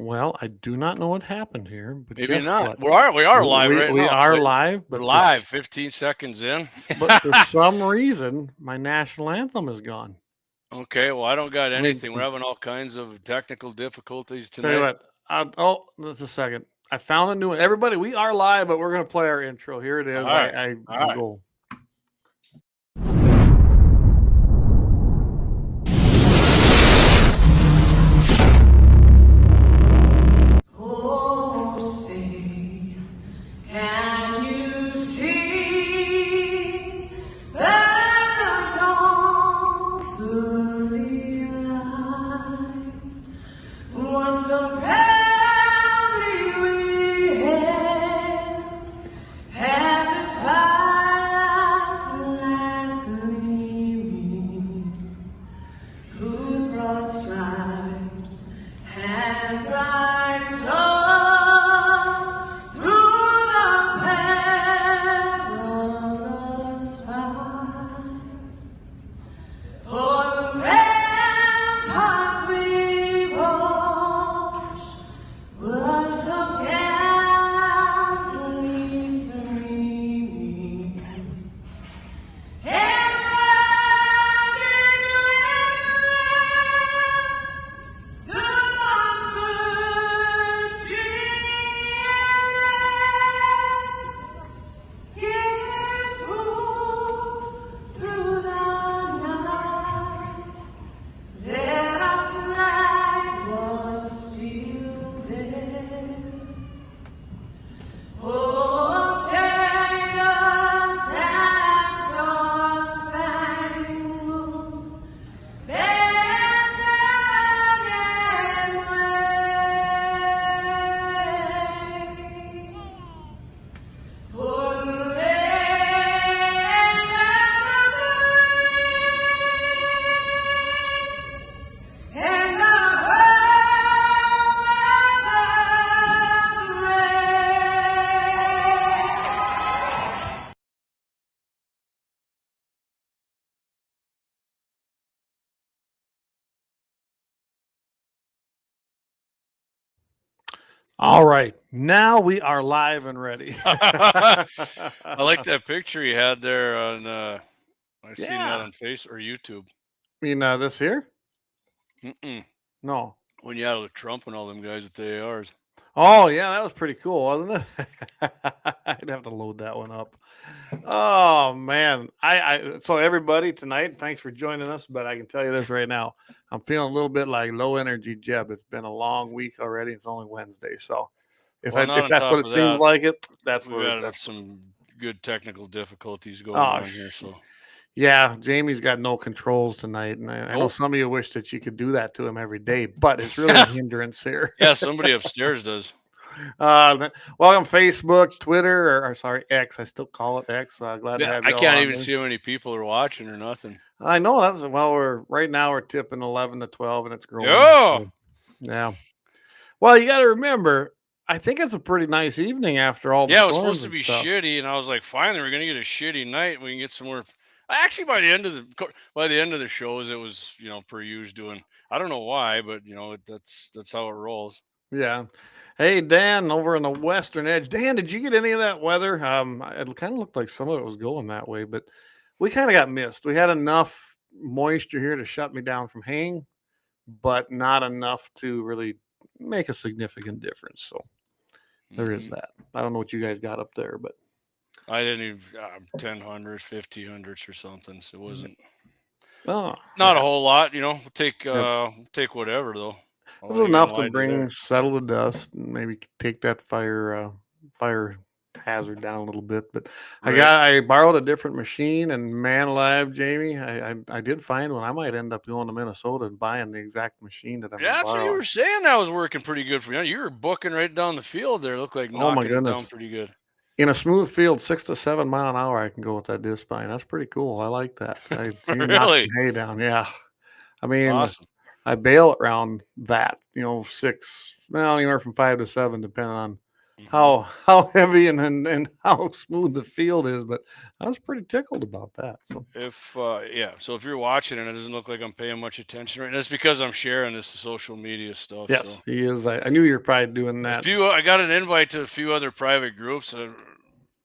Well, I do not know what happened here, but Maybe guess not. what? We are live right We now. are live, We're but live 15 seconds in. for some reason, my national anthem is gone. Okay, well, I don't got I mean, anything. We're having all kinds of technical difficulties tell you tonight. what. Oh, just a second. I found a new one. Everybody, we are live, but we're going to play our intro. Here it is. All right. I All right. go. All right, now we are live and ready. I like that picture you had there on. I've seen that on Facebook or YouTube. You know this here? No. When you had with Trump and all them guys at the ARs. Oh yeah, that was pretty cool, wasn't it? I'd have to load that one up. Oh man, so everybody tonight, thanks for joining us. But I can tell you this right now, I'm feeling a little bit like low energy Jeb. It's been a long week already. It's only Wednesday, so if that's what it seems like, that's we've where got some good technical difficulties going on here. So yeah, Jamie's got no controls tonight, and I know some of you wish that you could do that to him every day, but it's really a hindrance here. Yeah, somebody upstairs does. Welcome Facebook, Twitter, or sorry, X. I still call it X. Glad to have you. I can't even see how many people are watching or nothing. I know that's we're right now we're tipping 11 to 12, and it's growing. Oh, yeah. Well, you got to remember, I think it's a pretty nice evening after all the storms. Yeah, it was supposed to be shitty, and I was like, finally, we're gonna get a shitty night. We can get some more. Actually, by the end of the shows, it was per usual doing. I don't know why, but that's how it rolls. Yeah. Hey Dan, over on the western edge. Dan, did you get any of that weather? It kind of looked like some of it was going that way, but we kind of got missed. We had enough moisture here to shut me down from haying, but not enough to really make a significant difference. So there is that. I don't know what you guys got up there, but I didn't even 1000s, 1500s or something. So it wasn't. Oh, not a whole lot. We'll take whatever though. It was enough to settle the dust and maybe take that fire hazard down a little bit. But I borrowed a different machine, and man alive, Jamie, I did find one. I might end up going to Minnesota and buying the exact machine that I'm Yeah, that's what you were saying. That was working pretty good for you. You were booking right down the field there. It looked like knocking it down pretty good. In a smooth field, 6 to 7 mile an hour, I can go with that disc spine. That's pretty cool. I like that. Really? Hay down, yeah. I mean, awesome. I bail around that, 6, well, anywhere from 5 to 7, depending on how heavy and how smooth the field is, but I was pretty tickled about that. So So if you're watching and it doesn't look like I'm paying much attention right, that's because I'm sharing this social media stuff. yes, So he is. I knew you were probably doing that. I got an invite to a few other private groups that are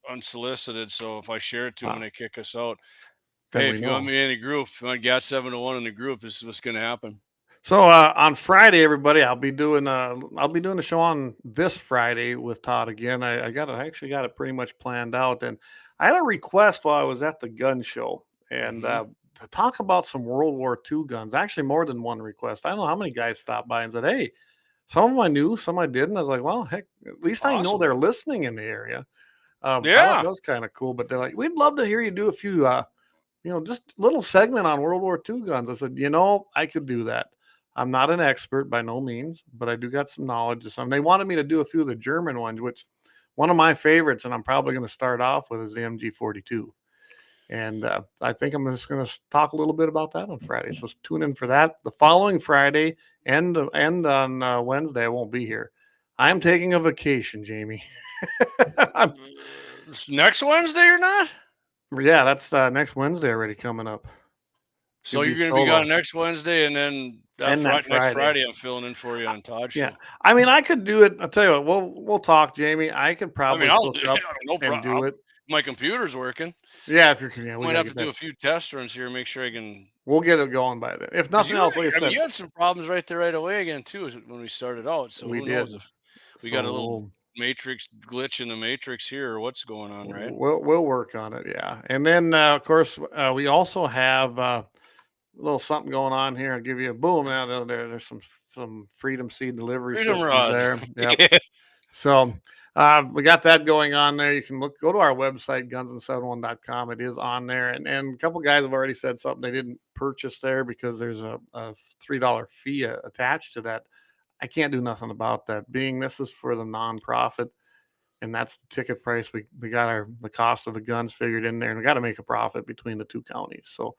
unsolicited. So if I share it to them and they kick us out, Then hey, we if you want know. me in a group, if you want GAT701 in the group, this is what's going to happen. So on Friday, everybody, I'll be doing a show on this Friday with Todd again. I actually got it pretty much planned out, and I had a request while I was at the gun show, and to talk about some World War II guns. Actually, more than one request. I don't know how many guys stopped by and said, "Hey, some of them I knew, some I didn't." I was like, "Well, heck, at least I know Awesome. they're listening in the area." I thought Yeah. that was kind of cool. But they're like, "We'd love to hear you do a few, just a little segment on World War II guns." I said, I could do that. I'm not an expert by no means, but I do got some knowledge of some. They wanted me to do a few of the German ones, which one of my favorites, and I'm probably going to start off with is the MG42. And I think I'm just going to talk a little bit about that on Friday. So tune in for that. The following Friday and on Wednesday, I won't be here. I'm taking a vacation, Jamie. Next Wednesday, you're not? Yeah, that's next Wednesday already coming up. So you're going to be gone next Wednesday, and then next Friday, I'm filling in for you on Todd's show. Yeah, I mean, I could do it. I'll tell you what. We'll talk, Jamie. I could probably I'll hook up and do it. My computer's working. Yeah, if you're, yeah, we might have to that. do a few test runs here, make sure I can. We'll get it going by then. If nothing else, like I said, you had some problems right away again too when we started out. So who knows if we got a little matrix glitch in the matrix here or what's going on, right? We'll work on it, yeah. And then of course we also have a little something going on here. I'll give you a boom out there. There's some Freedom Seed delivery systems there. Yep. So we got that going on there. You can go to our website, gunsand71.com. It is on there. And a couple guys have already said something they didn't purchase there because there's a $3 fee attached to that. I can't do nothing about that. Being this is for the nonprofit, and that's the ticket price. We got the cost of the guns figured in there, and we got to make a profit between the two counties. So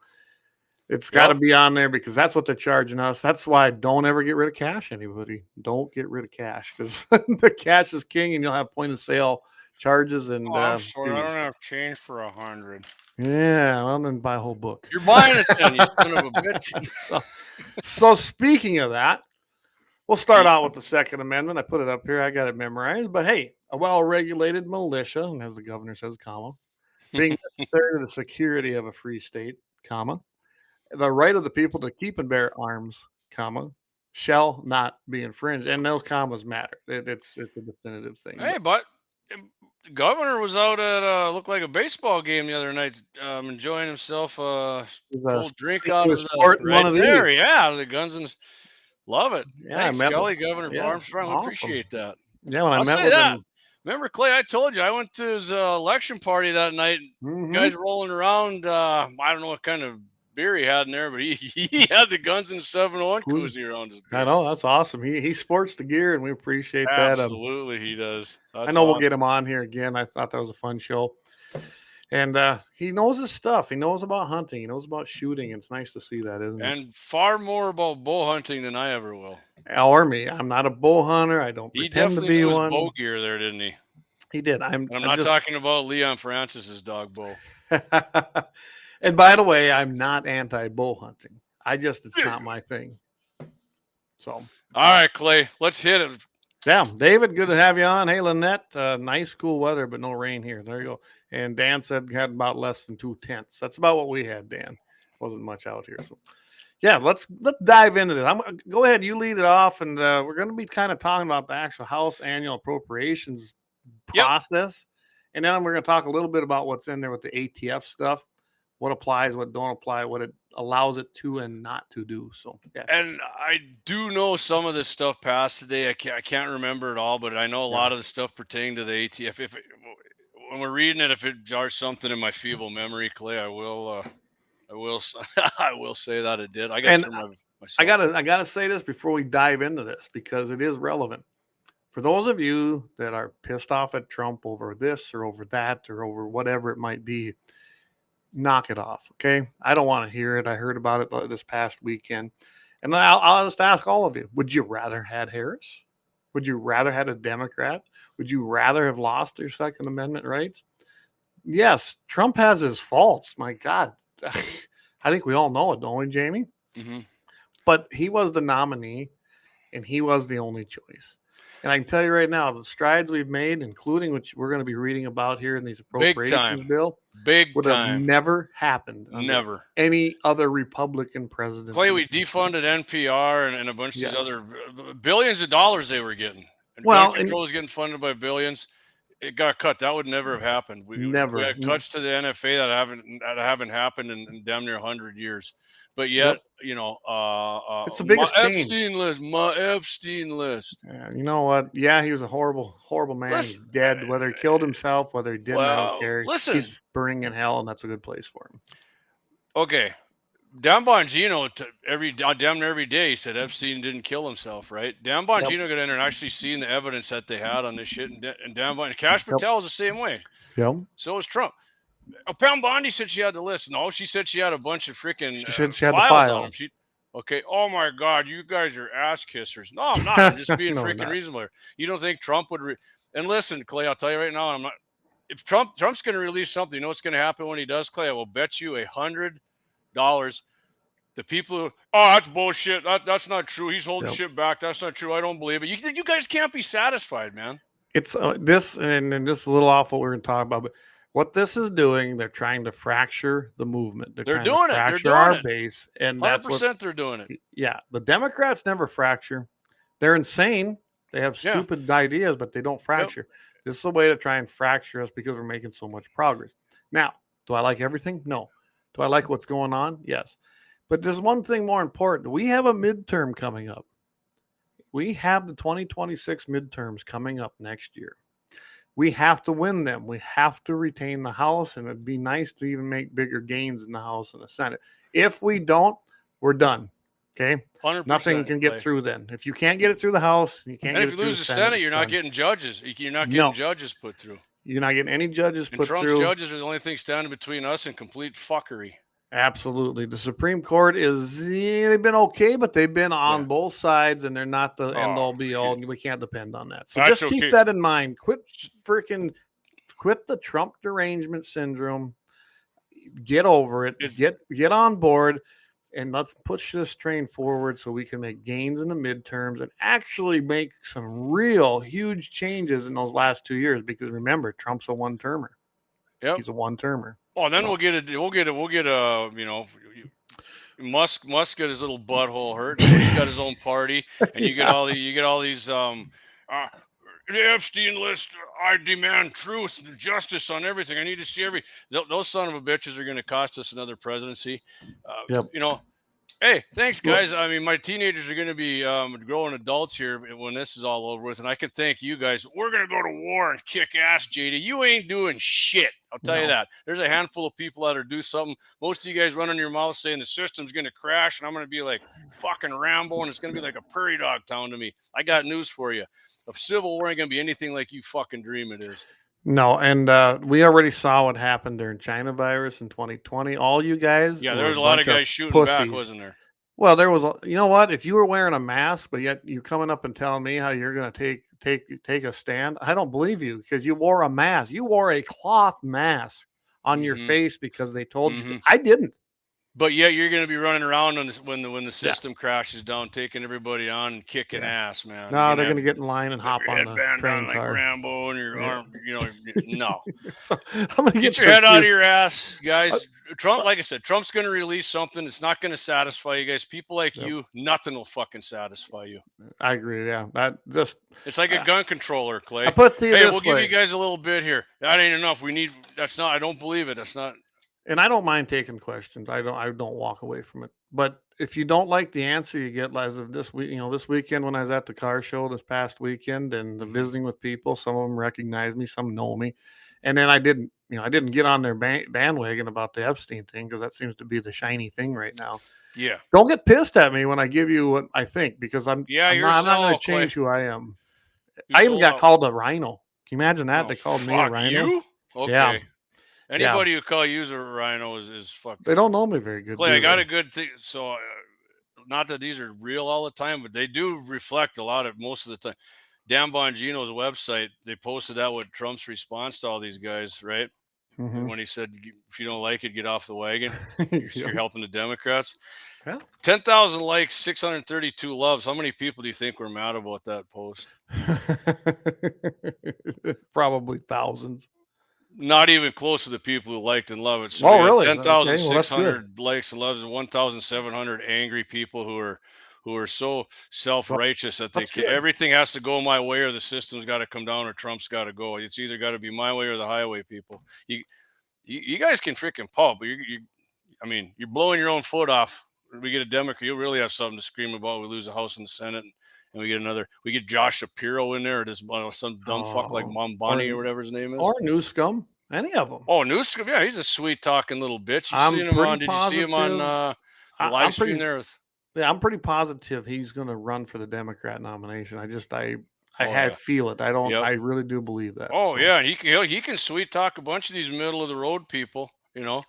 it's got to be on there because that's what they're charging us. That's why don't ever get rid of cash, anybody. Don't get rid of cash because the cash is king, and you'll have point of sale charges and. I'm sorry, I don't have change for 100. Yeah, well, then buy a whole book. You're buying it then, you son of a bitch. So speaking of that, we'll start out with the Second Amendment. I put it up here. I got it memorized. But hey, a well-regulated militia, and as the governor says, comma, being necessary to the security of a free state, comma, the right of the people to keep and bear arms, comma, shall not be infringed. And those commas matter. It's a definitive thing. Hey, but the governor was out at looked like a baseball game the other night, enjoying himself cold drink out of the right there. Yeah, the guns and love it. Yeah, thanks, Kelly, Governor Armstrong. Awesome. We appreciate that. Yeah, when I met with him. Remember, Clay, I told you I went to his election party that night. Guys rolling around. I don't know what kind of beer he had in there, but he had the Guns and 701 koozie around his beer. I know, that's awesome. He sports the gear, and we appreciate that. Absolutely, he does. I know we'll get him on here again. I thought that was a fun show. And he knows his stuff. He knows about hunting. He knows about shooting. It's nice to see that, isn't it? And far more about bow hunting than I ever will. Or me. I'm not a bow hunter. I don't pretend to be one. He definitely knew his bow gear there, didn't he? He did. I'm not talking about Leon Francis's dog bow. And by the way, I'm not anti-bow hunting. It's not my thing. So. All right, Clay, let's hit it. Yeah, David, good to have you on. Hey, Lynette, nice cool weather, but no rain here. There you go. And Dan said had about less than 2 tenths. That's about what we had, Dan. Wasn't much out here. So, yeah, let's dive into this. Go ahead, you lead it off, and we're going to be kind of talking about the actual House annual appropriations process, and then we're going to talk a little bit about what's in there with the ATF stuff, what applies, what don't apply, what it allows it to and not to do. So, yeah. And I do know some of this stuff passed today. I can't remember it all, but I know a lot of the stuff pertaining to the ATF. When we're reading it, if it jars something in my feeble memory, Clay, I will I will say that it did. I gotta say this before we dive into this because it is relevant. For those of you that are pissed off at Trump over this or over that or over whatever it might be, knock it off, okay? I don't want to hear it. I heard about it this past weekend. And I'll just ask all of you, would you rather had Harris? Would you rather had a Democrat? Would you rather have lost your Second Amendment rights? Yes, Trump has his faults. My God. I think we all know it, don't we, Jamie? Mm-hmm. But he was the nominee, and he was the only choice. And I can tell you right now, the strides we've made, including what we're going to be reading about here in these appropriations bill, would have never happened under any other Republican president. Clay, we defunded NPR and a bunch of these other billions of dollars they were getting. And gun control was getting funded by billions. It got cut. That would never have happened. We had cuts to the NFA that haven't happened in damn near 100 years. But yet, you know, it's the biggest change. My Epstein list. Yeah, you know what? Yeah, he was a horrible, horrible man. He's dead. Whether he killed himself, whether he didn't, I don't care. He's burning in hell, and that's a good place for him. Okay. Dan Bongino, damn near every day, he said Epstein didn't kill himself, right? Dan Bongino got in there and actually seen the evidence that they had on this shit. And Dan Bongino, Kash Patel is the same way. Yep. So was Trump. Pam Bondi said she had the list. No, she said she had a bunch of freaking files on them. Okay. Oh my God, you guys are ass kissers. No, I'm not. I'm just being freaking reasonable. You don't think Trump would? And listen, Clay, I'll tell you right now, I'm not. If Trump's going to release something, you know what's going to happen when he does, Clay? I will bet you $100. The people who, that's bullshit. That's not true. He's holding shit back. That's not true. I don't believe it. You guys can't be satisfied, man. It's this, and this is a little off what we're going to talk about, but what this is doing, they're trying to fracture the movement. They're doing to fracture it. They're our base, and 100% that's what they're doing it. Yeah, the Democrats never fracture. They're insane. They have stupid ideas, but they don't fracture. This is a way to try and fracture us because we're making so much progress. Now, do I like everything? No. Do I like what's going on? Yes. But there's one thing more important. We have a midterm coming up. We have the 2026 midterms coming up next year. We have to win them. We have to retain the House, and it'd be nice to even make bigger gains in the House and the Senate. If we don't, we're done. Okay? 100%, nothing can get through then. If you can't get it through the House, you can't get it through the Senate. And if you lose the Senate, you're not getting judges. You're not getting judges put through. You're not getting any judges put through. And Trump's judges are the only thing standing between us and complete fuckery. Absolutely. The Supreme Court they've been okay, but they've been on both sides, and they're not the end all be all. We can't depend on that. So just keep that in mind. Quit the Trump derangement syndrome. Get over it. Get on board, and let's push this train forward so we can make gains in the midterms and actually make some real huge changes in those last 2 years. Because remember, Trump's a one-termer. Yep. He's a one-termer. Oh, then we'll get a you know, Musk get his little butthole hurt. He's got his own party, and you get all these the Epstein list. I demand truth and justice on everything. I need to see those son of a bitches are going to cost us another presidency. You know. Hey, thanks, guys. I mean, my teenagers are going to be growing adults here when this is all over with, and I can thank you guys. We're going to go to war and kick ass, JD. You ain't doing shit. I'll tell you that. There's a handful of people that are do something. Most of you guys running your mouth saying the system's going to crash, and I'm going to be like fucking Rambo, and it's going to be like a prairie dog town to me. I got news for you. A civil war ain't going to be anything like you fucking dream it is. No, and we already saw what happened during China virus in 2020. All you guys, there was a lot of guys shooting back, wasn't there? Well, there was. You know what? If you were wearing a mask, but yet you're coming up and telling me how you're going to take a stand, I don't believe you because you wore a mask. You wore a cloth mask on your face because they told you. I didn't. But yet you're going to be running around when the system crashes down, taking everybody on and kicking ass, man. No, they're going to get in line and hop on the train car. Like Rambo and your arm, no. So I'm gonna get your head out of your ass, guys. Trump, like I said, Trump's going to release something. It's not going to satisfy you guys. People like you, nothing will fucking satisfy you. I agree. Yeah, it's like a gun controller, Clay. I put it we'll give you guys a little bit here. That ain't enough. I don't believe it. That's not. And I don't mind taking questions. I don't walk away from it. But if you don't like the answer you get, as of this week, this weekend when I was at the car show this past weekend and visiting with people, some of them recognize me, some know me, and then I didn't get on their bandwagon about the Epstein thing because that seems to be the shiny thing right now. Yeah. Don't get pissed at me when I give you what I think because I'm not going to change who I am. I even got called a rhino. Can you imagine that? They called me a rhino. You? Okay. Yeah. Anybody who call you a rhino is fucked. They don't know me very good. Clay, I got a good thing. So, not that these are real all the time, but they do reflect a lot of most of the time. Dan Bongino's website, they posted that with Trump's response to all these guys, right? Mhm. When he said, if you don't like it, get off the wagon. You're Yep. helping the Democrats. Yeah. 10,000 likes, 632 loves. How many people do you think were mad about that post? Probably thousands. Not even close to the people who liked and loved it. So Oh, we had really? Okay, well, that's good. 10,600 likes and loves and 1,700 angry people who are so self-righteous that That's good. everything has to go my way or the system's got to come down or Trump's got to go. It's either got to be my way or the highway, people. You guys can freaking pub, but I mean, you're blowing your own foot off. We get a Democrat, you'll really have something to scream about. We lose a House in the Senate, and we get Josh Shapiro in there, or just some dumb fuck like Mombani or whatever his name is. Or New Scum, any of them. Oh, Newscom, yeah, he's a sweet talking little bitch. You I'm seen him on? pretty Did you see him on positive. the live stream there? Yeah, I'm pretty positive he's going to run for the Democrat nomination. I yeah. feel it. Yep. I really do believe that. Oh yeah, and he can sweet talk a bunch of these middle of the road people, you know.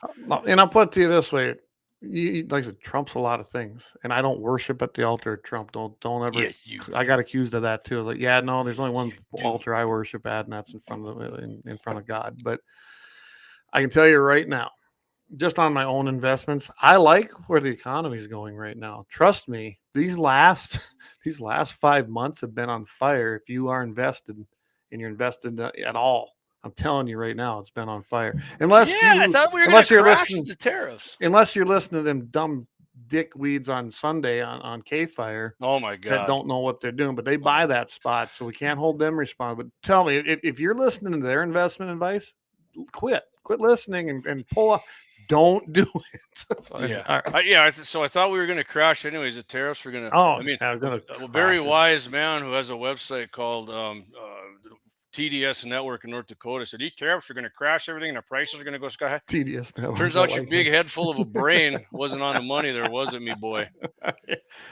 And I'll put it to you this way: like I said, Trump's a lot of things, and I don't worship at the altar of Trump. Don't ever. Yes, I got accused of that too. Like, yeah, no, there's only one do. altar I worship at, and that's in front of God. But I can tell you right now, just on my own investments, I like where the economy is going right now. Trust me, these last 5 months have been on fire. If you are invested and you're invested at all, I'm telling you right now, it's been on fire. I thought we were going to crash the tariffs. Unless you're listening to them dumb dickweeds on Sunday on KFYR. Oh my God, that don't know what they're doing, but they buy that spot, so we can't hold them responsible. But tell me, if you're listening to their investment advice, quit listening and pull up. Don't do it. So, yeah. So I thought we were going to crash anyways. The tariffs were going to. Oh, I mean, a very wise man who has a website called TDS Network in North Dakota said these tariffs are going to crash everything and the prices are going to go sky high. TDS Network. Turns out your big head full of a brain wasn't on the money there, was it, me boy?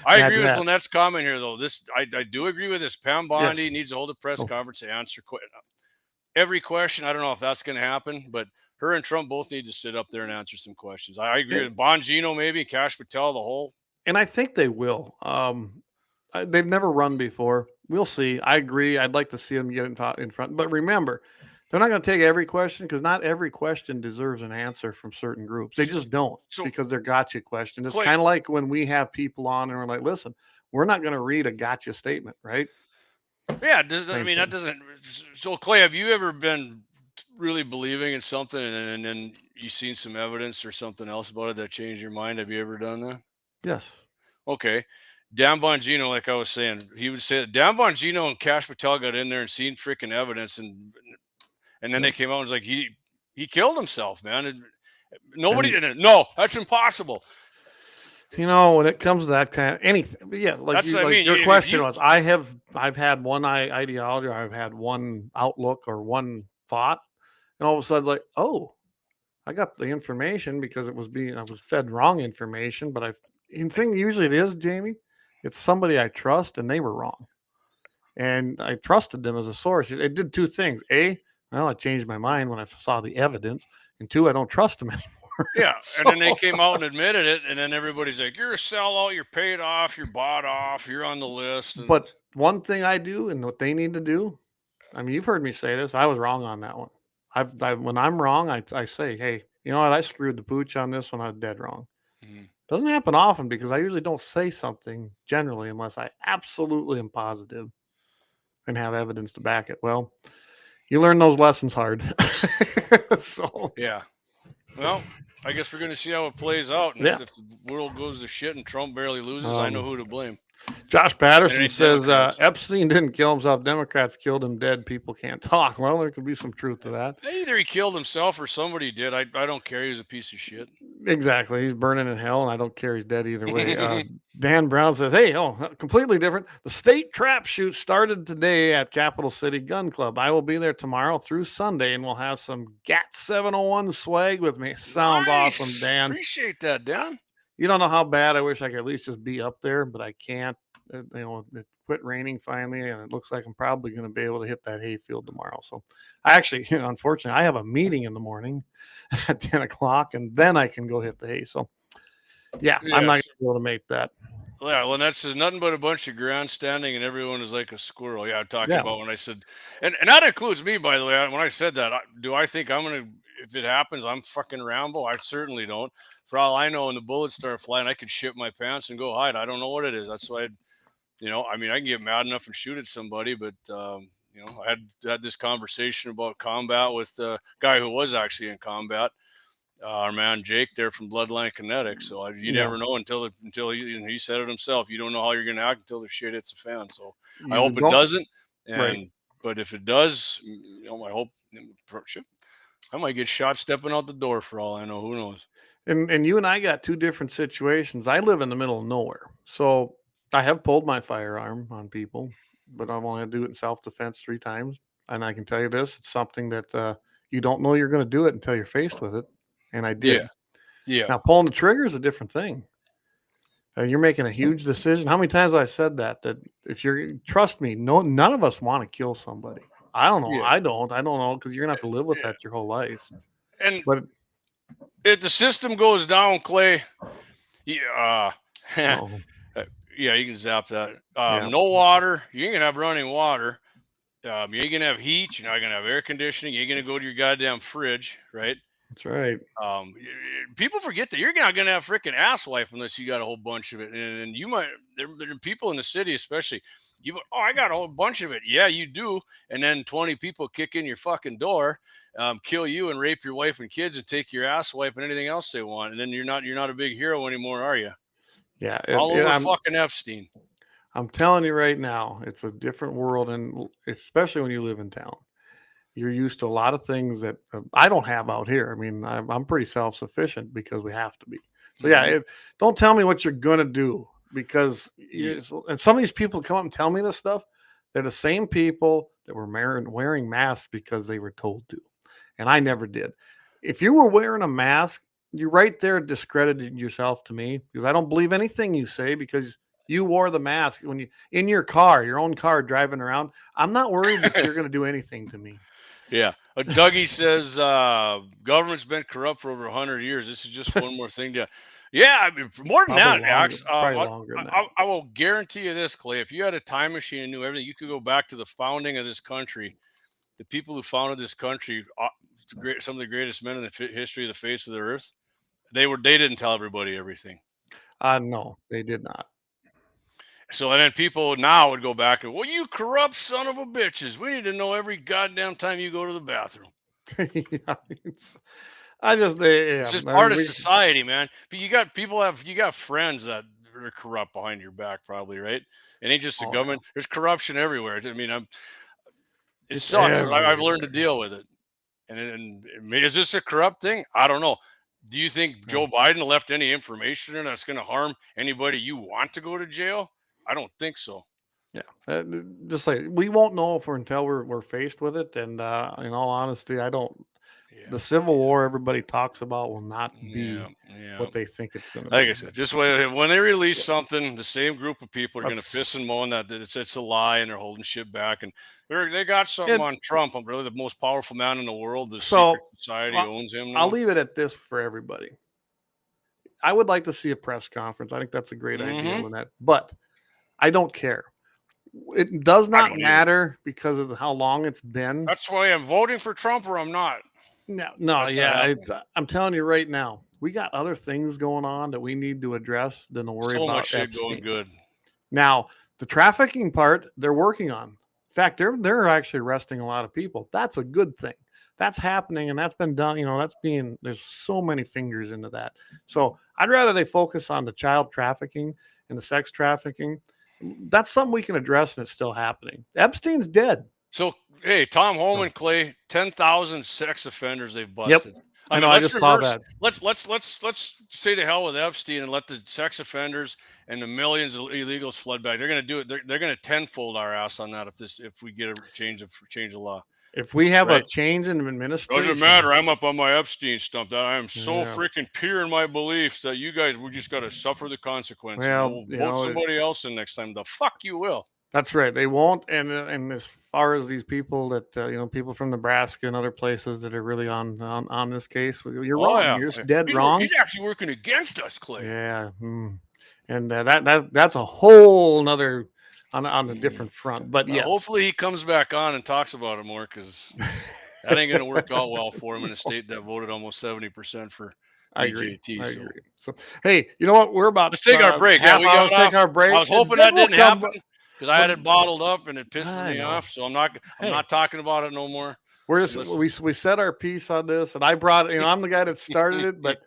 I agree with Lynette's comment here, though. I do agree with this. Pam Bondi needs to hold a press conference to answer every question. I don't know if that's going to happen, but her and Trump both need to sit up there and answer some questions. I agree with Bongino, maybe Cash Patel, the whole. And I think they will. They've never run before. We'll see. I agree. I'd like to see them get in front. But remember, they're not going to take every question because not every question deserves an answer from certain groups. They just don't because they're gotcha question. It's kind of like when we have people on and we're like, listen, we're not going to read a gotcha statement, right? Yeah. That doesn't. So, Clay, have you ever been really believing in something and then you seen some evidence or something else about it that changed your mind? Have you ever done that? Yes. Okay. Dan Bongino, like I was saying, he would say that Dan Bongino and Cash Patel got in there and seen freaking evidence and then they came out and was like, he killed himself, man. Nobody did it. No, that's impossible. You know, when it comes to that kind of anything, but yeah, your question was, I've had one ideology, or I've had one outlook or one thought, and all of a sudden, like, oh, I got the information because I was fed wrong information. But usually it is, Jamie, it's somebody I trust, and they were wrong, and I trusted them as a source. It did two things: I changed my mind when I saw the evidence, and two, I don't trust them anymore. Yeah, and then they came out and admitted it, and then everybody's like, "You're a sellout. You're paid off. You're bought off. You're on the list." But one thing I do, and what they need to do, I mean, you've heard me say this. I was wrong on that one. When I'm wrong, I say, hey, you know what? I screwed the pooch on this one. I was dead wrong. Doesn't happen often because I usually don't say something generally unless I absolutely am positive and have evidence to back it. Well, you learn those lessons hard. So yeah. Well, I guess we're going to see how it plays out. And if the world goes to shit and Trump barely loses, I know who to blame. Josh Patterson says Epstein didn't kill himself. Democrats killed him dead. People can't talk. Well, there could be some truth to that. Either he killed himself or somebody did. I don't care. He's a piece of shit. Exactly. He's burning in hell, and I don't care. He's dead either way. Dan Brown says, hey, completely different. The state trap shoot started today at Capital City Gun Club. I will be there tomorrow through Sunday, and we'll have some GAT701 swag with me. Sounds awesome, Dan. Appreciate that, Dan. You don't know how bad I wish I could at least just be up there, but I can't. It quit raining finally, and it looks like I'm probably going to be able to hit that hayfield tomorrow. So I actually, unfortunately, I have a meeting in the morning at 10 o'clock, and then I can go hit the hay. So, yeah, I'm not going to be able to make that. Yeah, Lynette says nothing but a bunch of grandstanding and everyone is like a squirrel. Yeah, I'm talking Yeah. about when I said, and that includes me, by the way. When I said that, do I think I'm gonna, if it happens, I'm fucking Rambo? I certainly don't. For all I know, when the bullets start flying, I could shit my pants and go hide. I don't know what it is. That's why, I mean, I can get mad enough and shoot at somebody, but I had this conversation about combat with the guy who was actually in combat. Our man Jake there from Bloodline Kinetics. So you Yeah. never know until he said it himself. You don't know how you're going to act until the shit hits the fan. So I You hope it don't doesn't. right. But if it does, I hope I might get shot stepping out the door for all I know. Who knows? And you and I got two different situations. I live in the middle of nowhere, so I have pulled my firearm on people, but I've only had to do it in self-defense 3 times. And I can tell you this: it's something that you don't know you're going to do it until you're faced with it. And I did. Yeah, yeah, Now pulling the trigger is a different thing. You're making a huge decision. How many times have I said that? That if you're trust me, none of us want to kill somebody. I don't know. yeah, I don't know because you're gonna have to live with yeah. that your whole life. And But if the system goes down, Clay, yeah, oh yeah, you can zap that. yeah, No water. You ain't gonna have running water. You ain't gonna have heat. You're not gonna have air conditioning. You ain't gonna go to your goddamn fridge, right? that's right. People forget that you're not gonna have freaking ass wife unless you got a whole bunch of it, and you might. There are people in the city, especially. I got a whole bunch of it. Yeah, you do. And then 20 people kick in your fucking door, kill you, and rape your wife and kids, and take your ass wife and anything else they want. And then you're not a big hero anymore, are you? Yeah, All over fucking Epstein. I'm telling you right now, it's a different world, and especially when you live in town, you're used to a lot of things that I don't have out here. I mean, I'm pretty self sufficient because we have to be. So yeah, Mhm. don't tell me what you're gonna do because Yeah. and some of these people come up and tell me this stuff. They're the same people that were wearing masks because they were told to, and I never did. If you were wearing a mask, you're right there discrediting yourself to me because I don't believe anything you say because you wore the mask when you in your car, your own car driving around. I'm not worried that you're going to do anything to me. Yeah. Dougie says government's been corrupt for over 100 years. This is just one more thing to. Yeah, I mean, more than Probably that, longer, Ax. probably longer than that. I will guarantee you this, Clay. If you had a time machine and knew everything, you could go back to the founding of this country. The people who founded this country, some of the greatest men in the history of the face of the earth. They didn't tell everybody everything. No, they did not. So and then people now would go back and, well, you corrupt son of a bitches. We need to know every goddamn time you go to the bathroom. Yeah, I just, It's yeah, just I part mean, of society, man. But you got friends that are corrupt behind your back, probably, right? It ain't just the oh yeah, government. There's corruption everywhere. I mean, it it's sucks. I've learned to everywhere. deal with it. Is this a corrupt thing? I don't know. Do you think No, Joe Biden left any information in that's going to harm anybody you want to go to jail? I don't think so. yeah, just like we won't know for until we're faced with it. And in all honesty, I don't. Yeah, The Civil War everybody talks about will not yeah, be yeah. what they think it's going to Like I be. said, just when they release something, the same group of people are going to piss That's and moan that it's a lie and they're holding shit back. And they got something it. on Trump. I'm really the most powerful man in the world. The secret So society I'll, owns him I'll now. leave it at this for everybody. I would like to see a press conference. I think that's a great idea, Mm-hmm. Lynette. But I don't care. It does I not don't either. matter because of how long it's been. That's why I'm voting for Trump or I'm not. No, no, That's not yeah, happening. I'm telling you right now, we got other things going on that we need to address than to worry So much about shit going Epstein. good. Now, the trafficking part, they're working on. In fact, they're actually arresting a lot of people. That's a good thing. That's happening, and that's been done. There's so many fingers into that. So I'd rather they focus on the child trafficking and the sex trafficking. That's something we can address, and it's still happening. Epstein's dead. So hey, Tom So, Holman, Clay, 10,000 sex offenders they've yep, busted. I I know. mean, I let's just saw reverse. that. Let's say to hell with Epstein and let the sex offenders and the millions of illegals flood back. They're going to do it. They're going to tenfold our ass on that if we get a change of law, If we have a right? change in Doesn't administration, matter. I'm up on my Epstein stump. That I am so yeah. freaking pure in my beliefs that you guys we just got to suffer the consequences. And Well, we'll vote somebody else in next time. The fuck you will. that's right. They won't. And as far as these people that people from Nebraska and other places that are really on this case, you're Oh wrong. yeah, You're just dead he's wrong. actually working against us, Clay. Yeah. And that's a whole nother on a different front. But Well, yes, hopefully he comes back on and talks about it more, because that ain't going to work out well for him in a state that voted almost 70% for I agree. BJT. I So agree. So hey, you know what? We're about let's take our break. Yeah, half we hour. got Let's off. take our break. I was and hoping then that we'll didn't come- happen, because I had it bottled up and it pisses I me know. off. So I'm not talking about it no more. We're just we said our piece on this, and I brought I'm the guy that started it, but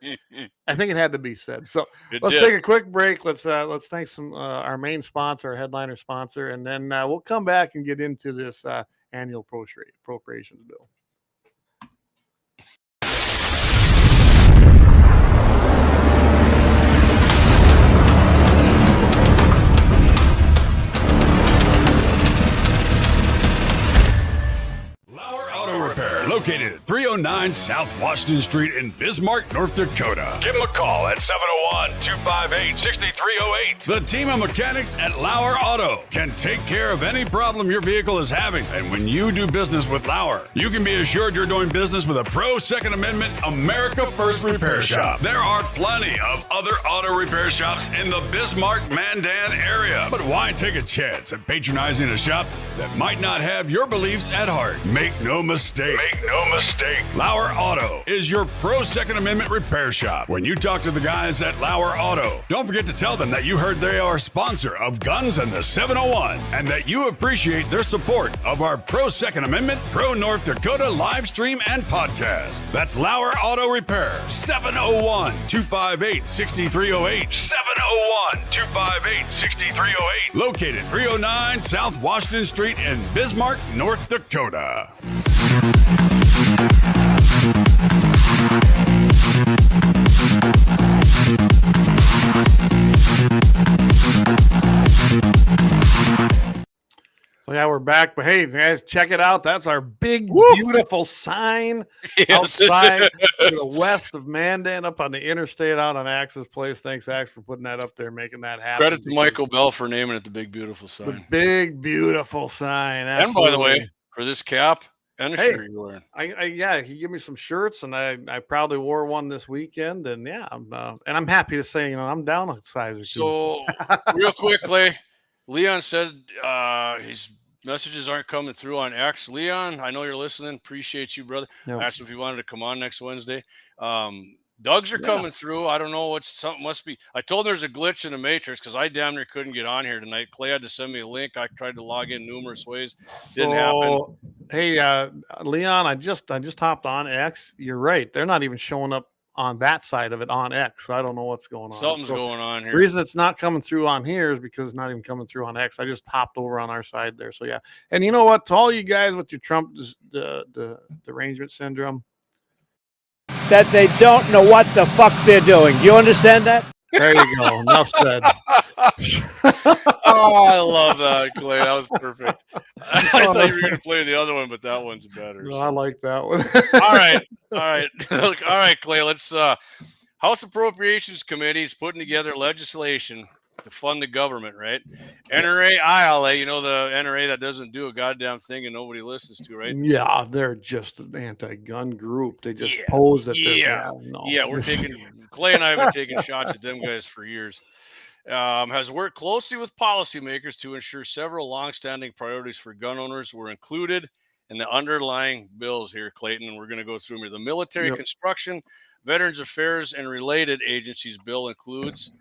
I think it had to be said. So let's take a quick break. Let's thank some our main sponsor, our headliner sponsor, and then we'll come back and get into this annual appropriations bill. LAUER Auto Repair, located at 309 South Washington Street in Bismarck, North Dakota. Give them a call at 701-258-6308. The team of mechanics at LAUER Auto can take care of any problem your vehicle is having. And when you do business with LAUER, you can be assured you're doing business with a pro Second Amendment America First repair shop. There are plenty of other auto repair shops in the Bismarck-Mandan area. But why take a chance at patronizing a shop that might not have your beliefs at heart? Make no mistake. Make no mistake. LAUER Auto is your pro Second Amendment repair shop. When you talk to the guys at LAUER Auto, don't forget to tell them that you heard they are a sponsor of Guns and the 701 and that you appreciate their support of our pro Second Amendment, pro North Dakota live stream and podcast. That's LAUER Auto Repair, 701-258-6308. 701-258-6308. Located 309 South Washington Street in Bismarck, North Dakota. So yeah, we're back. But hey, guys, check it out. That's our big, beautiful sign outside to the west of Mandan, up on the interstate, out on Axe's place. Thanks, Axe, for putting that up there, making that happen. Credit to Michael Bell for naming it the big, beautiful sign. The big, beautiful sign. And by the way, for this cap and the shirt you're wearing. Yeah, he gave me some shirts, and I proudly wore one this weekend. And yeah, I'm happy to say, I'm down a size or two. So real quick, Clay, Leon said his messages aren't coming through on X. Leon, I know you're listening. Appreciate you, brother. Yep. Asked if you wanted to come on next Wednesday. Doug's are coming through. I don't know something must be. I told him there's a glitch in the matrix because I damn near couldn't get on here tonight. Clay had to send me a link. I tried to log in numerous ways. Didn't happen. Hey, Leon, I just hopped on X. You're right. They're not even showing up on that side of it on X. So I don't know what's going on. Something's going on here. The reason it's not coming through on here is because it's not even coming through on X. I just hopped over on our side there. So yeah. And you know what? To all you guys with your Trump the derangement syndrome, that they don't know what the fuck they're doing. Do you understand that? There you go. Enough said. Oh, I love that, Clay. That was perfect. I thought you were going to play the other one, but that one's better. No, I like that one. All right. All right, Clay. Let's House Appropriations Committee is putting together legislation to fund the government, right? NRA, ILA, the NRA that doesn't do a goddamn thing and nobody listens to, right? Yeah, they're just an anti-gun group. They just pose that we're taking Clay and I have been taking shots at them guys for years. Has worked closely with policymakers to ensure several longstanding priorities for gun owners were included in the underlying bills here, Clayton, and we're going to go through them here. The Military Construction, Veterans Affairs, and Related Agencies bill includes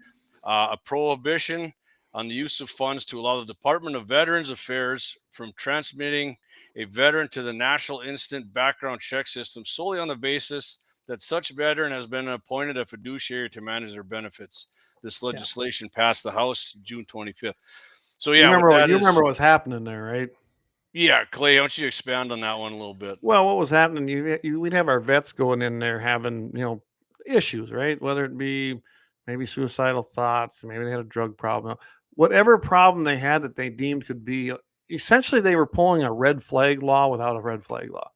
a prohibition on the use of funds to allow the Department of Veterans Affairs from transmitting a veteran to the National Instant Background Check System solely on the basis that such veteran has been appointed a fiduciary to manage their benefits. This legislation passed the House June 25th. So you remember what's happening there, right? Yeah, Clay, why don't you expand on that one a little bit? Well, what was happening? We'd have our vets going in there having issues, right? Whether it be maybe suicidal thoughts, maybe they had a drug problem, whatever problem they had that they deemed could be. Essentially, they were pulling a red flag law without a red flag law,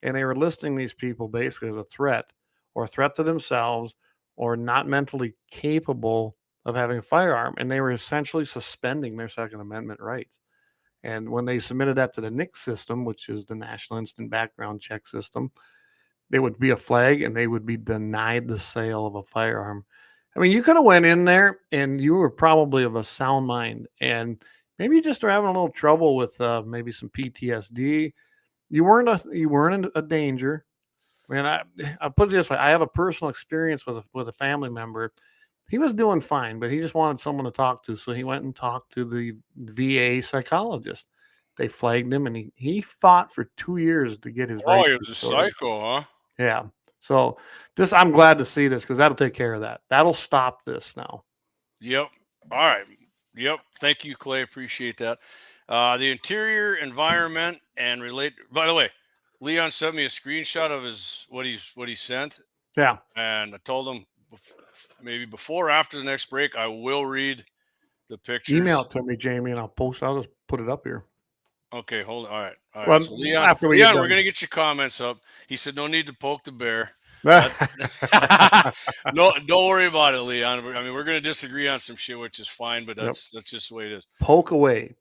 and they were listing these people basically as a threat to themselves or not mentally capable of having a firearm, and they were essentially suspending their Second Amendment rights. And when they submitted that to the NICS system, which is the National Instant Background Check System, they would be a flag and they would be denied the sale of a firearm. I mean, you could have went in there and you were probably of a sound mind, and maybe you just are having a little trouble with maybe some PTSD. You weren't in a danger. I mean, I put it this way: I have a personal experience with a family member. He was doing fine, but he just wanted someone to talk to, so he went and talked to the VA psychologist. They flagged him, and he fought for 2 years to get his Oh, rights he was a restored. psycho, huh? Yeah. So I'm glad to see this because that'll take care of that. That'll stop this now. Yep. All right. Yep. Thank you, Clay. Appreciate that. The interior environment and relate. By the way, Leon sent me a screenshot of what he sent, Yeah. and I told him maybe before or after the next break I will read the pictures. Email it to me, Jamie, and I'll just put it up here. Okay, hold on. All right. Well, So Leon, after we we're gonna get your comments up. He said no need to poke the bear. No, don't worry about it, Leon. I mean, we're gonna disagree on some shit, which is fine, but that's just the way it is. Poke away.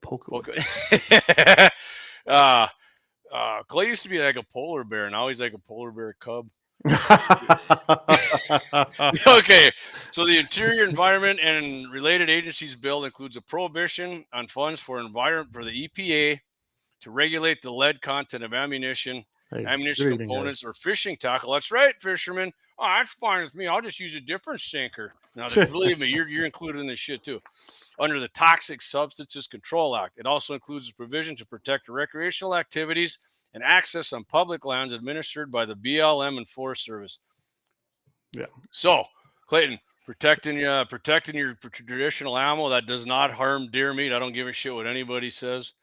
Clay used to be like a polar bear. Now he's like a polar bear cub. Okay, so the interior environment and related agencies bill includes a prohibition on funds for the EPA to regulate the lead content of ammunition components, or fishing tackle. That's right, fishermen. Oh, that's fine with me. I'll just use a different sinker. Now, believe me, you're included in this shit too. Under the Toxic Substances Control Act, it also includes a provision to protect recreational activities and access on public lands administered by the BLM and Forest Service. Yeah. So, Clayton, protecting your traditional ammo that does not harm deer meat. I don't give a shit what anybody says.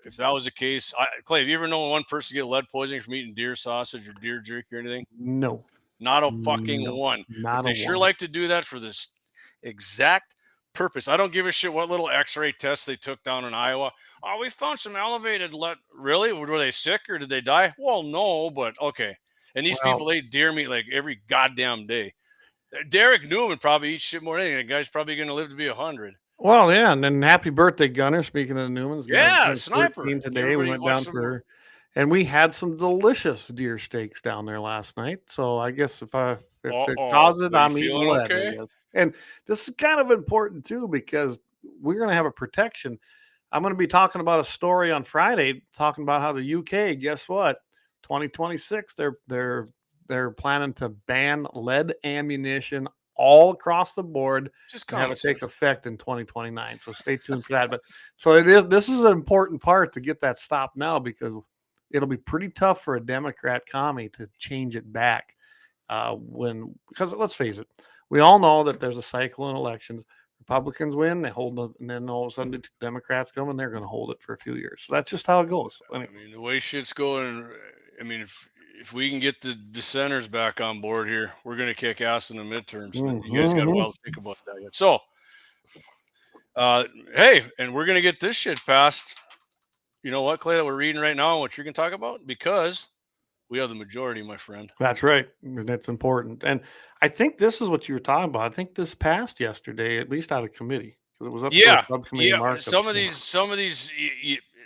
If that was the case, Clay, have you ever known one person get lead poisoning from eating deer sausage or deer jerky or anything? No. Not a fucking one. But they sure like to do that for this exact purpose. I don't give a shit what little x-ray tests they took down in Iowa. Oh, we found some elevated lead. Really? Were they sick or did they die? Well, no, but okay. And these people ate deer meat like every goddamn day. Derek Newman probably eats shit more than anything. The guy's probably going to live to be 100. Well, yeah, and then happy birthday, Gunner. Speaking of the Newmans, yeah, sniper. Today we went down for, and we had some delicious deer steaks down there last night. So I guess if it causes it, I'm eating lead. Okay? And this is kind of important too because we're going to have a protection. I'm going to be talking about a story on Friday, talking about how the UK. Guess what? 2026, they're planning to ban lead ammunition all across the board, just have it take effect in 2029. So stay tuned for that. But so this is an important part to get that stopped now because it'll be pretty tough for a Democrat commie to change it back. Because let's face it, we all know that there's a cycle in elections. Republicans win, they hold it, and then all of a sudden the Democrats come and they're going to hold it for a few years. So that's just how it goes. Anyway. I mean, the way shit's going, I mean, if we can get the dissenters back on board here, we're going to kick ass in the midterms. But you guys got a while to think about that yet. So, hey, and we're going to get this shit passed. You know what, Clay, that we're reading right now and what you're going to talk about? Because we have the majority, my friend. That's right. That's important. And I think this is what you were talking about. I think this passed yesterday, at least out of committee. Because it was up to the subcommittee. Yeah, some of these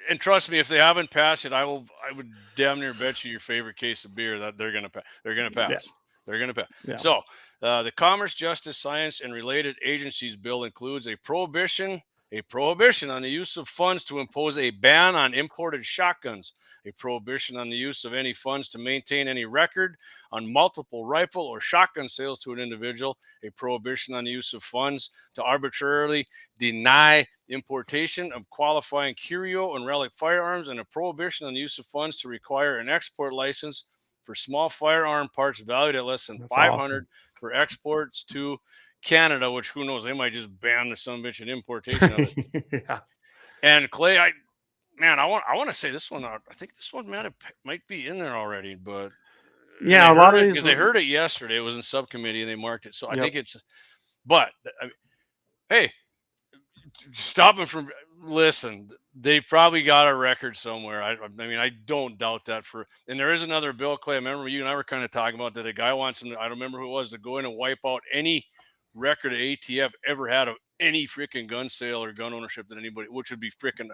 and trust me, if they haven't passed it, I would damn near bet you your favorite case of beer that they're gonna pass. They're gonna pass. Yeah. They're gonna pass. Yeah. So the Commerce, Justice, Science, and Related Agencies bill includes a prohibition on the use of funds to impose a ban on imported shotguns, a prohibition on the use of any funds to maintain any record on multiple rifle or shotgun sales to an individual, a prohibition on the use of funds to arbitrarily deny importation of qualifying curio and relic firearms, and a prohibition on the use of funds to require an export license for small firearm parts valued at less than $500 for exports to Canada, which who knows, they might just ban the son of a bitch and importation of it. Yeah. And Clay, I want to say this one. I think this one might be in there already, but yeah, a lot of these because they heard it yesterday. It was in subcommittee and they marked it. So I think it's. But hey, stop them from. Listen, they probably got a record somewhere. I mean, I don't doubt that. And there is another bill, Clay. I remember you and I were kind of talking about that. A guy wants him. I don't remember who it was to go in and wipe out any record of ATF ever had of any freaking gun sale or gun ownership that anybody, which would be freaking.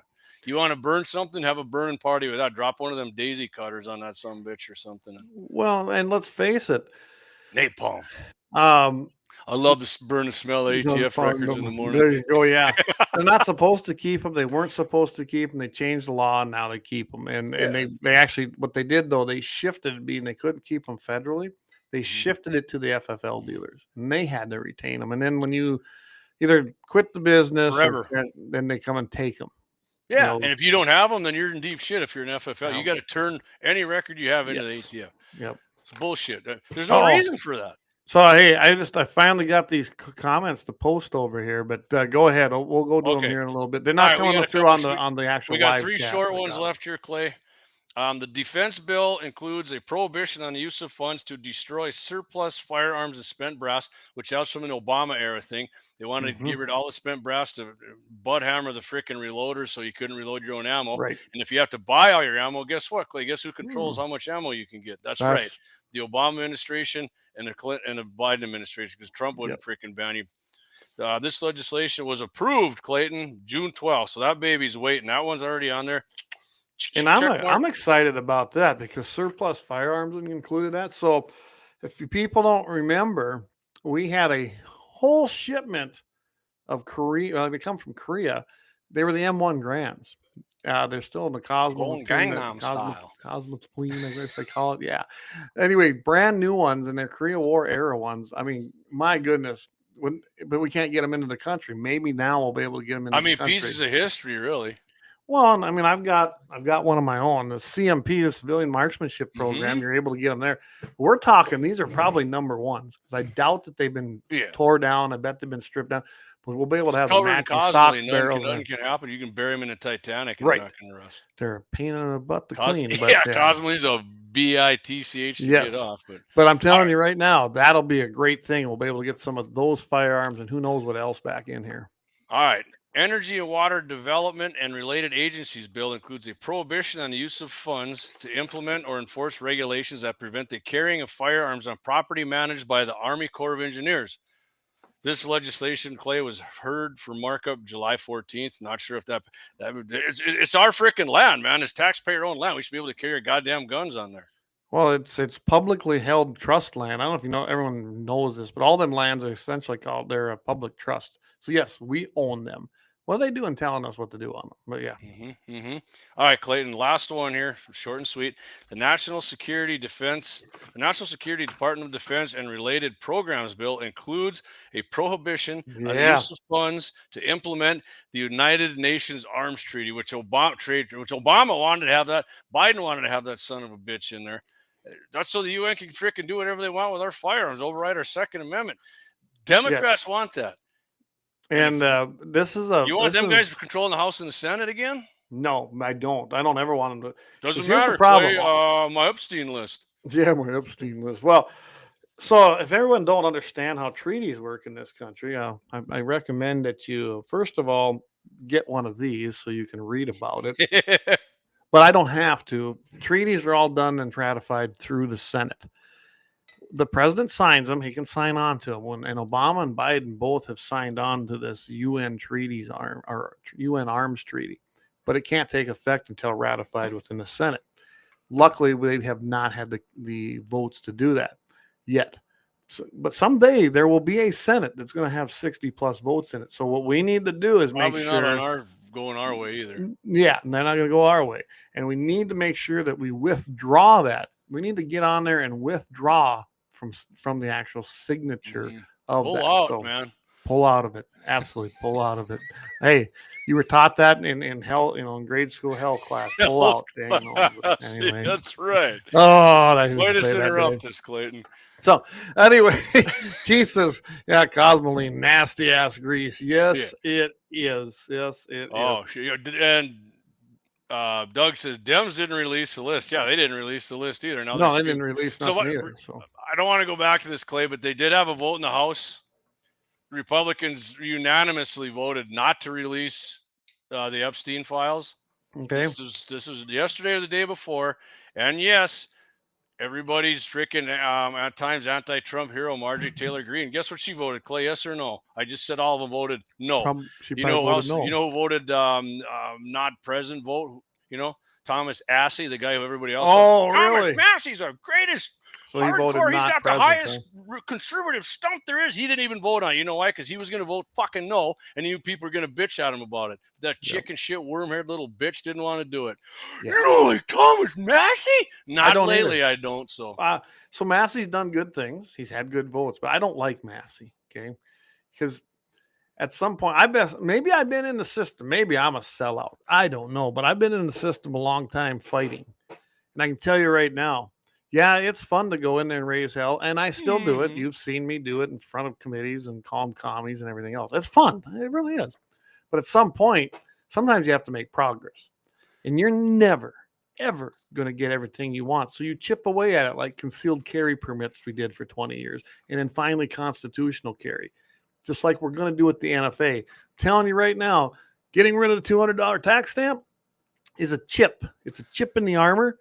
You want to burn something? Have a burning party with that. Drop one of them daisy cutters on that son bitch or something. Well, and let's face it, napalm. I love to burn the smell of ATF records in the morning. There you go. Yeah, they're not supposed to keep them. They weren't supposed to keep them. They changed the law, and now they keep them. And they actually, what they did though, they shifted it, being they couldn't keep them federally. They shifted it to the FFL dealers, and they had to retain them. And then when you either quit the business, Forever. or then they come and take them. Yeah, and if you don't have them, then you're in deep shit. If you're an FFL, Yeah. you got to turn any record you have into the ATF. Yep. It's bullshit. There's no reason for that. So hey, I finally got these comments to post over here, but go ahead. We'll go do them here in a little bit. They're not coming through on the actual. We got live 3 chat, short ones left here, Clay. The defense bill includes a prohibition on the use of funds to destroy surplus firearms and spent brass, which that was from an Obama era thing. They wanted to get rid of all the spent brass to butt hammer the freaking reloaders so you couldn't reload your own ammo. Right. And if you have to buy all your ammo, guess what, Clay? Guess who controls how much ammo you can get? That's right. The Obama administration and the Clinton and the Biden administration, because Trump wouldn't freaking ban you. This legislation was approved, Clayton, June 12th. So that baby's waiting. That one's already on there. And I'm excited about that because surplus firearms included that. So if people don't remember, we had a whole shipment of Korea. They come from Korea. They were the M1 Grands. They're still in the Gangnam style. Cosmos Queen, I guess they call it. Yeah. Anyway, brand new ones, and they're Korea War era ones. I mean, my goodness. But we can't get them into the country. Maybe now we'll be able to get them into the country. Pieces of history, really. Well, I mean, I've got one of my own, the CMP, the Civilian Marksmanship Program. You're able to get them there. We're talking; these are probably number ones because I doubt that they've been tore down. I bet they've been stripped down. But we'll be able to have the matching stock barrels. Nothing can happen. You can bury them in a Titanic and they're not going to rust. They're a pain in the butt to clean. But, Cosmoly's a bitch to get off. But I'm telling you right now, that'll be a great thing. We'll be able to get some of those firearms and who knows what else back in here. All right. Energy and Water Development and Related Agencies Bill includes a prohibition on the use of funds to implement or enforce regulations that prevent the carrying of firearms on property managed by the Army Corps of Engineers. This legislation, Clay, was heard for markup July 14th. Not sure if it's our freaking land, man. It's taxpayer-owned land. We should be able to carry our goddamn guns on there. Well, it's publicly held trust land. I don't know if you know, everyone knows this, but all them lands are essentially they're a public trust. So yes, we own them. What are they doing telling us what to do on them? But yeah. All right, Clayton, last one here, short and sweet. The National Security Department of Defense and Related Programs Bill includes a prohibition on the use of funds to implement the United Nations Arms Treaty, which Obama wanted to have that. Biden wanted to have that son of a bitch in there. That's so the UN can freaking do whatever they want with our firearms, override our Second Amendment. Democrats want that. And this is you want them guys controlling the House and the Senate again? No, I don't. I don't ever want them to. Doesn't matter. The problem. My Epstein list. Yeah, my Epstein list. Well, so if everyone don't understand how treaties work in this country, I recommend that you first of all get one of these so you can read about it. But I don't have to. Treaties are all done and ratified through the Senate. The president signs them. He can sign on to them. And Obama and Biden both have signed on to this UN treaties or UN arms treaty, but it can't take effect until ratified within the Senate. Luckily, they have not had the votes to do that yet. So, but someday there will be a Senate that's going to have 60 plus votes in it. So what we need to do is make sure. Probably not going our way either. Yeah, and they're not going to go our way. And we need to make sure that we withdraw that. We need to get on there and withdraw from the actual signature of pull that. Out, so man. Pull out of it. Absolutely pull out of it. Hey, you were taught that in hell, in grade school health class. Pull out. Anyway. That's right. Oh, way to interrupt us, Clayton. So anyway, Keith says, yeah, Cosmoline, nasty ass grease. Yes, it is. Yes, it is. And Doug says Dems didn't release the list. Yeah, they didn't release the list either. No, they didn't release nothing either. So I don't want to go back to this, Clay, but they did have a vote in the House. Republicans unanimously voted not to release the Epstein files. Okay. This was yesterday or the day before. And yes, everybody's freaking at times anti-Trump hero Marjorie Taylor Greene. Guess what she voted, Clay? Yes or no? I just said all of them voted no. You know who voted not present vote? Thomas Assey, the guy who everybody else. Oh, Thomas really? Massey's our greatest So he voted hardcore. He's not got the present, highest conservative stump there is. He didn't even vote on it. You know why? Because he was going to vote fucking no, and you people are going to bitch at him about it. That chicken shit, worm-haired little bitch didn't want to do it. Yeah. You don't like Thomas Massey? Not don't lately, either. I don't. So So Massey's done good things. He's had good votes, but I don't like Massey, okay? Because at some point, maybe I've been in the system. Maybe I'm a sellout. I don't know, but I've been in the system a long time fighting. And I can tell you right now, yeah, it's fun to go in there and raise hell, and I still do it. You've seen me do it in front of committees and call them commies and everything else. It's fun. It really is. But at some point, sometimes you have to make progress. And you're never, ever going to get everything you want. So you chip away at it like concealed carry permits we did for 20 years. And then finally constitutional carry. Just like we're going to do with the NFA. I'm telling you right now, getting rid of the $200 tax stamp is a chip. It's a chip in the armor.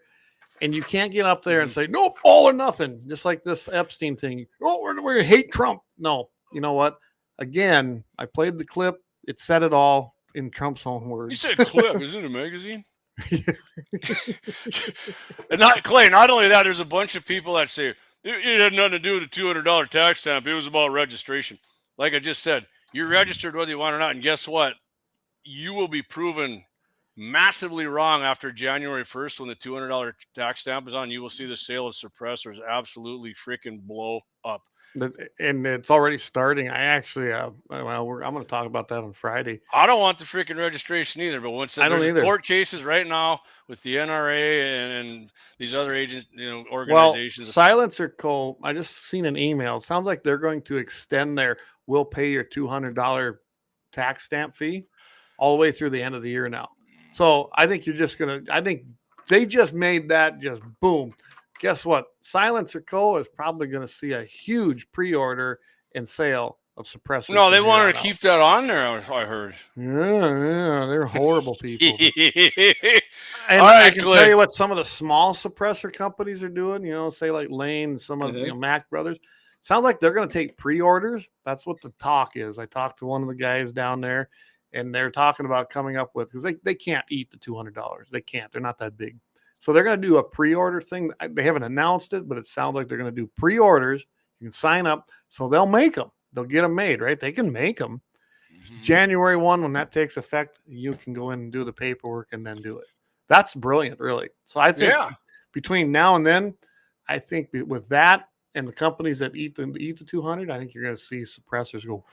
And you can't get up there and say, nope, all or nothing. Just like this Epstein thing. Oh, we hate Trump. No. You know what? Again, I played the clip. It said it all in Trump's own words. you said clip. Is it a magazine? And not Clay. Not only that, there's a bunch of people that say it had nothing to do with the $200 tax stamp. It was about registration. Like I just said, you're registered whether you want or not. And guess what? You will be proven massively wrong after January 1st when the $200 tax stamp is on. You will see the sale of suppressors absolutely freaking blow up. And it's already starting. I actually, I'm going to talk about that on Friday. I don't want the freaking registration either, but once there's court cases right now with the NRA and these other agents, organizations. Well, Silencer Co. I just seen an email. It sounds like they're going to extend their "we'll pay your $200 tax stamp fee" all the way through the end of the year now. So I think I think they just made that just boom. Guess what? Silencer Co. is probably going to see a huge pre-order and sale of suppressors. No, they wanted to keep that on there, I heard. Yeah, they're horrible people. And all right, I can tell you what some of the small suppressor companies are doing, say like Lane, some of the Mac Brothers. Sounds like they're going to take pre-orders. That's what the talk is. I talked to one of the guys down there, and they're talking about coming up with, because they can't eat the $200. They can't. They're not that big. So they're going to do a pre-order thing. They haven't announced it, but it sounds like they're going to do pre-orders. You can sign up. So they'll make them. They'll get them made, right? They can make them. January 1, when that takes effect, you can go in and do the paperwork and then do it. That's brilliant, really. So I think between now and then, I think with that and the companies that eat the 200, I think you're going to see suppressors go.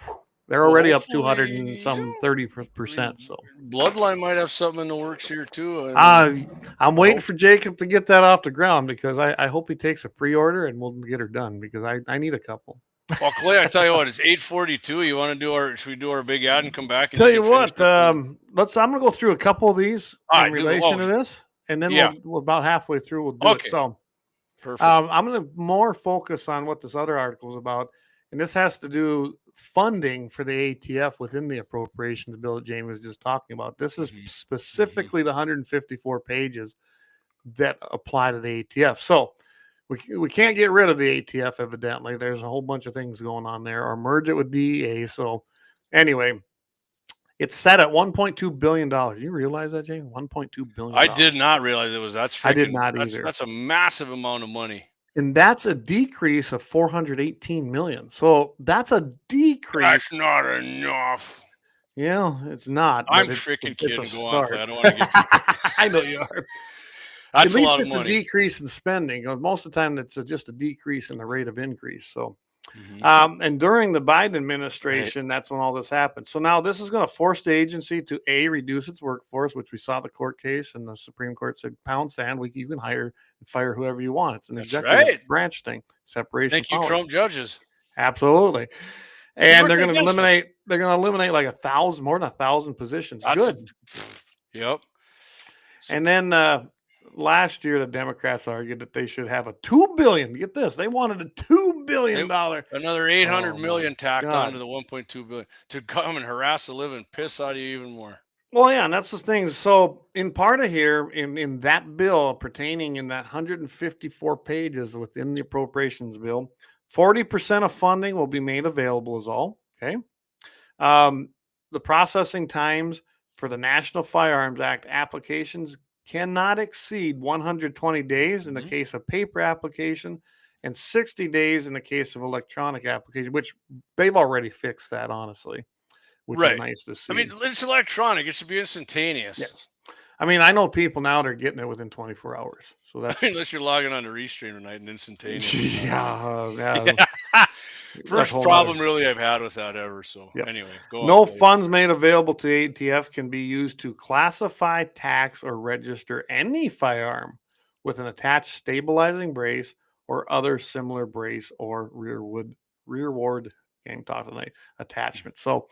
They're already up 200 and some 30%. So Bloodline might have something in the works here too. I'm waiting for Jacob to get that off the ground, because I hope he takes a pre-order and we'll get her done, because I need a couple. Well, Clay, I tell you what, it's 8:42. You want to do should we do our big ad and come back? And tell you what, I'm going to go through a couple of these in relation to this, and then we'll about halfway through we'll do it. So perfect. I'm going to more focus on what this other article is about, and this has to do funding for the ATF within the appropriations bill that Jamie was just talking about. This is specifically the 154 pages that apply to the ATF. So we can't get rid of the ATF, evidently. There's a whole bunch of things going on there, or merge it with DEA. So anyway, it's set at $1.2 billion. You realize that, Jamie? $1.2 billion. I did not realize it was I did not either. That's a massive amount of money. And that's a decrease of $418 million. So that's a decrease. That's not enough. Yeah, it's not. I'm freaking kidding. Go on, Clay. I don't want to get. I know you are. That's At least a lot of it's money. a decrease in spending. Most of the time, it's just a decrease in the rate of increase. So, and during the Biden administration, that's when all this happened. So now this is going to force the agency to reduce its workforce, which we saw the court case, and the Supreme Court said, pound sand, you can hire and fire whoever you want. It's an executive branch thing, separation. Thank you, Trump judges. Absolutely. And they're going to eliminate. They're going to eliminate like 1,000, more than 1,000 positions. Good. Yep. And then last year, the Democrats argued that they should have a $2 billion. Get this, they wanted a $2 billion. Another $800 million tacked onto the $1.2 billion to come and harass the living piss out of you even more. Well, yeah, and that's the thing. So in part of here, in that bill pertaining in that 154 pages within the appropriations bill, 40% of funding will be made available is all. Okay. The processing times for the National Firearms Act applications cannot exceed 120 days in the case of paper application, and 60 days in the case of electronic application, which they've already fixed that, honestly, which is Right. nice to see. I mean, it's electronic. It should be instantaneous. Yes. I mean, I know people now that are getting it within 24 hours. So that's Unless you're logging on to Restream tonight and instantaneous. yeah. First problem really I've had with that ever. So anyway, go on. No funds made available to ATF can be used to classify, tax, or register any firearm with an attached stabilizing brace or other similar brace or rearward game talk tonight attachment. So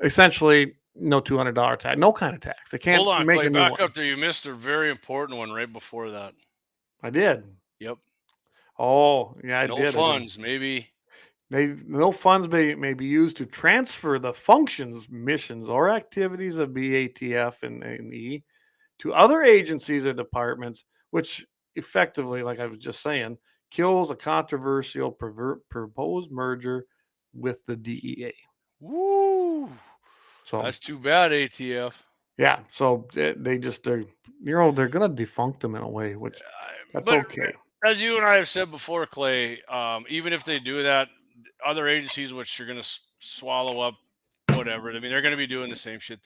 essentially, no $200 tax, no kind of tax. They can't Hold on, make Clay, a new back one. up there. You missed a very important one right before that. I did. Yep. Oh, yeah, I did. No funds, maybe. No funds may be used to transfer the functions, missions, or activities of BATF and E to other agencies or departments, which effectively, like I was just saying, kills a controversial proposed merger with the DEA. Woo! So that's too bad, ATF. Yeah, so they're going to defunct them in a way, which that's okay. As you and I have said before, Clay, even if they do that, other agencies which are going to swallow up whatever, I mean, they're going to be doing the same shit.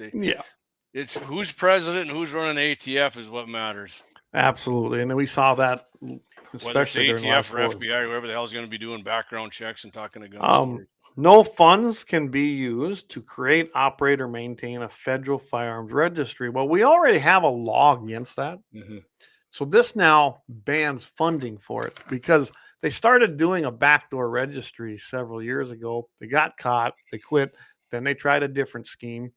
It's who's president and who's running ATF is what matters. Absolutely, and then we saw that, especially whether it's ATF or FBI, whoever the hell is going to be doing background checks and talking to guns. No funds can be used to create, operate, or maintain a federal firearms registry. Well, we already have a law against that. Mm-hmm. So this now bans funding for it because they started doing a backdoor registry several years ago. They got caught, they quit, then they tried a different scheme.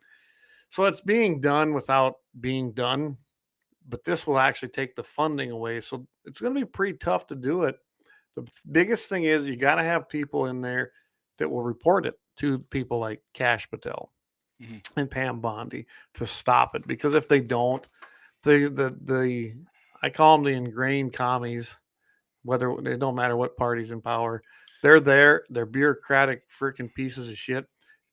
So it's being done without being done, but this will actually take the funding away. So it's going to be pretty tough to do it. The biggest thing is you got to have people in there that will report it to people like Kash Patel and Pam Bondi to stop it. Because if they don't, I call them the ingrained commies, whether it don't matter what party's in power, they're bureaucratic freaking pieces of shit.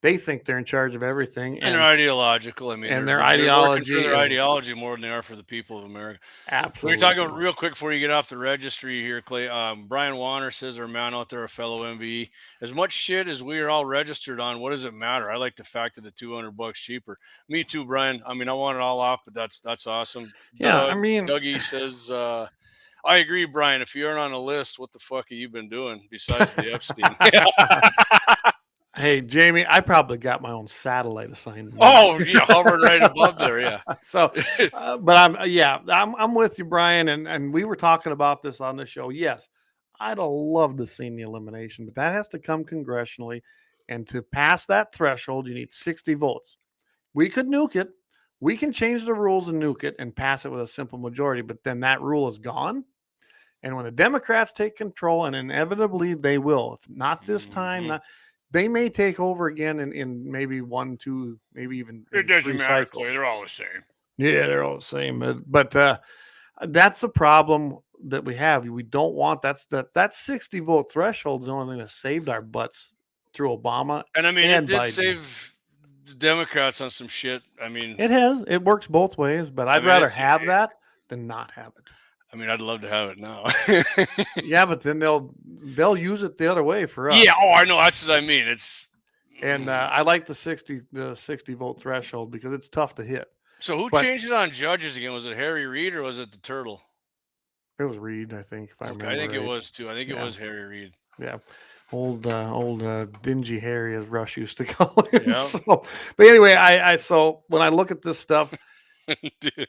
They think they're in charge of everything, and they're ideological. I mean, and their ideology working for their ideology more than they are for the people of America. Absolutely. We're talking about real quick before you get off the registry here, Clay. Brian Warner says, our man out there, a fellow MVE, as much shit as we are all registered on, what does it matter? I like the fact that the $200 cheaper. Me too, Brian. I mean, I want it all off, but that's awesome. Yeah, I mean, Dougie says, I agree, Brian. If you aren't on a list, what the fuck have you been doing besides the Epstein? Hey, Jamie, I probably got my own satellite assignment. Oh, yeah, hovering right above there, yeah. So, but I'm with you, Brian, and we were talking about this on the show. Yes, I'd have loved to see the elimination, but that has to come congressionally, and to pass that threshold, you need 60 votes. We could nuke it. We can change the rules and nuke it and pass it with a simple majority, but then that rule is gone. And when the Democrats take control, and inevitably they will, if not this time, they may take over again in maybe 1, 2, maybe even it doesn't matter, cycles. Clay. They're all the same. Yeah, they're all the same. But that's the problem that we have. We don't want that 60 vote threshold is the only thing that saved our butts through Obama. And I mean, it did Biden. save the Democrats on some shit. I mean, it has. It works both ways, but I'd rather have that than not have it. I mean, I'd love to have it now. Yeah, but then they'll use it the other way for us. Yeah, I know. That's what I mean. And I like the 60 vote threshold because it's tough to hit. So who changed it on judges again? Was it Harry Reid or was it the Turtle? It was Reid, I think. If I remember. I think it was too. I think it was Harry Reid. Yeah. Old dingy Harry, as Rush used to call him. Yeah. So, but anyway, so when I look at this stuff,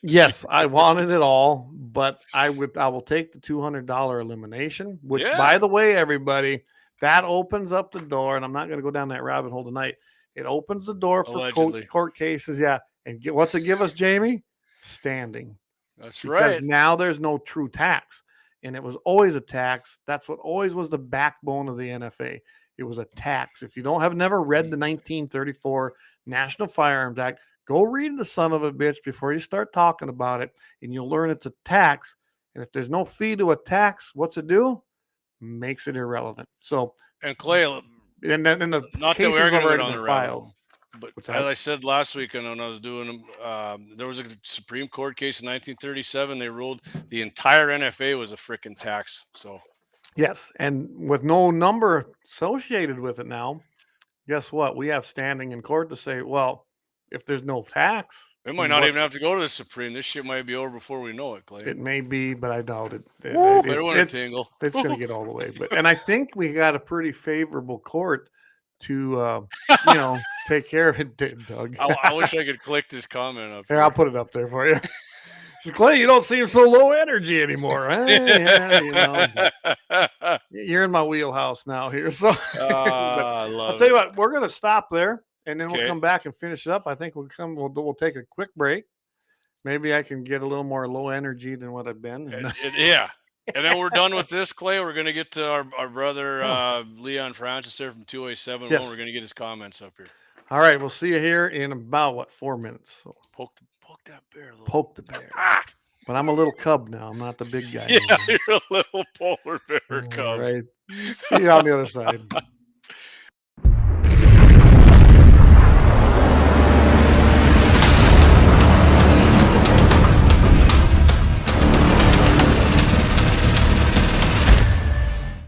yes, I wanted it all, but I will take the $200 elimination, which, by the way, everybody, that opens up the door, and I'm not going to go down that rabbit hole tonight. It opens the door for court cases, and what's it give us, Jamie? Standing. That's because right. Now there's no true tax, and it was always a tax. That's what always was the backbone of the NFA. It was a tax. If you never read the 1934 National Firearms Act, go read the son of a bitch before you start talking about it, and you'll learn it's a tax. And if there's no fee to a tax, what's it do? Makes it irrelevant. So, and Clay, and then the not that we're going to get on the file, but as I said last week, and when I was doing there was a Supreme Court case in 1937. They ruled the entire NFA was a freaking tax. So, Yes, and with no number associated with it now, guess what? We have standing in court to say, well, if there's no tax, It might not even have to go to the Supreme. This shit might be over before we know it, Clay. it may be, but I doubt it. Better win a tingle. It's going to get all the way. And I think we got a pretty favorable court to, take care of it, Doug. I wish I could click this comment up. Here, I'll put it up there for you. Clay, you don't seem so low energy anymore. You're in my wheelhouse now here. So I'll tell you what, we're going to stop there, and then we'll come back and finish it up. I think we'll take a quick break. Maybe I can get a little more low energy than what I've been. Yeah. And then we're done with this, Clay. We're going to get to our brother Leon Francis there from 2A701. Yes. We're going to get his comments up here. All right. We'll see you here in about 4 minutes. So. Poke that bear. Poke the bear. But I'm a little cub now. I'm not the big guy. Yeah, anymore. You're a little polar bear cub. All right. See you on the other side.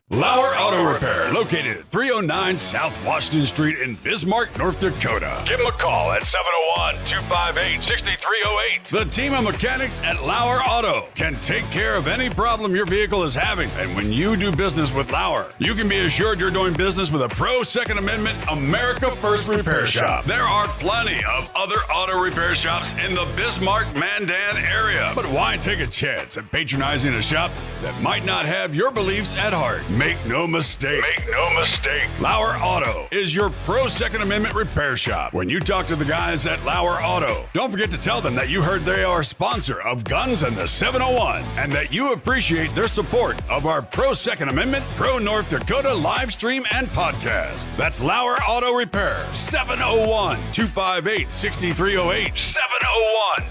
Lauer Auto Repair, located at 309 South Washington Street in Bismarck, North Dakota. Give them a call at 701-258-6308. The team of mechanics at Lauer Auto can take care of any problem your vehicle is having. And when you do business with Lauer, you can be assured you're doing business with a pro Second Amendment America First repair shop. There are plenty of other auto repair shops in the Bismarck-Mandan area. But why take a chance at patronizing a shop that might not have your beliefs at heart? Make no mistake. Lauer Auto is your pro Second Amendment repair shop. When you talk to the guys at Lauer Auto, don't forget to tell them that you heard they are a sponsor of Guns and the 701 and that you appreciate their support of our pro Second Amendment, pro North Dakota live stream and podcast. That's Lauer Auto Repair, 701-258-6308.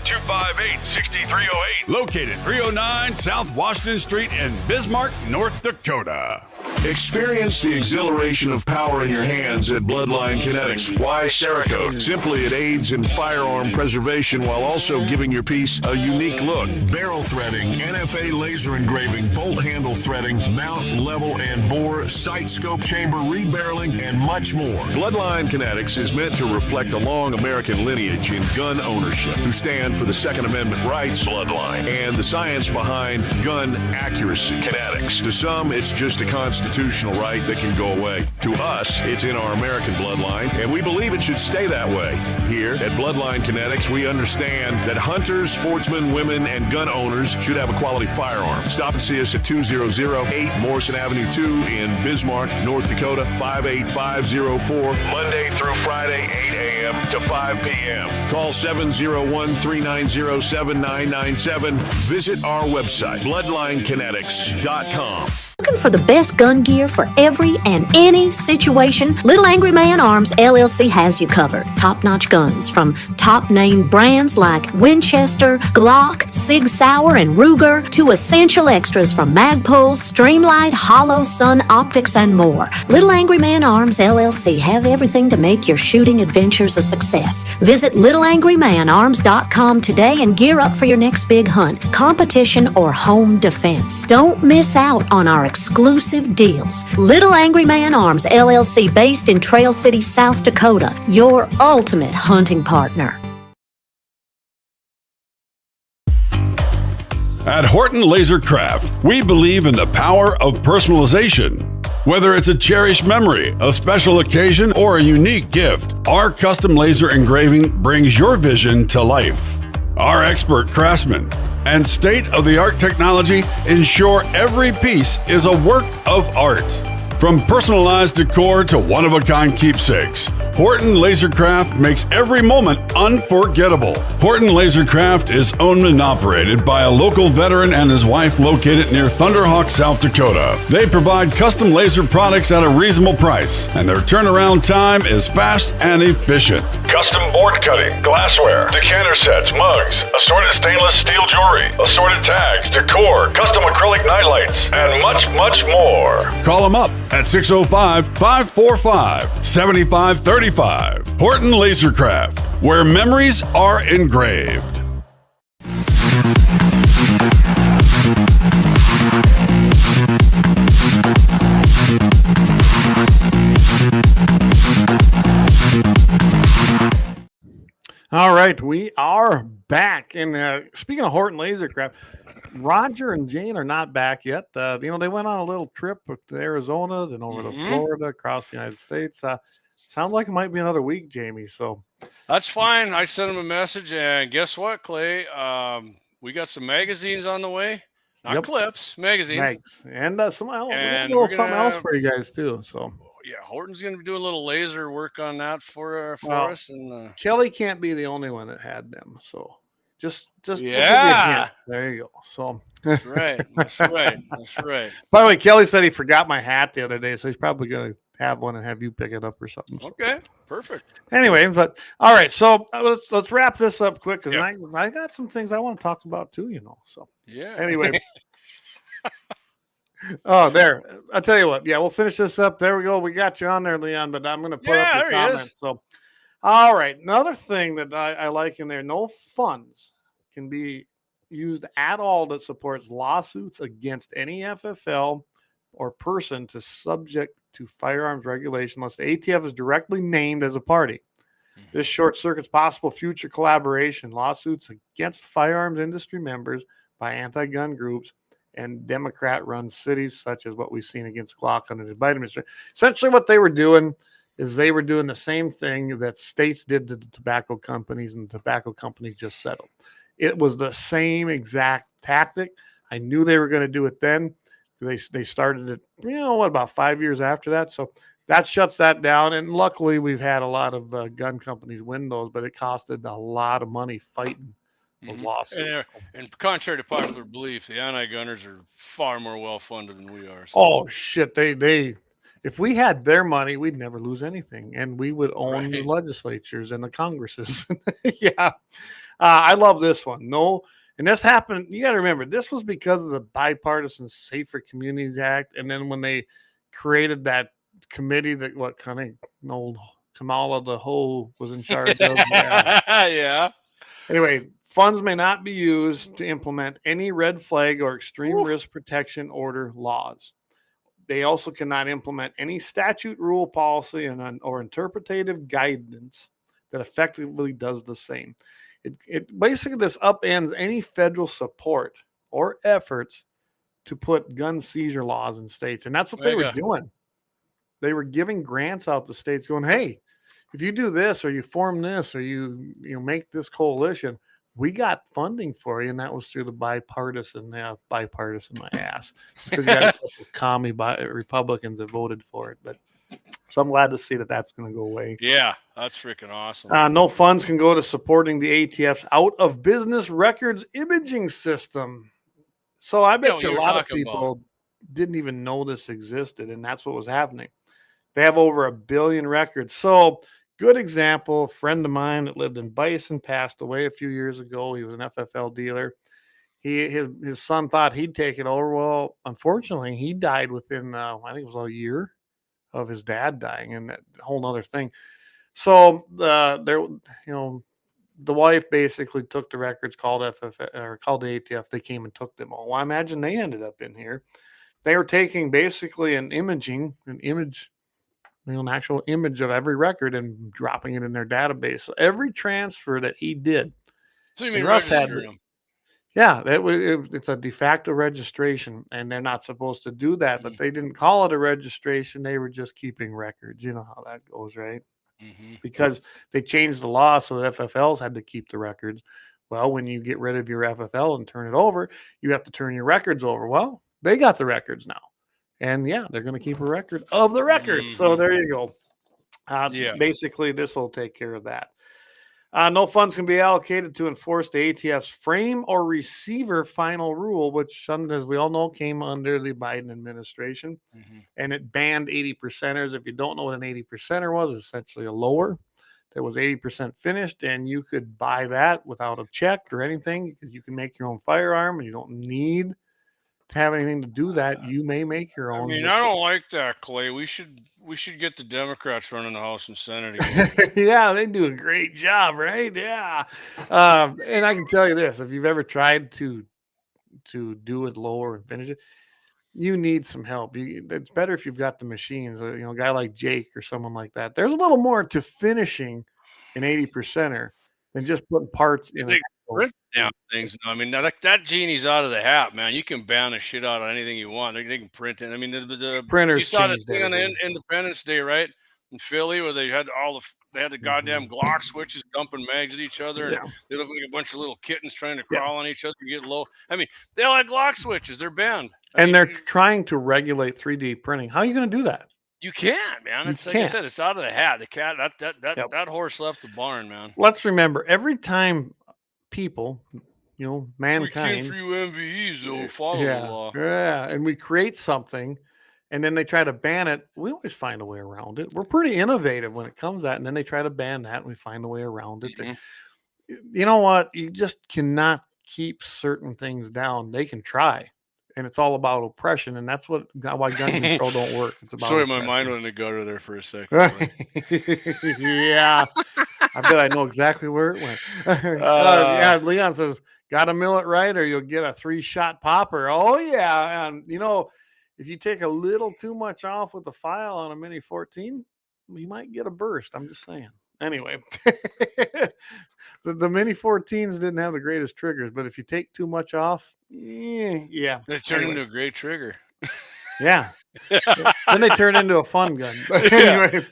701-258-6308. Located 309 South Washington Street in Bismarck, North Dakota. Experience the exhilaration of power in your hands at Bloodline Kinetics. Why Cerakote? Simply, it aids in firearm preservation while also giving your piece a unique look. Barrel threading, NFA laser engraving, bolt handle threading, mount, level, and bore, sight scope chamber, rebarreling, and much more. Bloodline Kinetics is meant to reflect a long American lineage in gun ownership, who stand for the Second Amendment rights, Bloodline, and the science behind gun accuracy, Kinetics. To some, it's just a constitutional right that can go away. To us, it's in our American bloodline, and we believe it should stay that way. Here at Bloodline Kinetics, we understand that hunters, sportsmen, women, and gun owners should have a quality firearm. Stop and see us at 2008 Morrison Avenue 2 in Bismarck, North Dakota, 58504, Monday through Friday, 8 a.m. to 5 p.m. Call 701-390-7997. Visit our website, bloodlinekinetics.com. Looking for the best gun gear for every and any situation? Little Angry Man Arms LLC has you covered. Top-notch guns from top-name brands like Winchester, Glock, Sig Sauer, and Ruger to essential extras from Magpul, Streamlight, Hollow, Sun Optics, and more. Little Angry Man Arms LLC have everything to make your shooting adventures a success. Visit littleangrymanarms.com today and gear up for your next big hunt, competition, or home defense. Don't miss out on our exclusive deals. Little Angry Man Arms LLC, based in Trail City, South Dakota, your ultimate hunting partner. At Horton Laser Craft, we believe in the power of personalization. Whether it's a cherished memory, a special occasion, or a unique gift, our custom laser engraving brings your vision to life. Our expert craftsmen and state-of-the-art technology ensure every piece is a work of art. From personalized decor to one-of-a-kind keepsakes, Horton Lasercraft makes every moment unforgettable. Horton Lasercraft is owned and operated by a local veteran and his wife located near Thunderhawk, South Dakota. They provide custom laser products at a reasonable price, and their turnaround time is fast and efficient. Custom board cutting, glassware, decanter sets, mugs, assorted stainless steel jewelry, assorted tags, decor, custom acrylic nightlights, and much, much more. Call them up at 605-545-7535. Horton Lasercraft, where memories are engraved. All right, we are back. And speaking of Horton Lasercraft, Roger and Jane are not back yet. They went on a little trip to Arizona, then over to Florida, across the United States. Sounds like it might be another week, Jamie. So that's fine. I sent him a message, and guess what, Clay? We got some magazines on the way. Not clips, magazines. Mags. And something else. And we got a little something else for you guys too. So yeah, Horton's going to be doing a little laser work on that for us. And Kelly can't be the only one that had them. So just yeah, there you go. So that's right. That's right. That's right. By the way, Kelly said he forgot my hat the other day, so he's probably going to have one and have you pick it up or something. So. Okay, perfect. Anyway, but all right, so let's wrap this up quick because I got some things I want to talk about too. So yeah. Anyway. Oh, there. I'll tell you what. Yeah, we'll finish this up. There we go. We got you on there, Leon, but I'm going to put up the comment. So, all right. Another thing that I like in there, no funds can be used at all that supports lawsuits against any FFL or person to subject to firearms regulation unless the ATF is directly named as a party. This short circuits possible future collaboration lawsuits against firearms industry members by anti-gun groups and Democrat-run cities, such as what we've seen against Glock under the Biden administration. Essentially, what they were doing is they were doing the same thing that states did to the tobacco companies, and the tobacco companies just settled. It was the same exact tactic. I knew they were going to do it then. They started it, about 5 years after that. So that shuts that down. And luckily, we've had a lot of gun companies win those, but it costed a lot of money fighting those lawsuits. And contrary to popular belief, the anti-gunners are far more well-funded than we are. So. Oh, shit. They if we had their money, we'd never lose anything. And we would own the legislatures and the Congresses. Yeah. I love this one. No. And this happened, you got to remember, this was because of the Bipartisan Safer Communities Act. And then when they created that committee that old Kamala the Hoe was in charge of. Yeah. Anyway, funds may not be used to implement any red flag or extreme risk protection order laws. They also cannot implement any statute, rule, policy, or interpretative guidance that effectively does the same. It basically this upends any federal support or efforts to put gun seizure laws in states. And that's what they were doing. They were giving grants out to states going, hey, if you do this or you form this or you make this coalition, we got funding for you. And that was through the bipartisan my ass. Because you got a couple of commie Republicans that voted for it. But so I'm glad to see that that's going to go away. Yeah, that's freaking awesome. No funds can go to supporting the ATF's out of business records imaging system. So I bet you a lot of people didn't even know this existed, and that's what was happening. They have over 1 billion records. So good example, a friend of mine that lived in Bison passed away a few years ago. He was an FFL dealer. His son thought he'd take it over. Well, unfortunately, he died within, I think it was a year of his dad dying, and that whole other thing. So the wife basically took the records, called the ATF. They came and took them all. Well, I imagine they ended up in here. They were taking basically an actual image of every record and dropping it in their database. So every transfer that he did. So you mean registering them? Yeah, it's a de facto registration, and they're not supposed to do that, but they didn't call it a registration. They were just keeping records. You know how that goes, right? Because they changed the law so that FFLs had to keep the records. Well, when you get rid of your FFL and turn it over, you have to turn your records over. Well, they got the records now. And yeah, they're going to keep a record of the records. So there you go. Basically, this will take care of that. No funds can be allocated to enforce the ATF's frame or receiver final rule, which, as we all know, came under the Biden administration. And it banned 80%ers. If you don't know what an 80%er was, essentially a lower that was 80% finished, and you could buy that without a check or anything because you can make your own firearm and you don't need to have anything to do that. You may make your own. I mean, I don't like that, Clay. We should get the Democrats running the House and Senate again. Yeah, they do a great job, right? Yeah. And I can tell you this, if you've ever tried to do it lower and finish it, you need some help. It's better if you've got the machines, a guy like Jake or someone like that. There's a little more to finishing an 80%er than just putting parts in They it. print down things. I mean, that genie's out of the hat, man. You can ban the shit out of anything you want. They can print it. I mean, you Printers saw the changed thing on everything. Independence Day, right? In Philly, where they had the goddamn Glock switches dumping mags at each other, and Yeah. they look like a bunch of little kittens trying to crawl on each other and get low. I mean, they all had Glock switches. They're banned. I And mean, they're trying to regulate 3D printing. How are you going to do that? you can't, man. You It's like I can't. said, it's out of the hat. The cat, Yep. that horse left the barn, man. Let's remember, every time people, We mankind, came for you MVEs, though. Follow the law. yeah, and we create something, and then they try to ban it. We always find a way around it. We're pretty innovative when it comes to that, and then they try to ban that, and we find a way around it. Mhm. You know what? You just cannot keep certain things down. They can try, and it's all about oppression, and that's why gun control don't work. It's about Sorry, my oppression. mind went in the gutter there for a second. Yeah, I bet I know exactly where it went. Yeah, Leon says, "Got to mill it right, or you'll get a 3-shot popper." Oh yeah, and if you take a little too much off with the file on a Mini 14, you might get a burst. I'm just saying. Anyway, the Mini 14s didn't have the greatest triggers, but if you take too much off, yeah, They turned Anyway. into a great trigger. Yeah. Then they turn into a fun gun. But anyway,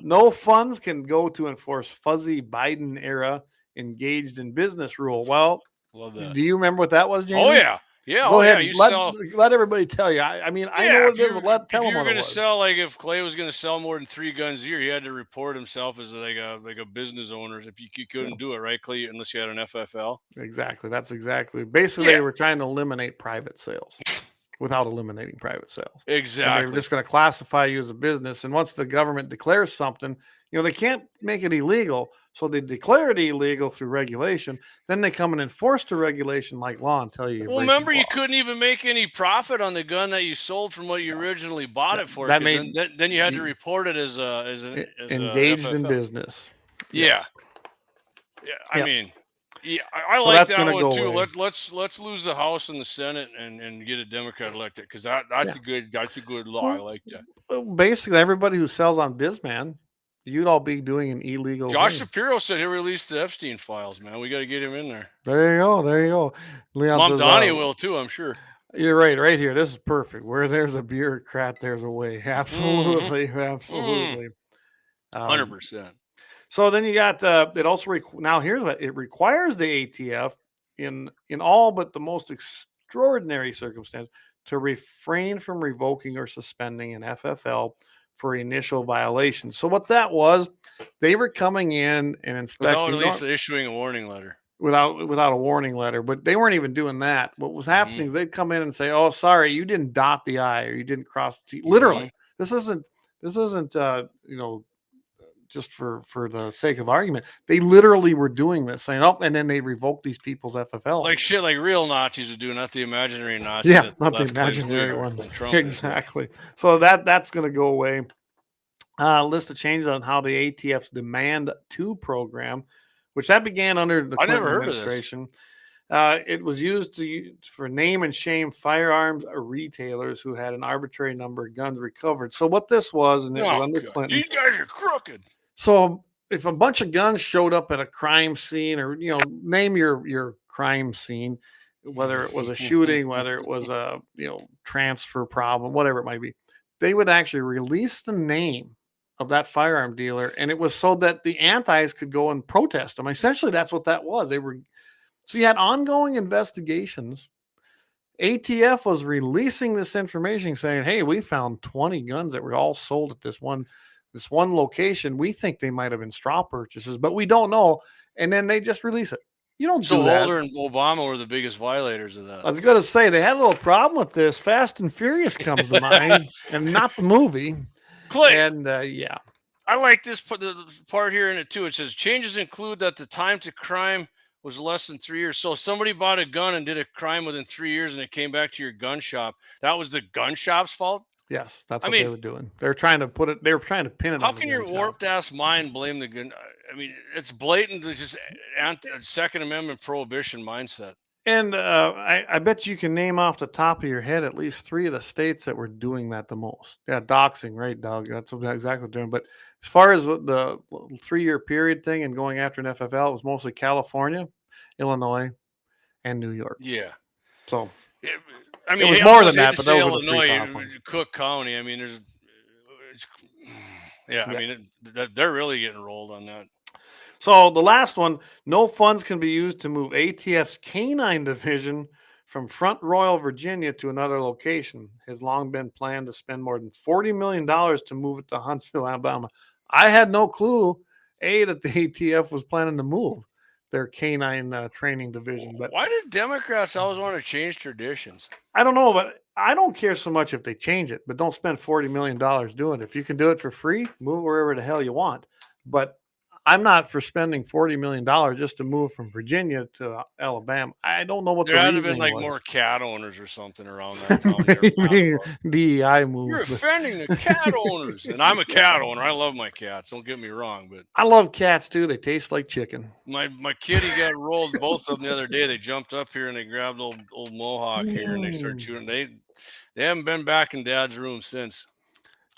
no funds can go to enforce fuzzy Biden era engaged in business rule. Well, Love that. do you remember what that was, Jamie? Oh yeah, yeah. Go ahead. Yeah. You let everybody tell you. I mean, I know what it is, but tell if them you were what it going to was. sell, like if Clay was going to sell more than 3 guns a year, he had to report himself as like a business owner. If you couldn't do it, right, Clay, unless you had an FFL. Exactly. That's exactly. Basically, they were trying to eliminate private sales without eliminating private sales. Exactly. And they were just going to classify you as a business. And once the government declares something, they can't make it illegal. So they declare it illegal through regulation. Then they come and enforce the regulation like law and tell you. Well, remember, you couldn't even make any profit on the gun that you sold from what you originally bought it for. Then you had to report it as engaged in FFL. business. Yeah. Yeah. I mean, yeah, I like that one too. Let's lose the House and the Senate and get a Democrat elected, because that's a good law. I like that. Well, basically, everybody who sells on Bisman, you'd all be doing an illegal. Josh Shapiro said he'll release the Epstein files, man. We got to get him in there. There you go. Leon Mom says, Donnie will too, I'm sure. You're right here. This is perfect. Where there's a bureaucrat, there's a way. Absolutely, absolutely. 100%. So then you got it also now here's what it requires the ATF in all but the most extraordinary circumstance to refrain from revoking or suspending an FFL for initial violations. So what that was, they were coming in and inspecting without at least issuing a warning letter. Without a warning letter, but they weren't even doing that. What was happening is they'd come in and say, "Oh, sorry, you didn't dot the I or you didn't cross the T." Literally, this isn't just for the sake of argument. They literally were doing this, saying, "Oh," and then they revoked these people's FFL. Like shit, like real Nazis would do, not the imaginary Nazi. Yeah, not the imaginary one. Exactly. So that's going to go away. List of changes on how the ATF's Demand 2 program, which that began under the Clinton administration. It was used for name and shame firearms retailers who had an arbitrary number of guns recovered. So what this was, and it was under Clinton. These guys are crooked. So if a bunch of guns showed up at a crime scene, or name your crime scene, whether it was a shooting, whether it was a transfer problem, whatever it might be, they would actually release the name of that firearm dealer, and it was so that the antis could go and protest them. Essentially, that's what that was. So you had ongoing investigations. ATF was releasing this information saying, "Hey, we found 20 guns that were all sold at this one location. We think they might have been straw purchases, but we don't know." And then they just release it. You don't do that. Holder and Obama were the biggest violators of that. I was going to say they had a little problem with this. Fast and Furious comes to mind, and not the movie. Clay. And I like this the part here in it too. It says changes include that the time to crime was less than 3 years. So if somebody bought a gun and did a crime within 3 years and it came back to your gun shop, that was the gun shop's fault? Yes, that's what they were doing. They're trying to put it. They were trying to pin it. How can your warped ass mind blame the gun? I mean, it's blatant. It's just Second Amendment prohibition mindset. And I bet you can name off the top of your head at least 3 of the states that were doing that the most. Yeah, doxing, right, dog? That's exactly what they're doing. But as far as the 3-year period thing and going after an FFL, it was mostly California, Illinois, and New York. Yeah. So I mean, was I more almost than hate that, to but say those are the 3 top Illinois, ones. Cook County. I mean, I mean, they're really getting rolled on that. So the last one, no funds can be used to move ATF's canine division from Front Royal, Virginia to another location. Has long been planned to spend more than $40 million to move it to Huntsville, Alabama. I had no clue, that the ATF was planning to move their canine training division. But why did Democrats always want to change traditions? I don't know, but I don't care so much if they change it, but don't spend $40 million doing it. If you can do it for free, move wherever the hell you want. But I'm not for spending $40 million just to move from Virginia to Alabama. I don't know what There the had to have reasoning been like was. more cat owners or something around that town. There. DEI move. You're offending the cat owners, and I'm a cat owner. I love my cats. Don't get me wrong, but I love cats too. They taste like chicken. my kitty got rolled. Both of them the other day. They jumped up here and they grabbed old Mohawk here and they started shooting. They haven't been back in Dad's room since.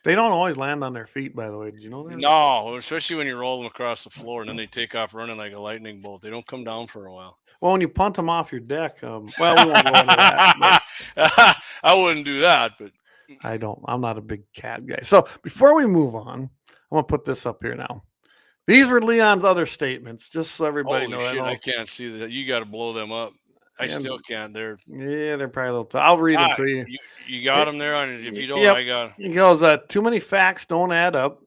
They don't always land on their feet, by the way. Did you know that? No, especially when you roll them across the floor and then they take off running like a lightning bolt. They don't come down for a while. Well, when you punt them off your deck, well, we won't go into that. I wouldn't do that, but I don't. I'm not a big cat guy. So before we move on, I'm gonna put this up here now. These were Leon's other statements, just so everybody knows. Shit, I can't see that. You got to blow them up. I still can't. They're probably a little tough. I'll read them to you. You got them there, and if you don't, I got. He goes, too many facts don't add up.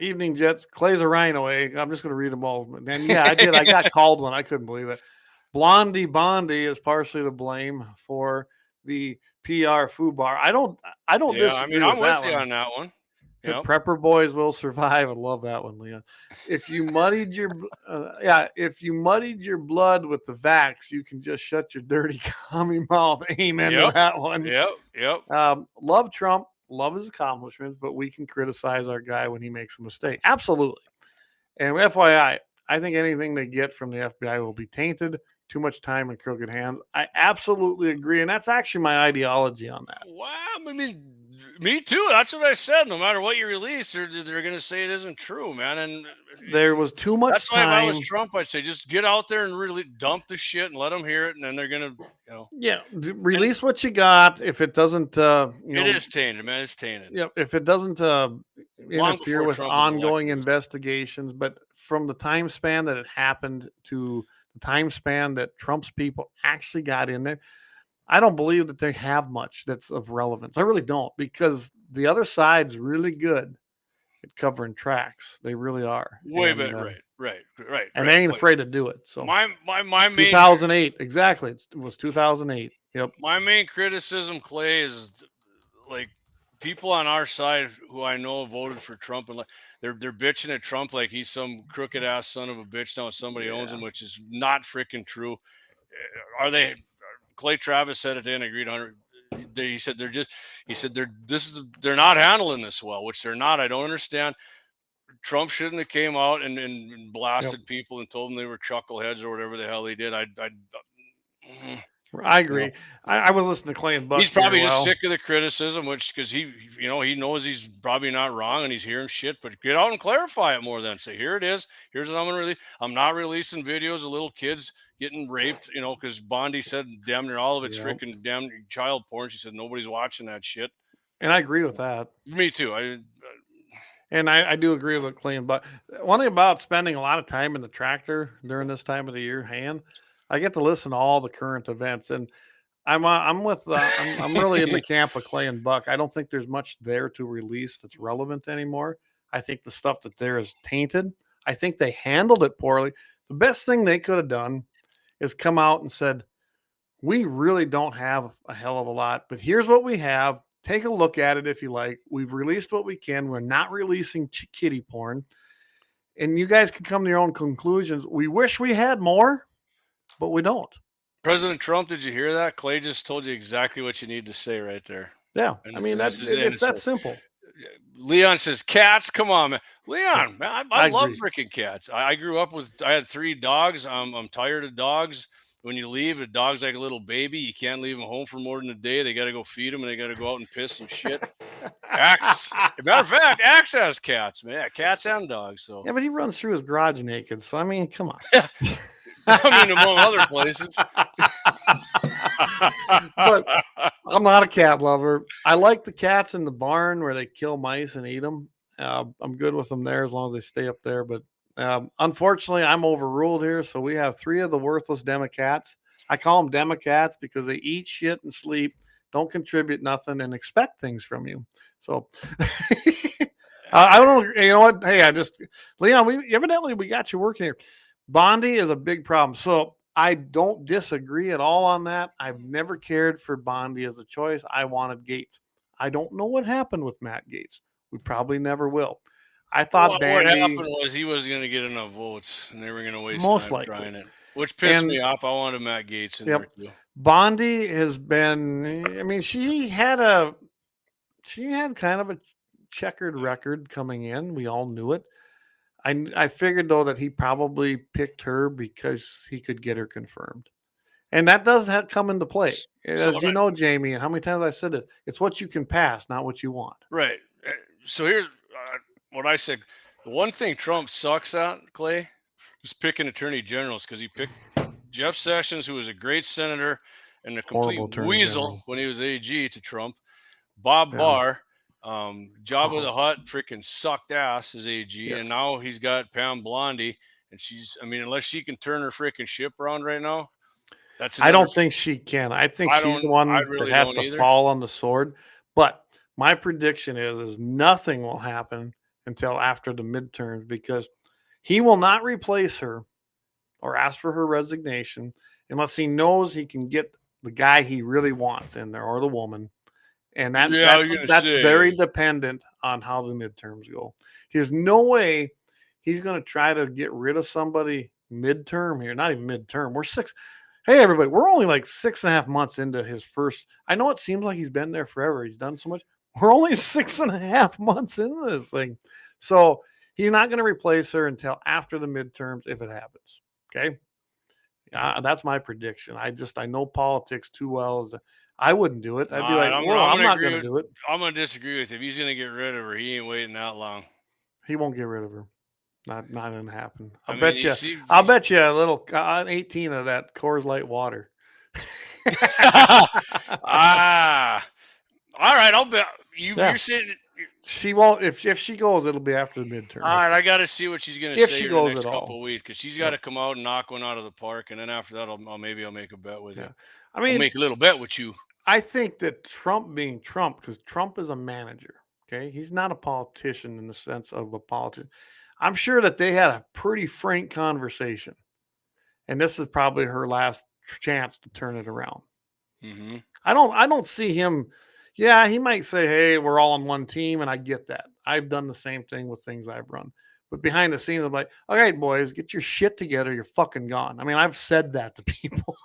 Evening Jets, Clay's a Rhinaway. I'm just going to read them all. And yeah, I did. I got called one. I couldn't believe it. Blondie Bondi is partially to blame for the PR FUBAR. I don't disagree. I mean, I'm with you one. on that one. Yep. Prepper boys will survive. I love that one, Leon. If you muddied your blood with the vax, you can just shut your dirty commie mouth. Amen to that one. Yep. Love Trump, love his accomplishments, but we can criticize our guy when he makes a mistake. Absolutely. And FYI, I think anything they get from the FBI will be tainted. Too much time in crooked hands. I absolutely agree, and that's actually my ideology on that. Wow, I mean, me too. That's what I said. No matter what you release, they're going to say it isn't true, man. And there was too much that's time. Why if I was Trump, I'd say just get out there and really dump the shit and let them hear it, and then they're going to, release what you got. If it doesn't, it is tainted, man. It's tainted. Yeah, if it doesn't interfere with ongoing investigations, but from the time span that it happened to the time span that Trump's people actually got in there, I don't believe that they have much that's of relevance. I really don't, because the other side's really good at covering tracks. They really are. Way better, right. And they ain't afraid to do it. So my main 2008, exactly. It was 2008. Yep. My main criticism, Clay, is like people on our side who I know voted for Trump, and they're bitching at Trump like he's some crooked ass son of a bitch now somebody owns him, which is not freaking true. Are they? Clay Travis said it, and agreed on it. He said they're not handling this well, which they're not. I don't understand. Trump shouldn't have came out and blasted people and told them they were chuckleheads or whatever the hell he did. I agree. I was listening to Clay and Buck. He's probably just sick of the criticism, because he knows he's probably not wrong and he's hearing shit. But get out and clarify it more. Then say, here it is. Here's what I'm going to release. I'm not releasing videos of little kids getting raped. Because Bondi said damn near all of it's freaking damn child porn. She said nobody's watching that shit. And I agree with that. Me too. I do agree with Clay and Buck. One thing about spending a lot of time in the tractor during this time of the year, I get to listen to all the current events, and I'm really in the camp of Clay and Buck. I don't think there's much there to release that's relevant anymore. I think the stuff that there is tainted. I think they handled it poorly. The best thing they could have done is come out and said, we really don't have a hell of a lot, but here's what we have. Take a look at it if you like. We've released what we can. We're not releasing kitty porn, and you guys can come to your own conclusions. We wish we had more, but we don't. President Trump, did you hear that? Clay just told you exactly what you need to say right there. Yeah. I mean, it's that simple. Leon says, cats, come on, man. Leon, man, I love freaking cats. I grew up I had 3 dogs. I'm tired of dogs. when you leave, a dog's like a little baby. You can't leave them home for more than a day. They got to go feed them, and they got to go out and piss and shit. Axe, matter of fact, Axe has cats, man. Yeah, cats and dogs. So Yeah, but he runs through his garage naked. So I mean, come on. I mean, among other places. But I'm not a cat lover. I like the cats in the barn where they kill mice and eat them. I'm good with them there as long as they stay up there. But unfortunately, I'm overruled here. So we have 3 of the worthless Democats. I call them Democats because they eat shit and sleep, don't contribute nothing, and expect things from you. So I don't know. You know what? Hey, Leon, evidently we got you working here. Bondi is a big problem. So I don't disagree at all on that. I've never cared for Bondi as a choice. I wanted Gates. I don't know what happened with Matt Gates. We probably never will. I thought what happened was he wasn't going to get enough votes, and they were going to waste time trying it, which pissed me off. I wanted Matt Gates in there too. Bondi has been. I mean, she had kind of a checkered record coming in. We all knew it. I figured, though, that he probably picked her because he could get her confirmed. And that does come into play. As you know, Jamie, and how many times I said it, it's what you can pass, not what you want. Right. So here's what I said. The one thing Trump sucks at, Clay, is picking attorney generals, because he picked Jeff Sessions, who was a great senator and a complete weasel when he was AG to Trump. Bob Barr. Jabba the Hutt freaking sucked ass as AG, and now he's got Pam Blondie, and unless she can turn her freaking ship around right now, I don't think she can. I think she's the one that has to fall on the sword. But my prediction is nothing will happen until after the midterms, because he will not replace her or ask for her resignation unless he knows he can get the guy he really wants in there, or the woman. And that's very dependent on how the midterms go. There's no way he's going to try to get rid of somebody midterm here. Not even midterm. Hey, everybody, we're only like 6.5 months into his first. I know it seems like he's been there forever. He's done so much. We're only 6.5 months into this thing. So he's not going to replace her until after the midterms, if it happens. Okay. That's my prediction. I know politics too well. I wouldn't do it. I'd be like, I'm not going to do it. I'm going to disagree with you. If he's going to get rid of her, he ain't waiting that long. He won't get rid of her. Not going to happen. I'll bet you a little 18 of that Coors Light water. All right. I'll bet you're sitting. She won't. If she goes, it'll be after the midterm. All right, I got to see what she's going to say in the next couple of weeks, because she's got to come out and knock one out of the park, and then after that, I'll make a bet with you. I mean, I'll make a little bet with you. I think that Trump being Trump, because Trump is a manager. Okay, he's not a politician in the sense of a politician. I'm sure that they had a pretty frank conversation, and this is probably her last chance to turn it around. Mm-hmm. I don't see him. Yeah, he might say, hey, we're all on one team, and I get that. I've done the same thing with things I've run. But behind the scenes, I'm like, all right, boys, get your shit together. You're fucking gone. I mean, I've said that to people.